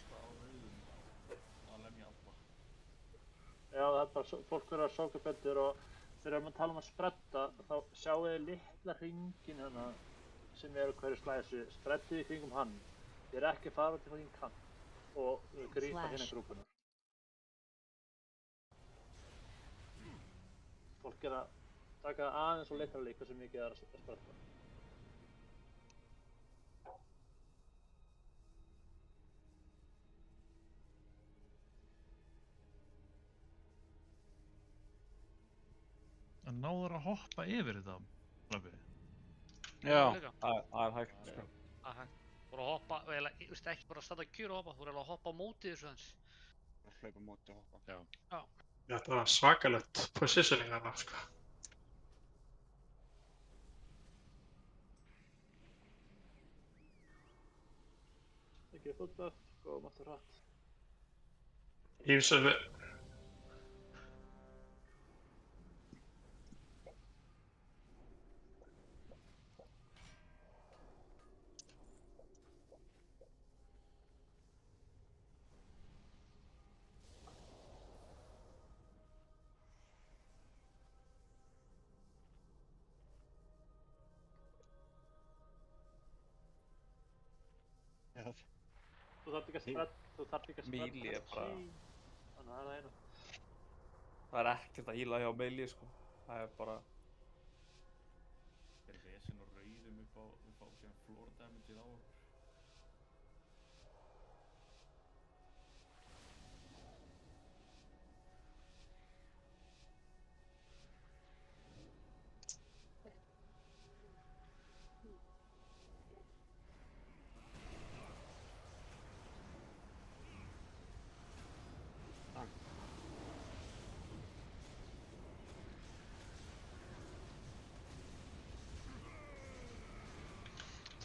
Já, það er bara fólk verður að sóka betur og þegar maður tala um að spredda þá sjáu þið litla hringin hérna sem eru hverju slæsi. Spreddið í kringum hann. Þið er ekki að fara til þín kant og grípa hérna grúpunar. Fólk er að taka aðeins og leitra líka sem mikið er að spredda. Það náður að hoppa yfir þetta, Rabbi. Já, það er hægt. Það er hægt. Þú voru að hoppa, þú veist ekki bara að standa kjur og hoppa, þú voru alveg að hoppa á móti þessu hans. Það hlaupa móti og hoppa. Já. Þetta var svakalegt positioning þarna, sko. Ekki fótböf, góðum aftur hratt. Ímsum við... Þú þarf ekki að spredd, Melee er bara... Þannig að það er það einu. Það er ekkert að hýla hjá melee, sko. Það er bara... Það er vesen og rauðum upp á síðan floor damageið á okkur.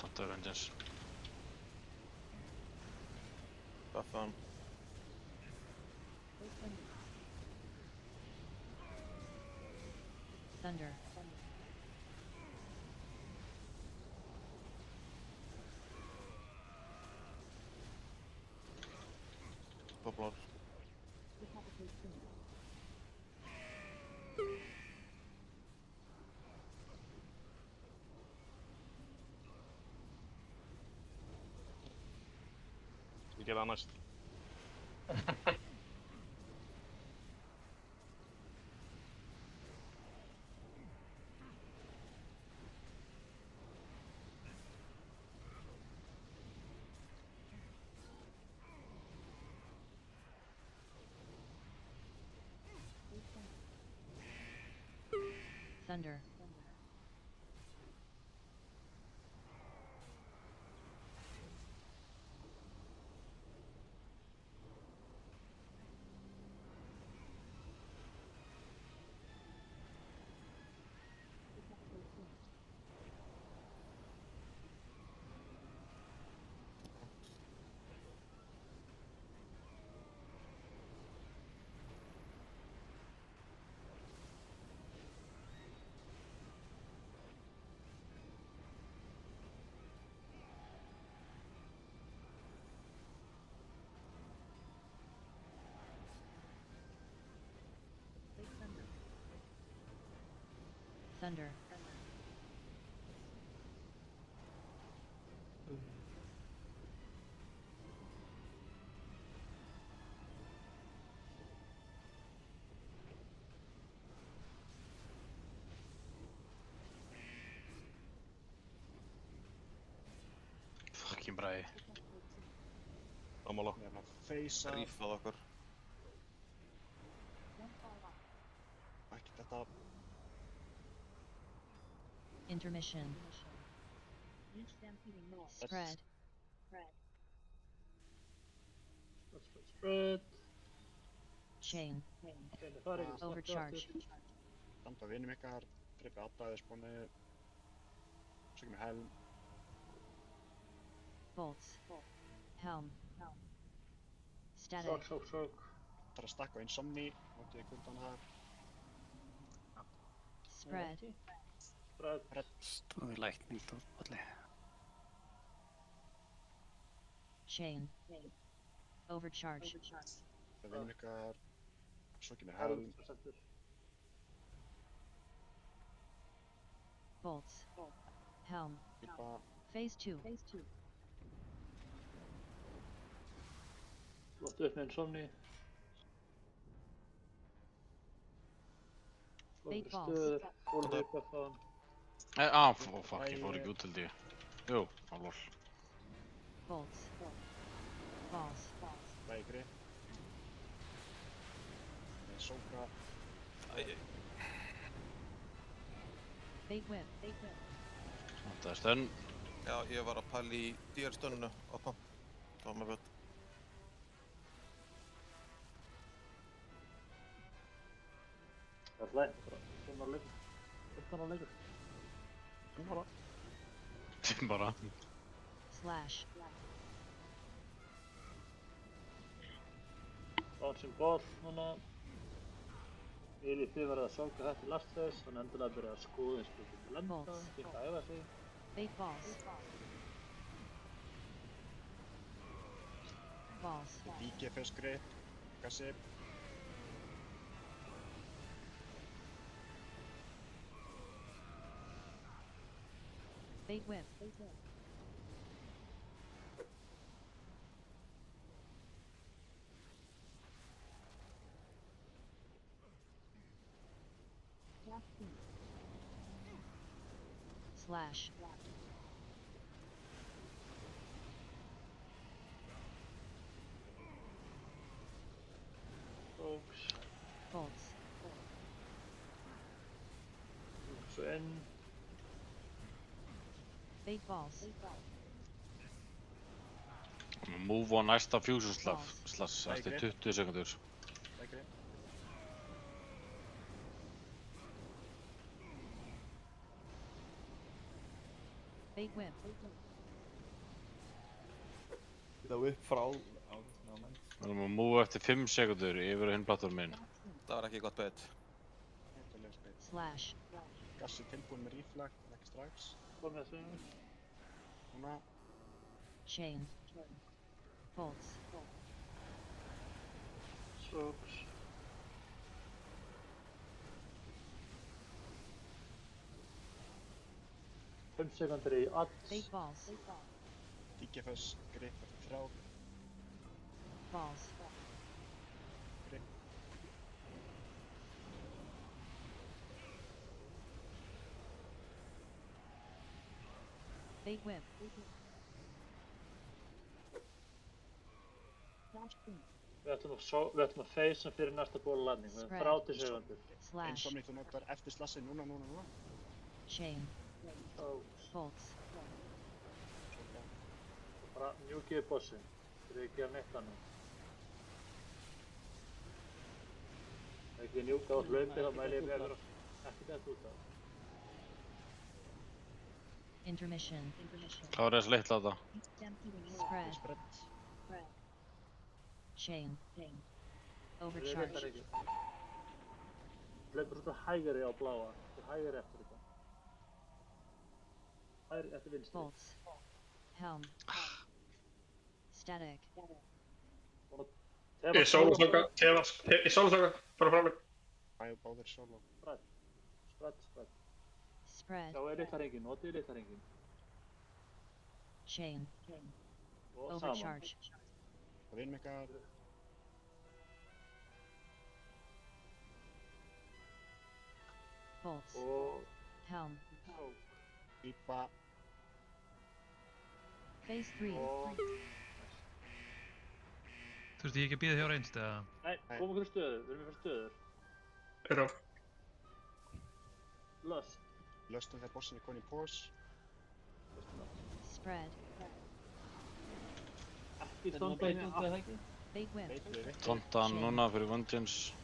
Þetta er vengeance. Buffan. Thunder. Bubblor. Ég gerði það næst. Thunder. Thunder. Fucking bræði. Sammála. Við erum að feysa. Rífað okkur. Ekki þetta. Intermission. Spread. Spread. Chain. Overcharge. Standa vinum ykkar, trippið aðdæði spónu. Svo kemur helm. Bolts. Helm. Static. Sók. Það er að stakka á Insomni, notið kuldan þar. Spread. Spread. Stóði lækning á bolli. Chain. Overcharge. Það vinum ykkar. Svo kemur helm. Bolts. Helm. Kipa. Phase 2. Flottu upp með Insomni. Bait balls. Stöður. Fólk upp að það. Fuck, ég fór ekki út held ég. Jú, á lol. Bolts. Balls. Lægri. Með sóka. Bait whip. Þetta er stönn. Já, ég var að pæla í dýrstönnunu. Opna. Það var með gott. Það er lægt. 15 á leikur. Bara. Slash. Bouncing ball núna. Þið verða að sóka þetta í last phase, þannig endilega að byrja að skoða eins og þetta lenda, geta að æfa sig. Bait balls. Balls. DGFS grip. Gassi. Bait whip. Slash. Bolts. Svo inn. Bait balls. Move on næsta fusion slash eftir 20 sekundur. Lægri. Bait whip. Þetta upp frá á Við erum að move eftir 5 sekundur yfir hinn platforminn. Það var ekki gott beit. Slash. Gassi tilbúin með ríflag, ekki strax. Komið að segja. Núna. Chain. Bolts. Sóks. Fimm sekundir í odds. Bait balls. DGFS grip eftir 3. Balls. Grip. Bait whip. Við ætlum að face hann fyrir næsta ból landing. Við erum 30 sekundur. Slash. Insomni þú notar eftir slassi núna. Chain. Bolts. Bara njúkið bossin. Þið ekki að neitt annað. Ef ekki njúka á hlaupi þá mæli ég með ekki þetta út af. Intermission. Klára þess litla þetta. Spread. Chain. Overcharge. Hlaupur út af hægri á bláa. Þú hægri eftir þetta. Hægri eftir vinstri. Bolts. Helm. Static. Ég sóluþoka, ég sóluþoka, bara frá mér. Báðir solo. Spread. Spread. Sjáu litla hringinn, notið litla hringinn. Chain. Og saman. Overcharge. Það vinum ykkar. Bolts. Og Helm. Grípa. Phase 3. Þurfti ég ekki að bíða hjá reynst eða? Nei, komum okkur í stöður, við erum í fyrir stöður. Eru. Lust. Lustum þegar bossin er komin í pause. Spread. Ekki stóndið með ekki? Bait whip. Tonta hann núna fyrir Vengeance.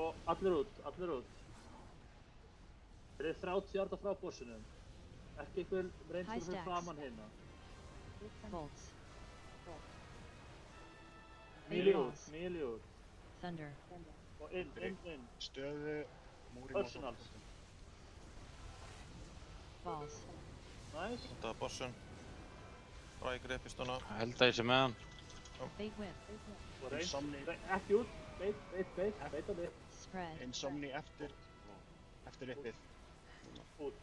Og allir út, allir út. Þeir eru 30 hjarta frá bossinum. Ekki einhver reynslu fyrir framan hérna. Bolts. Mili út, mili út. Thunder. Og inn. Stöðu, múrin Personals. Balls. Nice. Þetta er bossun. Ræ greipist hana. Held að ég sé með hann. Bait whip. Og Insomni. Ekki út. Beit á þig. Spread. Insomni eftir uppið. Út.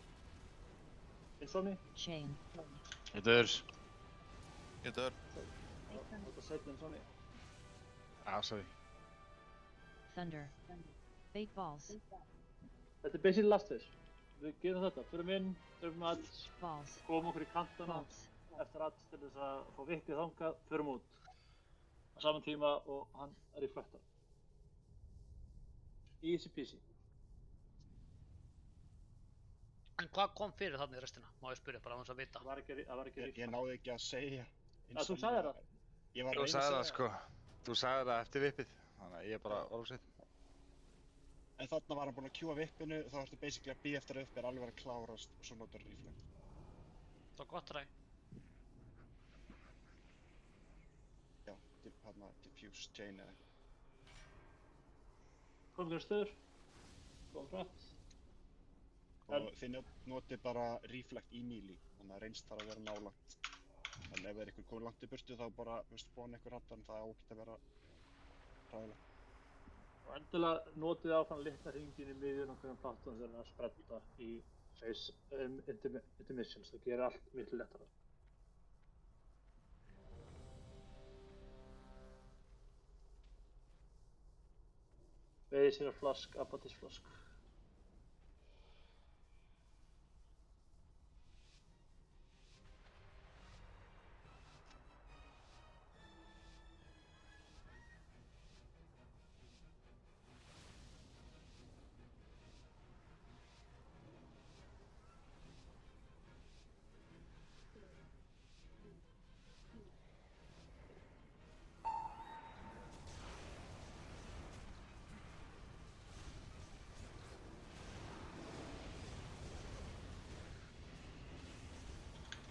Insomni. Chain. Getur. Þetta setja Insomni. Sorry. Thunder. Bait balls. Þetta er basically last phase. Við gerum þetta, förum inn, þurfum að Balls. komum okkur í kantana eftir að til þess að fá vikkið þangað, förum út á saman tíma og hann reflektar. Easy peasy. En hvað kom fyrir þarna í restina? Má ég spyrja bara á þess að vita. Það var ekki reflekt. Ég náði ekki að segja. Þú sagðir það? Ég var Þú að sagði reyna það að sko. Þú sagði það eftir vippið. Þannig að ég bara var á sitt. En þarna var hann búinn að kjúa vippinu, þá ertu basically að bíða eftir að upp er alveg að klárast og svo notar reflect. Það var gott ræ. Já, hérna diffuse chain eða eitthvað. Komum við stöður. Komum hratt. Og þið notið bara reflect í melee, þannig að reynst þarf að vera nálagt. En ef eitthvað komið langt í burtu þá bara, spána eitthvað rattan, það á ekki að vera ræðilegt. Og endilega notið áfram litla hringinn í miðjun og hverjum platform þegar að spretta í phase intermissions. Það gerir allt miklu lettara. Veiði sér að flask, apatis flask.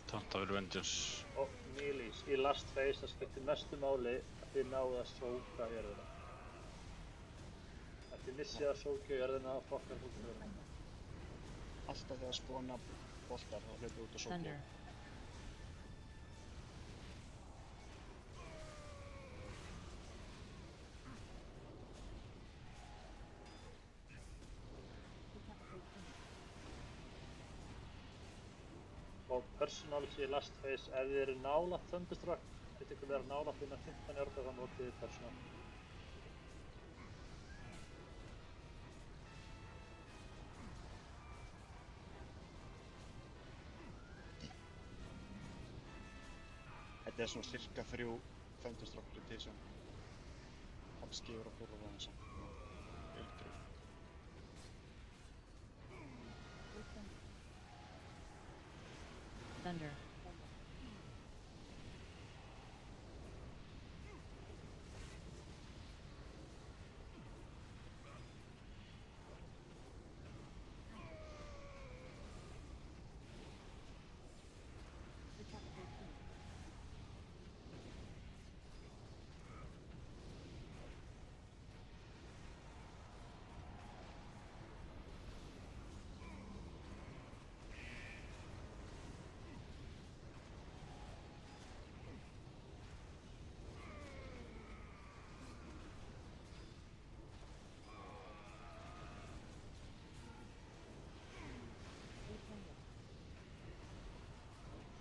Tonta fyrir Vengeance. Og Milis í last phase, það skiptir mestu máli að þið náðu að sóka jörðina. Að þið missið að sóka jörðina og fokkar fólk jörðina. Alltaf þegar spóna boltar þá hlaupið út og sókja. Thunder. Og personals í last phase, ef þið eru nálægt Thunderstruck, getur ykkur verið nálægt innan 15 jörða þá notið þið personal. Þetta er svona cirka 3 Thunderstruck rotation. Kannski yfir að búra það samt. Thunder.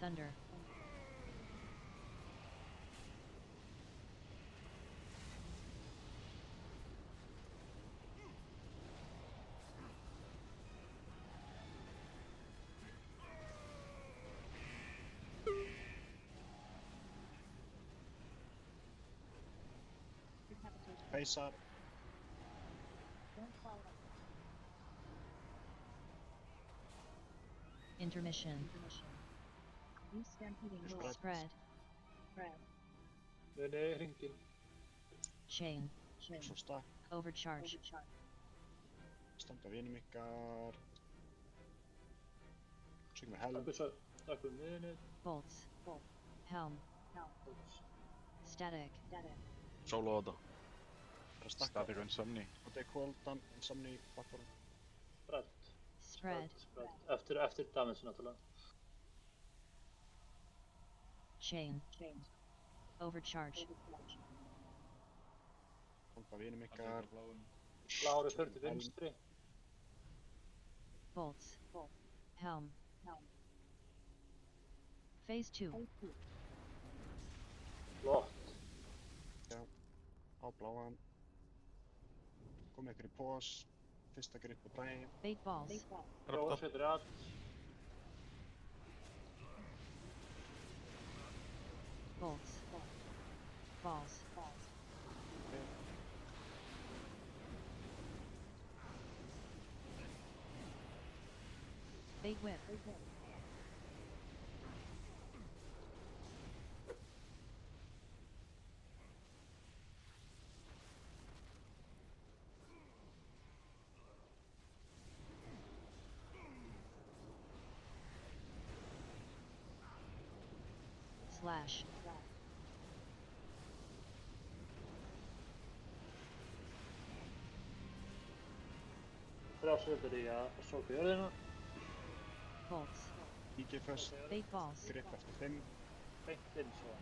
Thunder. Pacer. Intermission. Spread. Munið hringinn. Chain. Svo stakk. Overcharge. Standa vinum ykkar. Syngum við helm. Takk fyrir munið. Bolts. Helm. Static. Solo á þetta. Það stakka. Static og Insomni. Og þetta Quildan, Insomni, platform. Spread. Spread. Eftir damage náttúrulega. Chain. Overcharge. Standa vinum ykkar. Blár er 40 vinstri. Bolts. Helm. Phase 2. Flott. Já, á bláan. Komið ykkur í pós. Fyrsta grip á daginn. Bait balls. Róa setur allt. Bolts. Balls. Bait whip. Slash. Þrjá setur í að sóka jörðina. Bolts. Íkir först. Bait balls. Grip eftir 5. Beint inn svo.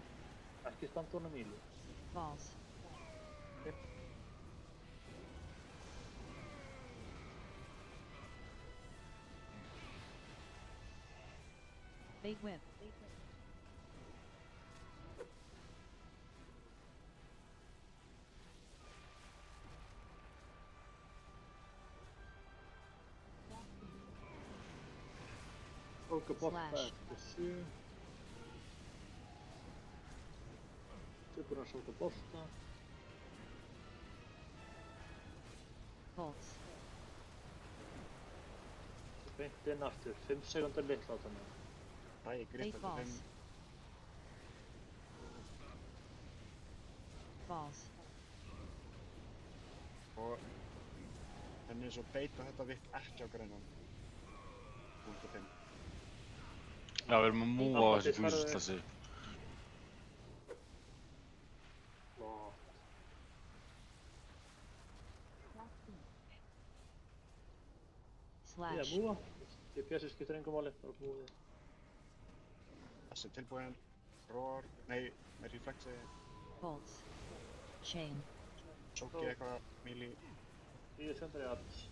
Ekki standa honum ílu. Balls. Bait whip. Sóka bolta Slash. eftir 7. Tilbúin að sóka bolta. Bolts. Beint inn aftur. 5 sekundar litla á þannig. Ræði grip Bait eftir 5. balls. Balls. Og henni er svo beita þetta virk ekki á grænan. 0.5. Já, við erum að múa á þessi 1000 slassi. Ég er Slash. múa. Ég pjæsi skiptir engum máli. Bara múið. Þessi er tilbúin. Roar. Nei, með reflexi. Bolts. Chain. Sókið eitthvað. Melee. 10 sekundar í alls.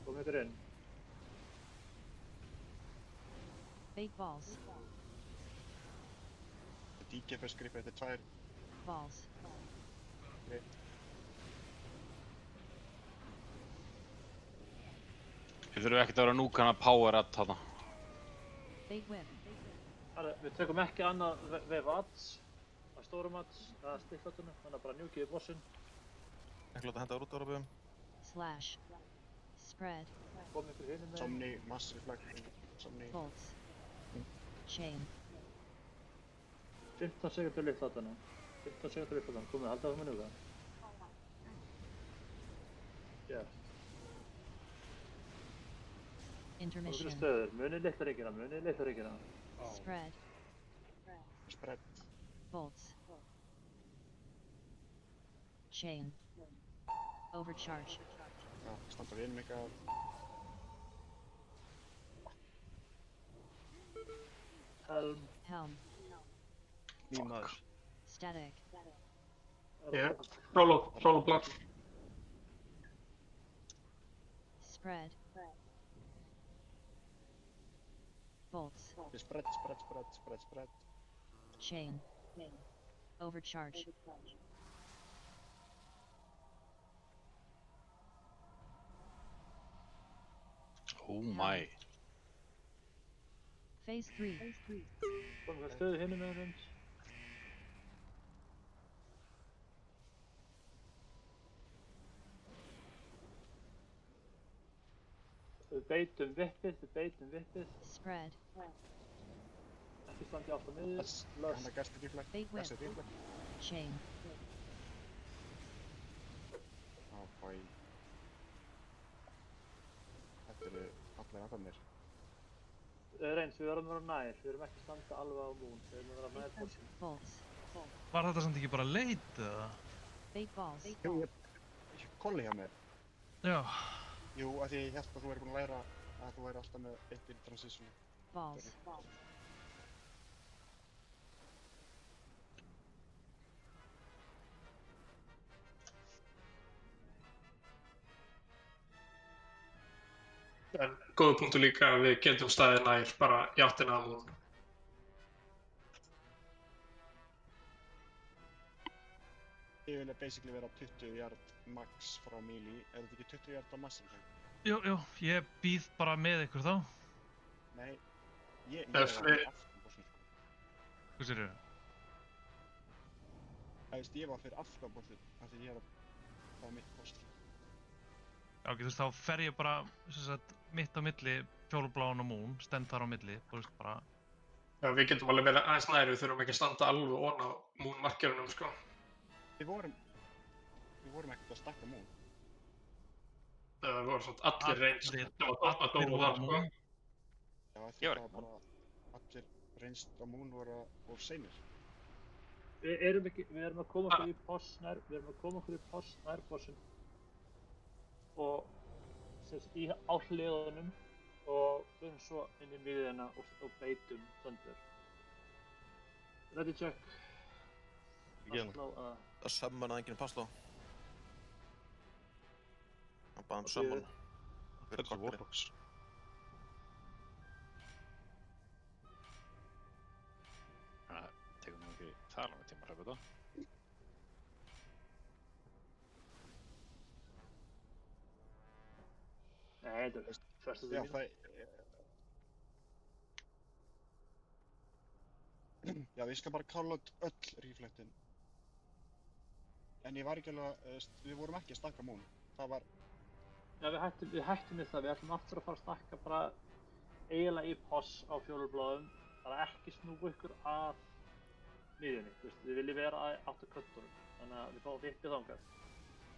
Komið ykkur inn. Bait balls. Íkir först grip eftir 2. Balls. Grip. Þið þurfum ekkert að vera núkan að power at þarna. Bait whip. Við tökum ekki annað veif ads. Að stórum ads. Það er stikklatunum. Þannig að bara njúkið í bossinn. Ekki láta henda út á rafbjöðum. Slash. Spread. Komið ykkur hinum með. Somni, mass reflect. Somni. Bolts. Chain. 15 sekundur litla á þannig. 15 sekundur litla á þannig. Komið, haldið á það með njúka. Gert. Intermission. Stöður. Munið litla ríkina. Munið litla ríkina. Spread. Spread. Bolts. Chain. Overcharge. Já, standa vinum ykkar. Helm. Helm. Mín maður. Static. Solo black. Spread. Bolts. Spread. Chain. Overcharge. Oh my. Phase 3. Komum við stöðu hinum með hund. Við beitum vippið. Spread. Ekki standi átt á miður. Hann er gæsti reflect. Chain. Bæ. Þetta eru allir aðfanir. Reyns, við verðum að vera nær. Við erum ekki að standa alveg á mún. Við erum að vera nær bossinn. Var þetta samt ekki bara leit, eða? Bait balls. Jú, ég kolli hjá mér. Já. Jú, af því ég hélt að þú væri búinn að læra að þú væri alltaf með eitt in transition. Balls. En góða punktur líka að við getum staðið nær bara í áttina að mún. Ég vilja basically vera 20 yard max frá melee. Er þetta ekki 20 yard á massin? Jú, ég býð bara með ykkur þá. Nei, ég er fyrir aftan bossinn. Hvað sér þau? Ég var fyrir aftan bossinn, af því ég er að fá mitt boss. Já, ok, þú veist, þá fer ég bara, sem sagt, mitt á milli, fjólubláan og mún, stend þar á milli, þú veist, bara... Já, við getum alveg verið aðeins nær, við þurfum ekki að standa alveg ofan á mún-markjörunum, sko. Við vorum ekkert að stakka mún. Það voru svona allir reynst að dóa þar, sko. Já, því það var bara allir reynst á mún voru of seinir. Við erum að koma okkur í poss nær bossinn. Og á hliðunum og förum svo inn í miðjuna og beitum Thunder. Ready check. Það summanaði enginn Passló. Hann baði summon. Fyrir Warbox. Það tekur nú ekki það langan tíma að hlaupa þetta. Nei, þetta er fyrstu því mínu. Já, við skal bara call out öll reflectin. En ég var ekki alveg, við vorum ekki að stakka mún. Það var... Já, við hættum við það. Við ætlum aftur að fara að stakka bara eiginlega í poss á fjólurbláðum. Bara ekki snúa ykkur að miðjunni. Við viljum vera átt á köttunum. Þannig að við fáum vippið þangað.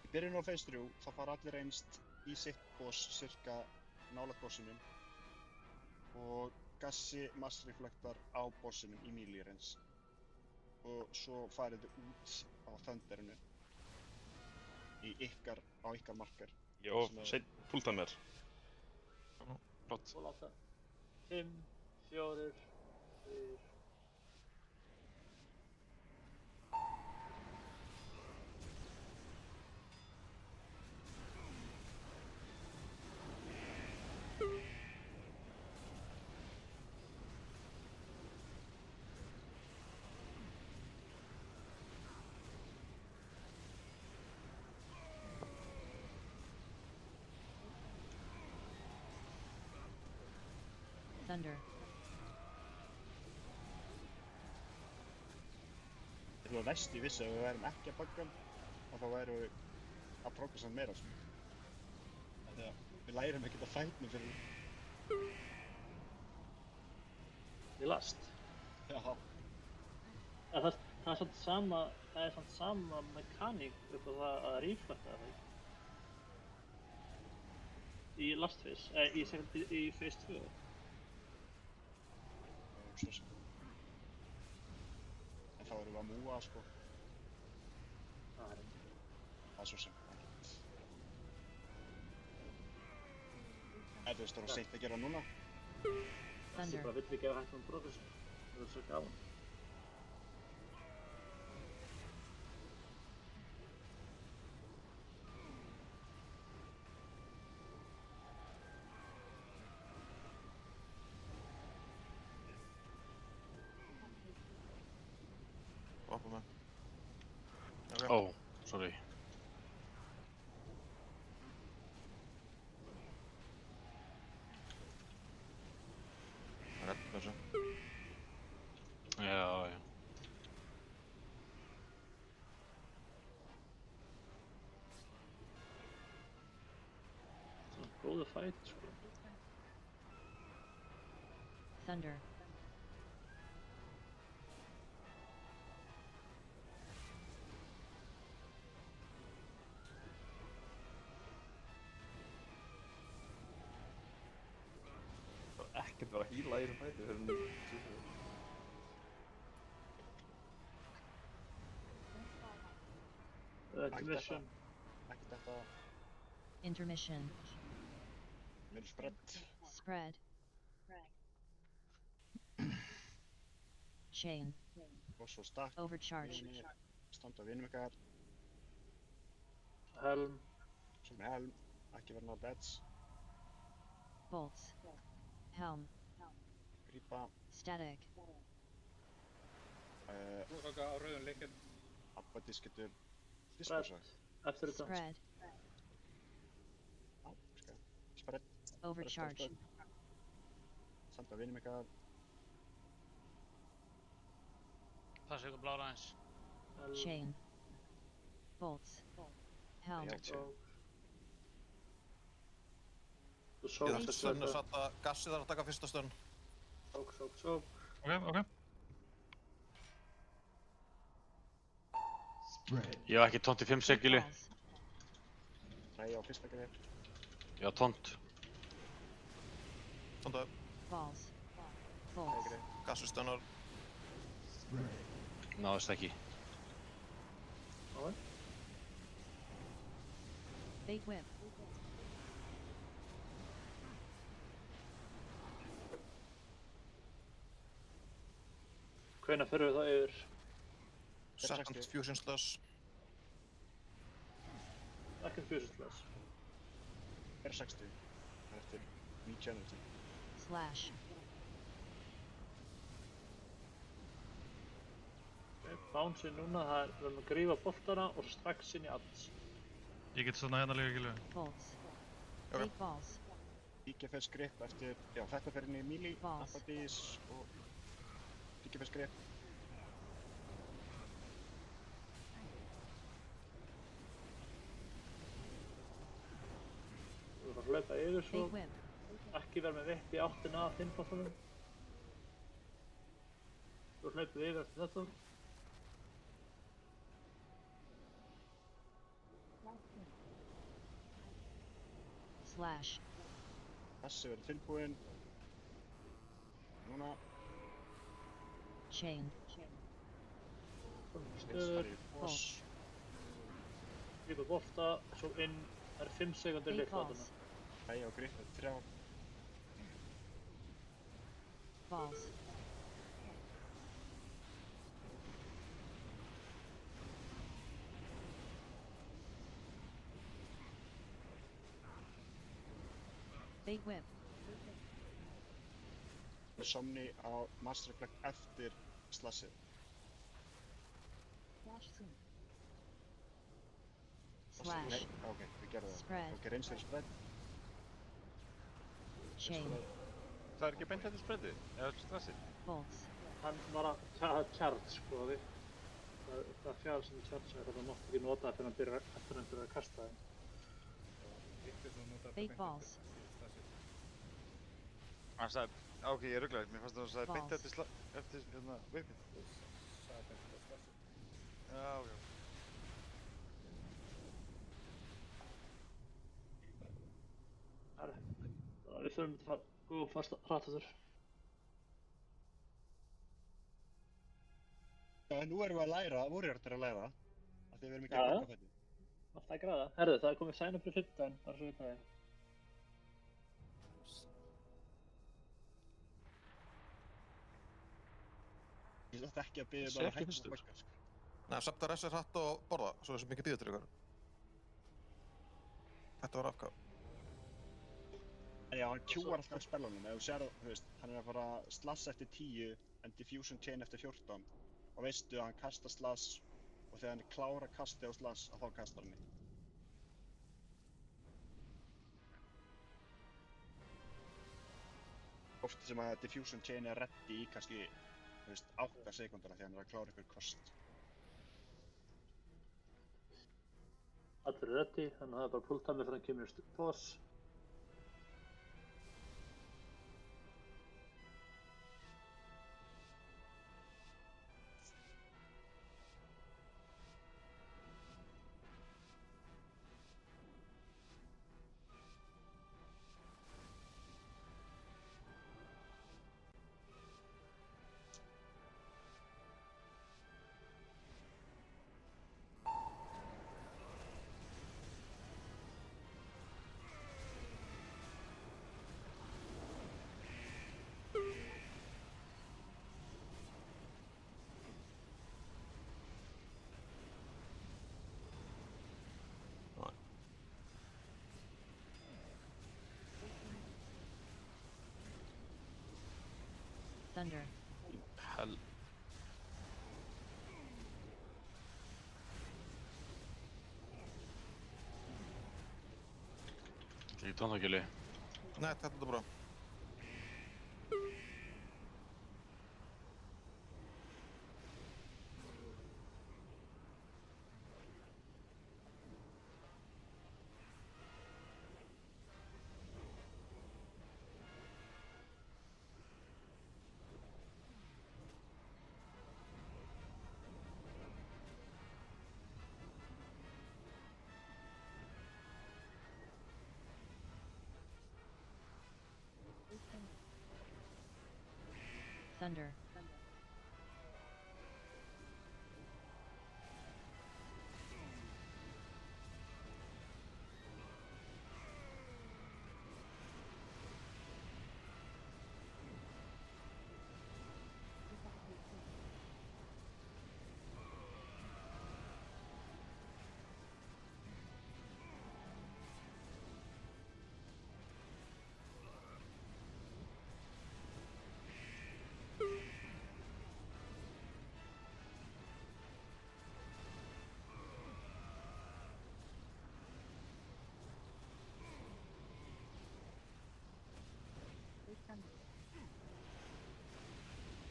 Í byrjun á phase 3, þá fara allir reynst í sitt boss, cirka nálægt bossinum. Og Gassi massreflektar á bossinum í melee range. Og svo farið þið út á Thunderinu. Á ykkar marker. Já, seinn púlta mér. Flott. Og láta 5, 4, 3... Thunder. Ég var næst í vissu ef við værum ekki að bugga hann og þá værum við að progressa meira sko. Þegar við lærum ekkert að fætna fyrir Við last. Já. Það er samt sama mekaník upp á það að reflekta það. Í last phase, í phase 2. Svo sem. En þá erum við að múa sko. Það er svo sem ekkert. Þú veist, það er seint að gera núna. Það bara vill ekki að hægt progression. Það er svo gaman. hoppa með. Ó, sorry. Redd þessu. Já. Góður fight, sko. Thunder. Það var ekkert verið að hýla í þessum fæti fyrir Intermission. Ekki þetta. Intermission. Mér spread. Spread. Chain. Og svo stack. Overcharge. Standa á vinum ykkar. Helm. Svo með helm. Ekki verið náða beds. Bolts. Helm. Grípa. Static. Loka á rauðum leikinn. Abbadís getur Spread. Eftir þetta. Spread. Já, spread. Overcharge. Standa á vinum ykkar. Passa ykkur blára aðeins. Chain. Bolts. Helm. Ég þarf stönn að satta gassið þarf að taka fyrsta stönn. Sók. Ok. Ég hef ekki tónt í 5 segilu. Ræði á fyrsta greið. Ég á tónt. Tónda. Balls. Bolts. Gassið stönnar. Náðist ekki. Bait whip. Hvenær fyrir það yfir? Second fusion slash. Second fusion slash. Er 60. Það er eftir 90 energy. Slash. Bounce núna, það er verið að grífa boltana og strax inn í alls. Ég get svona hérna líka Gylfi. Bolts. Bait balls. Íkjafels grip eftir, já þetta fer inn í melee, Abbadís og Íkjafels grip. Þú verður að hlaupa yfir svo. Ekki vera með vipp í áttina að þinn boltanum. Þú hlaupið yfir eftir þetta. Slash. Þessi verður tilbúinn. Núna. Chain. Stöður. Grípa bolta, svo inn. Það er 5 sekundir lift á þarna. Ræði á grip eftir 3. Balls. Bait whip. Somni á Master Reflect eftir slashið. Slash. Nei, ok, við gerðum það. Spread. Ok, reyns fyrir spread. Chain. Það er ekki beint þetta spreadið, eða stressið? Bolts. Hann var að charge, sko, það fjár sem charge er að það mátt ekki nota eftir hann byrjar að kasta þeim. Bait balls. Hann sagði, ok, ég rugglaði, mér fannst það að hann sagði beint eftir hérna vipið. Já. Við þurfum að gå fast rættaður. Já, nú erum við að læra, Warrior er að læra. Af því við erum ekki að borga fætti. Alltaf að græða. Herðu, það er komið sign-up fyrir 15, bara svo við það er. Ég ætti ekki að biðja bara að hægt og borga, sko. Nei, septa resir hatt og borða, svo þessi mikið býður til ykkur. Þetta var afgáð. Já, hann Q-ar alltaf spellanum, ef þú sér, þú veist, hann er að fara slash eftir 10 en diffusion chain eftir 14 og veistu að hann kastar slash og þegar hann er klár að kasta á slash að þá kastar hann mig. Oft sem að diffusion chain er ready í kannski 8 sekúnduna þegar hann er að klára ykkur kost. Allir er ready, þannig að það er bara full timer þegar hann kemur í boss. Thunder. Hell. Ekki tóntakjöli. Nei, þetta er bra. Thunder.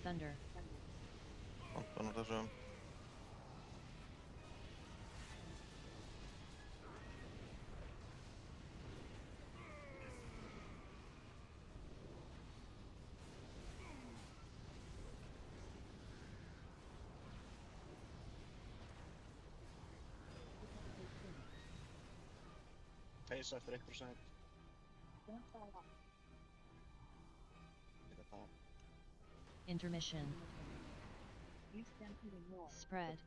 Thunder. Vantar nú þessu. Face eftir 1%. Þetta Intermission. Spread.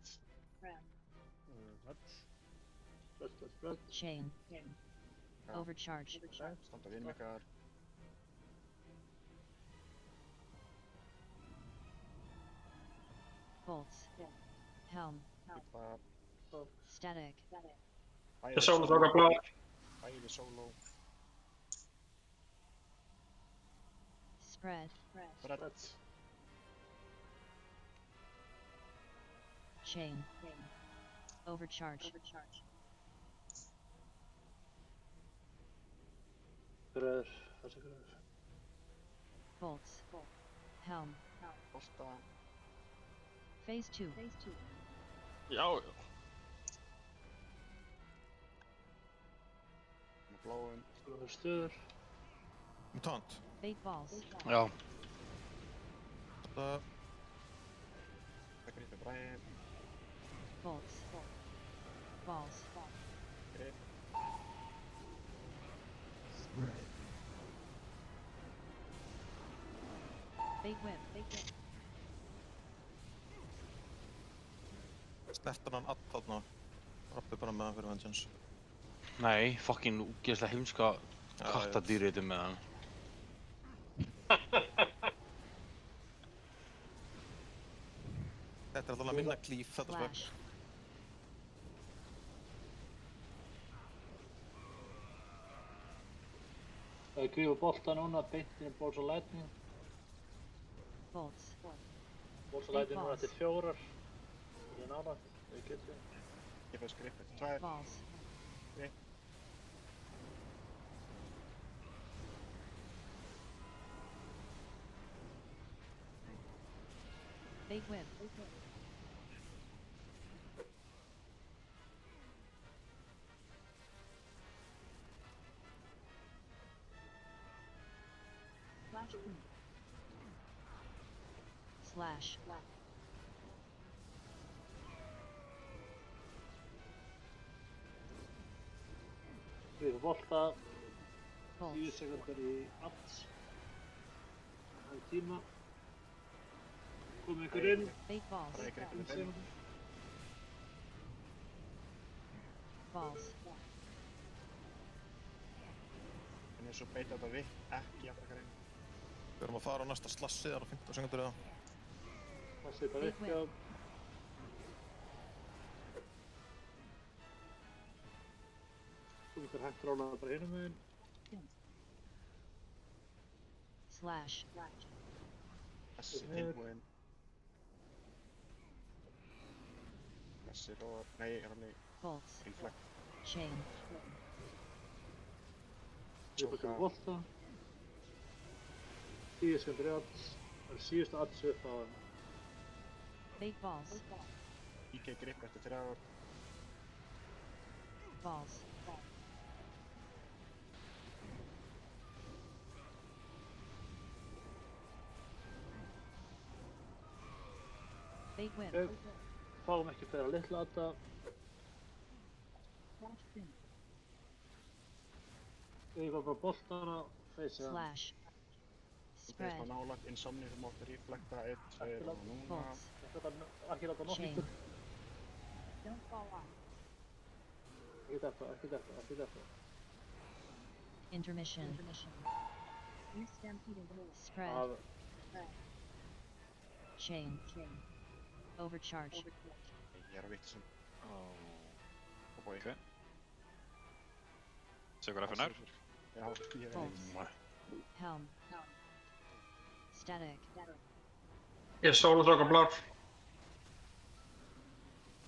Spread. Chain. Overcharge. Standa vinum ykkar. Bolts. Helm. Static. Ég sóla þokkar blá. Bæði solo. Spread. Spread. Chain. Overcharge. Gröður, það sé gröður. Bolts. Helm. Bolta. Phase 2. Já. Með bláum. Gröður stuður. Mutant. Bait balls. Já. Þetta... Það gripir bræði. Bolts. Balls. Grip. Bait whip. Snertan hann all þarna. Rappi bara með hann fyrir vengeance. Nei, fucking úgeðslega heimska kattadýri þetta með hann. Þetta er alltaf minna klíf, þetta spökk. Það er grífa bolta núna, beint inn í Balls of Lightning. Bolts. Bolsa læti núna til 4. Ég er nálægt, við getum. Ég fæði skripp eftir 2. Balls. 3. Big whip. Slash. Við erum bolta. Bolt. 10 sekundar í alls. Það er tíma. Komið ykkur inn. Big balls. Bara ég greip með þeim. Balls. En eins og beita þetta við, ekki jafnfrakar inn. Við erum að fara á næsta slassið þar á 15 sekundur eða. Það setja virka. Þú getur hægt rálaða bara hinum meginn. Slash. Þessi tilbúinn. Þessi róar, nei, hann í Bolts. inflect. Chain. Við byrjum bolta. 10 sekundur í alls. Það er síðustu alls upp á hann. Big balls. IK grip eftir 3 ár. Balls. Big whip. Fáum ekki fleira litla adda. Við var bara boltana, feysa. Slash. Þú veist á nálagt, insomni, þú mátt reflekta 1, 2 og núna. Ekki láta nokkuð ykkur. Ekki þetta. Intermission. Spread. Chain. Overcharge. Ég er á vittisum. Ok. Sögur FNR? Já, ég er Bolts. Helm. Static. Ég sólarstrákar blár.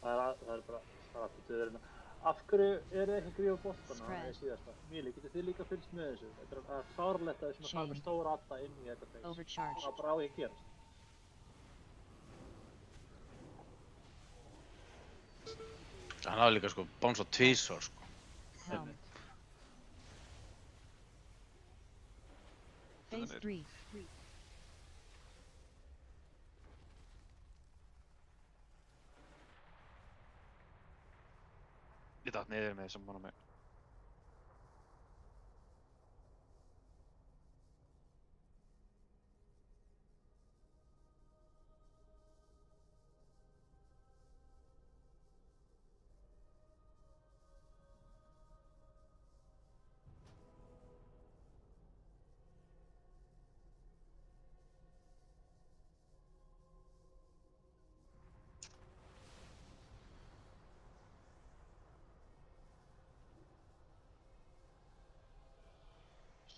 Það er bara aftur döðurinn. Af hverju eru ekki að grífa boltana í síðasta? Míli, getur þið líka fylgst með þessu? Þetta er klárlegt að þessum að fara með stóra adda inn í þetta face. Overcharge. Það bara á ég að gerast. Hann hafði líka sko bánsað tvisvar sko. Helm. Phase 3. Ég datt niður með þessum honum með.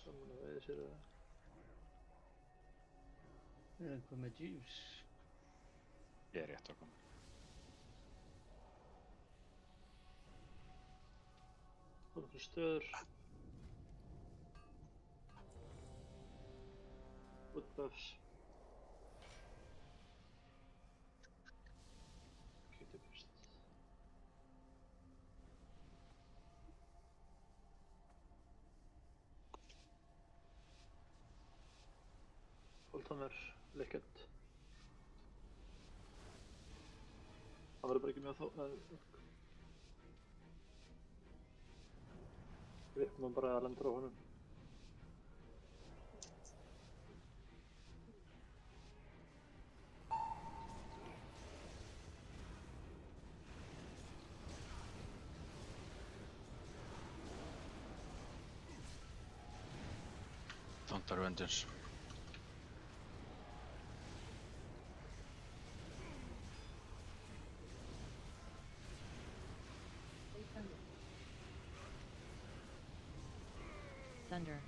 Saman að veiði sér það. Er einhver með juice? Ég er rétt að koma. Það er stöður. Woodbuffs. Kitty best. Boltamör, lykkert. Það verður bara ekki með þá. Gripnum bara að lendur á honum. Thunder Vengeance. Thunder.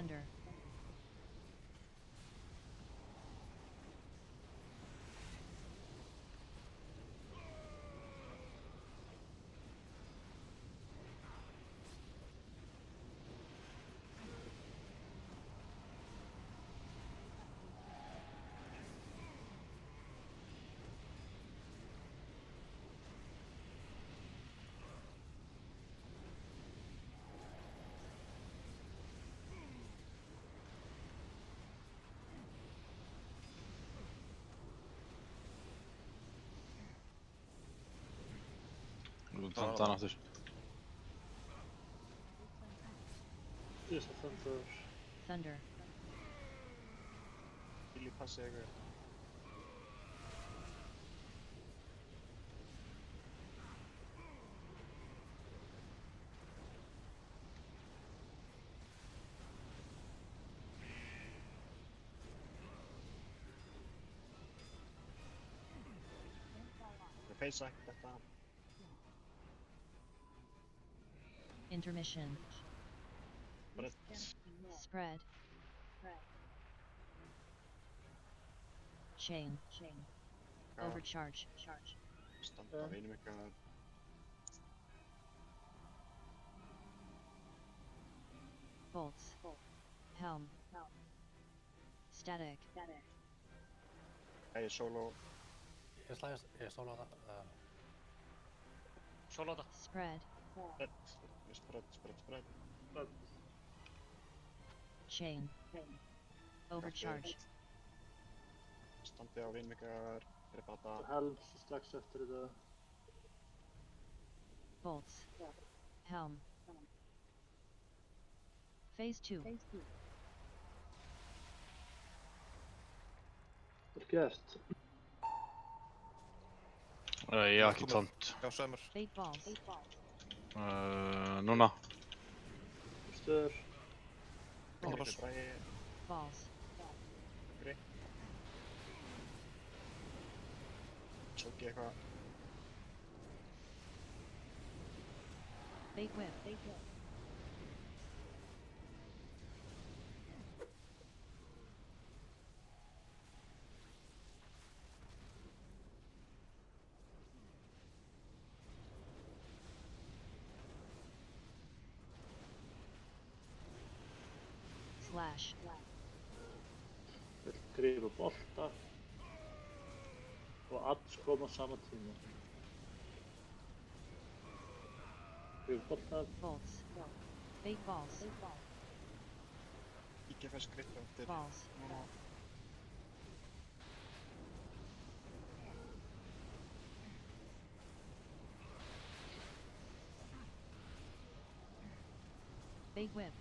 Thunder. Þannig aftur. Just Thunder. Thunder. Vil ég passa ykkur? Ég feysa ekki þetta. Intermission. Spread. Chain. Overcharge. Standa vinum ykkar. Bolts. Helm. Static. Ég solo. Ég solo það. Solo það. Spread. Spread. Chain. Overcharge. Standi á vinum ykkar. Gripa þetta. Helm strax eftir þetta. Bolts. Helm. Phase 2. Vel gert. Ég hef ekki tómt. Já, Sæmur. Fate balls. Núna. Stöður. Balls. Grei. Sóki eitthvað. Fate whip. Slash. Vill grípa bolta. Og alls koma á sama tíma. Grípa bolta. Bolts. Fate balls. Ekki fæst gripa eftir. Balls. Fate whip.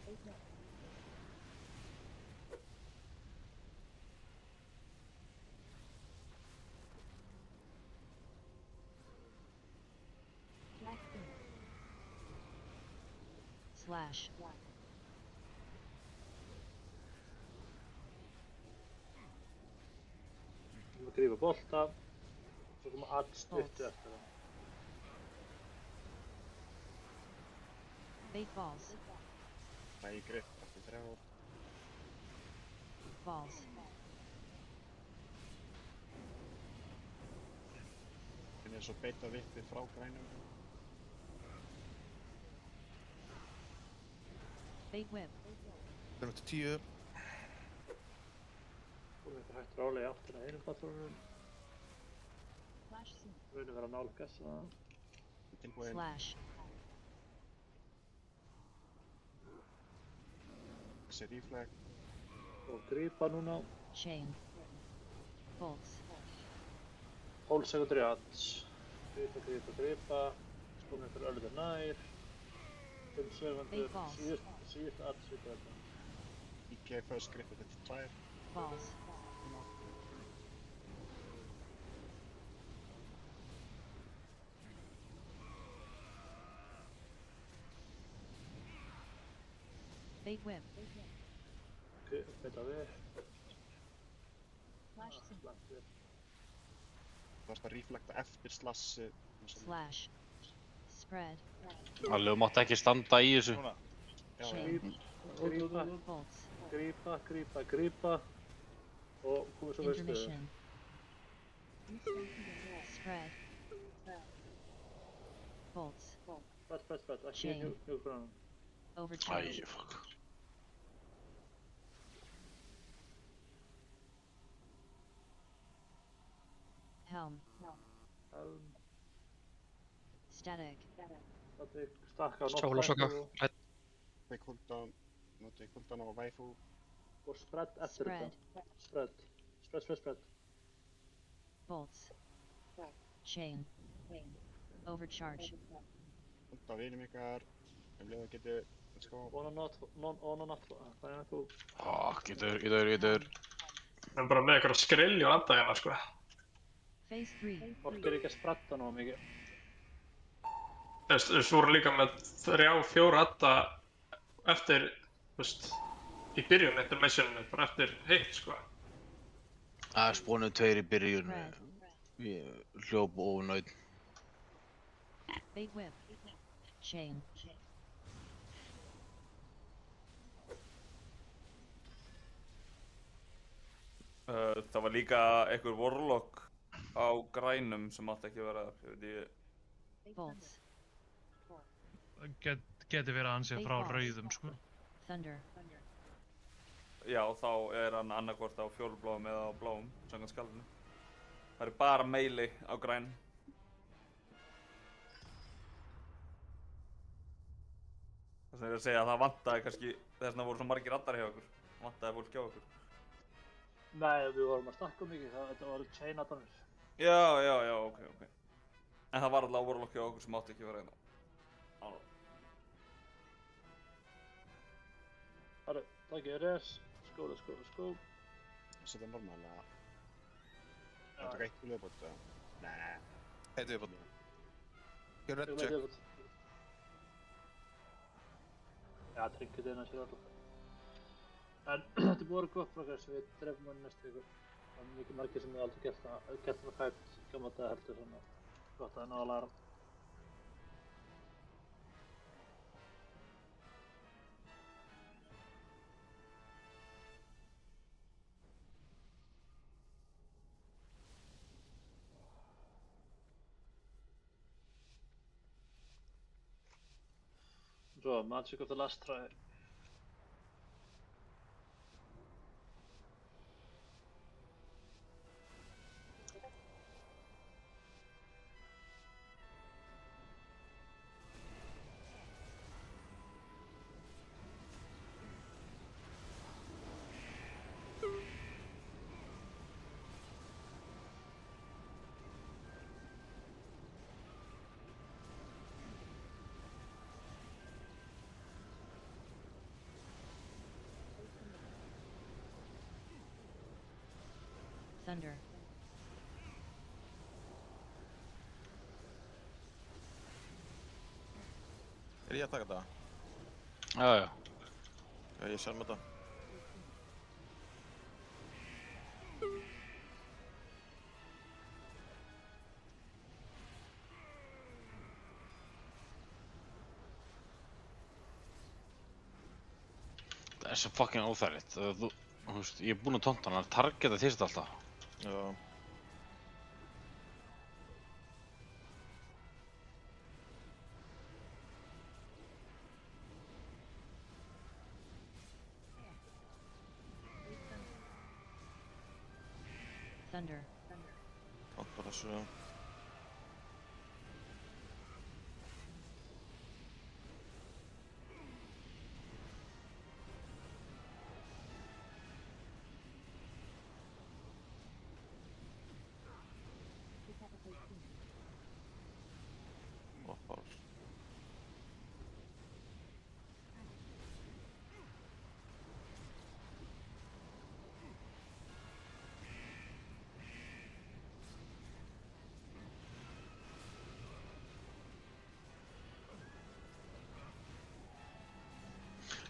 Slash. Við grípa bolta. Svo koma alls stuttu eftir það. Fate balls. Það ég grip eftir 3 ár. Balls. Þannig að svo beita vippið frá grænum. Fate whip. Við erum til 10. Og þetta hægt rálega í áttina einum patrólunum. Við viljum vera nálgast það. Slash. Þessi refleg. Og grípa núna. Chain. Bolts. 12 sekundur í alls. Grípa. Spúnum fyrir ölluður nær. 5 sekundur. Síðust alls í þetta. Ekki fyrst gripið til 2. Balls. Fate whip. Beita við. Þú varst að reflekta eftir slassið. Slash. Spread. Alveg, þú mátt ekki standa í þessu. Chain. Bolts. grípa og komið svo við stöðu. Intermission. Spread. Bolts. Spread, ekki Chain. njúkgranum. Overcharge. fuck. Helm. Static. Static, stakka á Sólasokka. Take cooldown, notið cooldown á waifu. Og spread eftir þetta. Spread. Bolts. Chain. Overcharge. Hunda vinum ykkar, leið að getið, let's go. On and not, hvað er þú? Getur. Við erum bara með eitthvað skrilli og anda hérna, sko. Phase 3. Fólk er ekki að spretta nógu mikið. Við vorum líka með 3-4 adda eftir, í byrjun intermissioninu, bara eftir hitt, sko. Það er spónuð 2 í byrjun. Ég hljóp ónögð. Bait whip. Chain. Það var líka einhver warlock á grænum sem átti ekki að vera þar. Bolts. Geti verið að hann sé frá rauðum, sko. Thunder. Já, þá er hann annarkvort á fjólubláum eða á bláum, samkvæmt skjaldinu. Það eru bara meili á grænum. Þess vegna er ég að segja að það vantaði kannski, þess vegna voru svo margir addar hjá okkur. Vantaði fólk hjá okkur. Nei, við vorum að stakka mikið, þetta voru chain addanir. Já, ok. En það var alltaf warlock hjá okkur sem átti ekki að vera hérna. Herru, takk ég res, skó. Setja normal, eða? Það taka eitt viðbót, eða? Nei. Eitt viðbót. Gjör red check. Já, trinket innan sér alltaf. En þetta er búið gott progress, við drefum hann næstu viku. Það er mikið margir sem við aldrei gert það hægt gamla dag heldur, svona gott að það er náða að læra. Svo, magic of the last try. Thunder. Er ég að taka þetta? Já. Já, ég sjálf með þetta. Það er svo fucking óþægilegt. Þú veist, ég er búinn að tonta hann, hann targeta þýrst alltaf. Já. Thunder. Tonta þessu.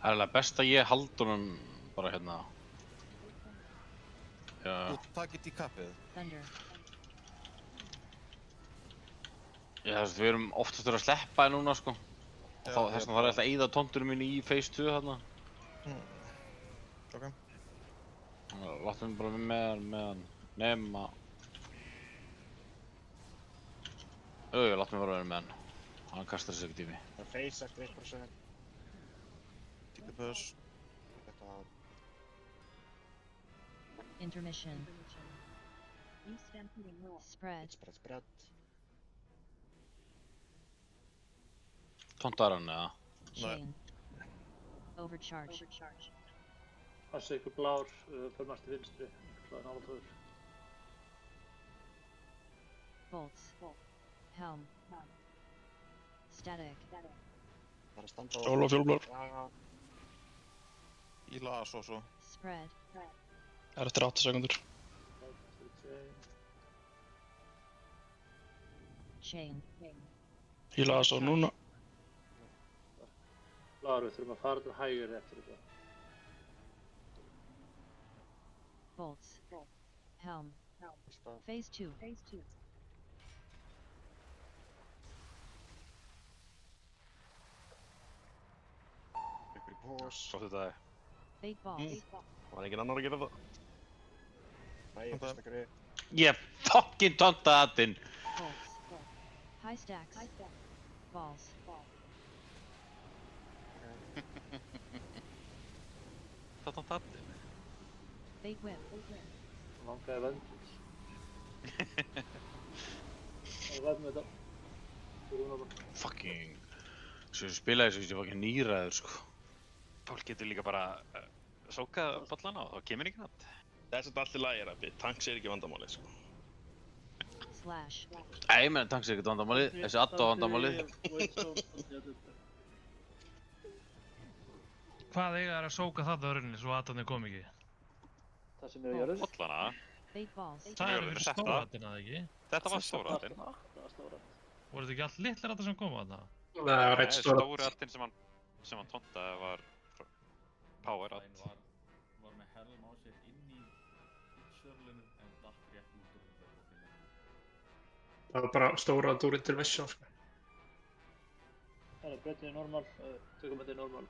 Það er alveg best að ég haldi honum bara hérna. Já. Þú takit í kappið. Thunder. Já, þess að við erum oftast að sleppa þér núna, sko. Og þá þess vegna þarf ég alltaf að eyða tontunum minni í phase 2 þarna. Ok. Láttu mig bara með hann. Nema... láttu mig bara vera með hann. Hann kastar sig ekkert í mig. Það face eftir 1%. Take the push. Þetta... Intermission. Spread. Spread. Tontar hann eða? Chain. Overcharge. Passa ykkur blár, fyrir margt til vinstri. Það er náttúrulega. Bolts. Helm. Static. Bara standa á... Sól og fjólblár. Í las og svo. Spread. Það er eftir 8 sekundur. Chain. Ég laði svo núna. Blár, við þurfum að fara til hægri eftir þetta. Bolts. Helm. Phase 2. Svo þetta er. Bait balls. Var engin annar að gera það? Bæði fyrsta grið. Ég fucking tontaði hattinn! Bolts. High stacks. Balls. Það tónt hattinn. Bait whip. Langaði vendis. Það er vefn með þetta. Fucking... Svo ég spilaði þessu, ég var ekki nýræður sko. Fólk getur líka bara sókað bollana og þá kemur ekki nátt. Það er svolítið allt í lagi, Rabbi. Tanks er ekki vandamáli, sko. Slash. Ég meina tanks er ekkert vandamálið, þessi Adda vandamálið. Hvað eiga þær að sóka þarna örinni svo Addarnir kom ekki? Það sem er að gera þess. Bollana? Bait balls. Það eru fyrir stóraðin að ekki? Þetta var stóraðin. Það var stóraðin. Voru þetta ekki allt litlir Addar sem komu þarna? Nei, það var eitt stóraðin. Stóri Addin sem hann tontaði var Power Add. Var með helm á sér inn í sörlunum en datt rétt út úr þetta. Það var bara stóra dúr intermission, sko. Það er breytið í normal, tökum þetta í normal.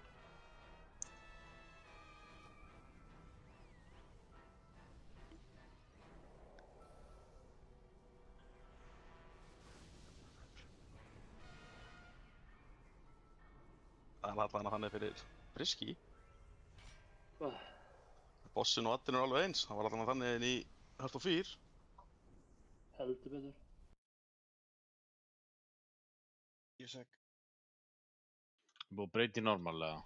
Það er allan að hann er fyrir Friski. Hvað? Bossin og Addin eru alveg eins. Það var allan að þannig inn í Heart of Fear. Heldur betur. Ég seg. Búið að breyta í normal eða?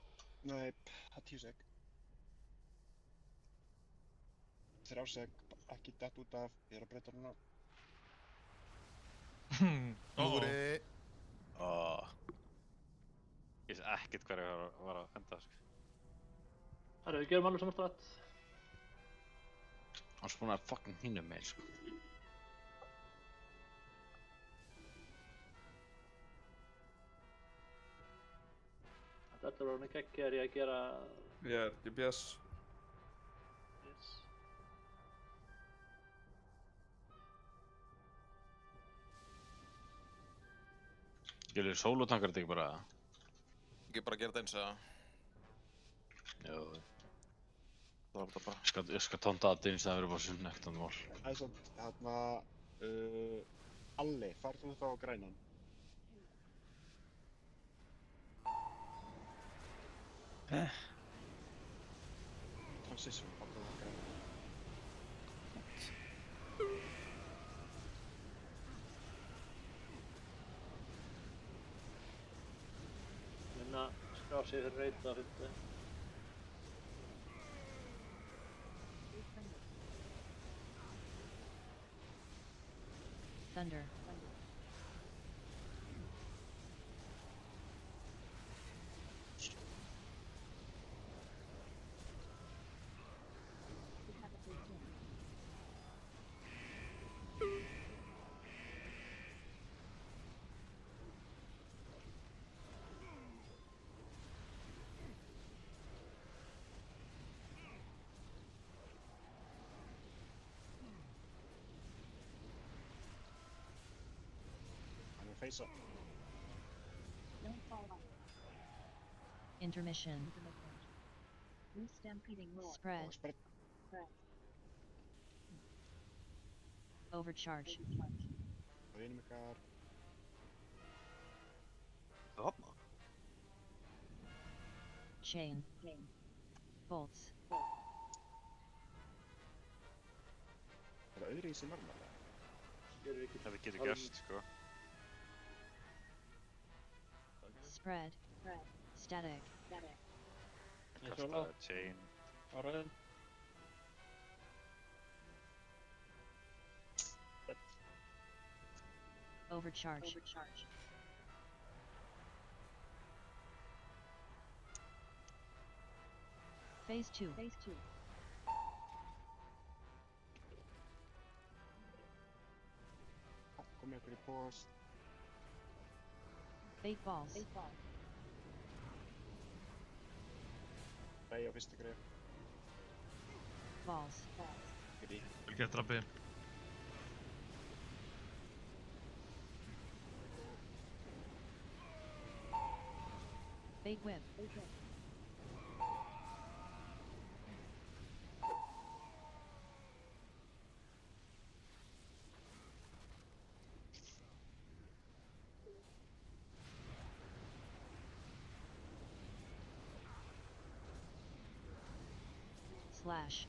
Nei, það er 10 seg. 3 seg, ekki dett út af, ég er að breyta núna. Lúri. Ég sé ekkert hver ég var að enda, sko. Það við gerum alveg samanstætt. Hann spúnaði að fucking hinum með, sko. Þetta er alveg ekki er ég að gera... Ég er DPS. Yes. Gjölu sólutankar þetta ekki bara? Ekki bara gera þetta eins eða? Jú. Það var þetta bara. Ég skal tonta Addin í staðan fyrir bossin, ekkert annað mál. Það er svona, hérna... Alli, farð þú þá á grænan? Transition, farð þú á grænan. Minna skrá sig fyrir reyta á 50. Thunder. Face up. Intermission. Spread. Overcharge. Og einum ykkar. Það er þarna. Chain. Bolts. Er það öðru í sig normal? Það við getum gerst, sko. Spread. Static. Kasta chain. Á rauðum. Overcharge. Phase 2. Komið ykkur í post. Bait balls. Rey á fyrstu grif. Balls. Grí. Vel gert, Rabbi. Bait whip. Slash.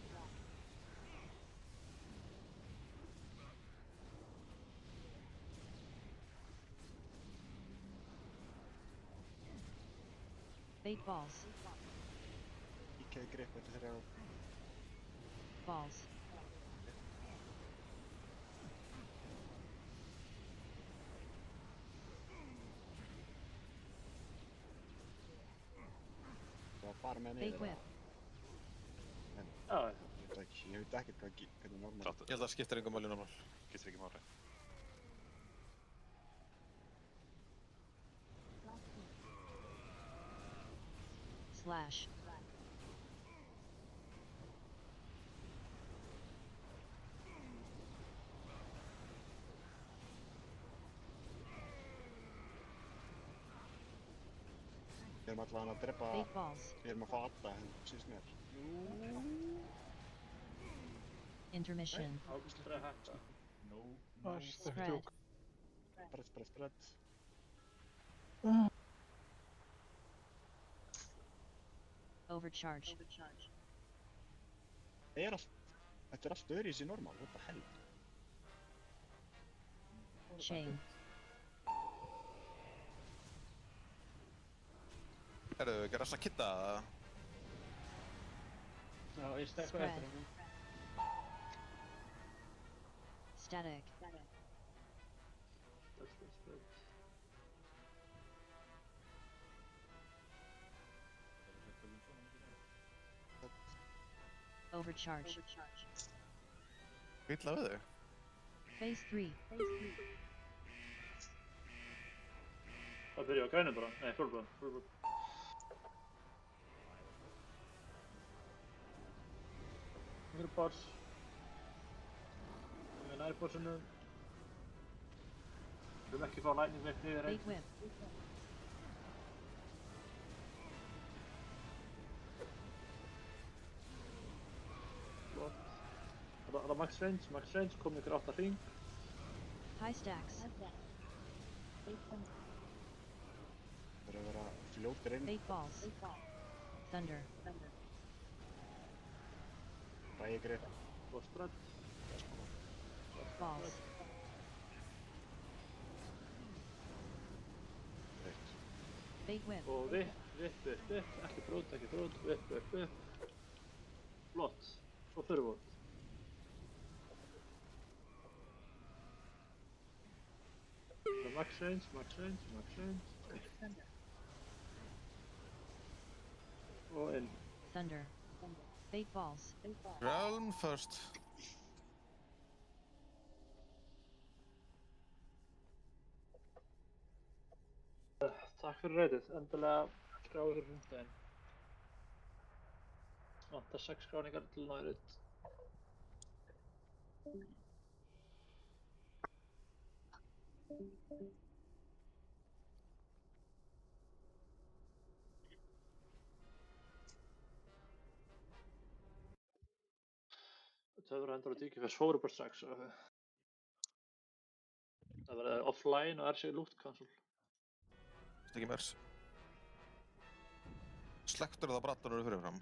Bait balls. IK grip eftir 3. Balls. Það var bara með Bait niður. whip. En ég veit ekki, ég veit ekkert hvernig normal. Ég held að það skiptir engum máli normal. Skiptir ekki máli. Slash. Við erum allavega að drepa, Bait balls. við erum að fá alla, en síðust mér. Intermission. Ágústur að hætta. Spread. Spread. Overcharge. Þetta er allt öðru í sig normal, what the hell? Chain. Herru, ekki rasta að kitta það? Já, ég stekk á eftir henni. Static. Overcharge. Illa við þau. Phase 3. Það byrja á grænum bara. Nei, fjólblöð. Hér er boss. Við erum nær bossinu. Við viljum ekki fá lightning mitt niður Bait whip. Það er max range, komið ykkur 8 hring. High stacks. Það er að vera fljótir inn. Bait balls. Thunder. Ræði grip. Og spread. Balls. Bait whip. Og vipp, ekki brot, vipp. Flott, svo fyrir vort. Það er max range. Og inn. Thunder. Bait balls. Realm first. Takk fyrir reytið, endilega skráðu fyrir hundaginn. Vantar 6 skráningar til náðurinn. töfrahendur og DGFS fóru bara strax. Það verði offline og RC loot cancel. Þetta ekki mers. Slektur það brattanur fyrirfram?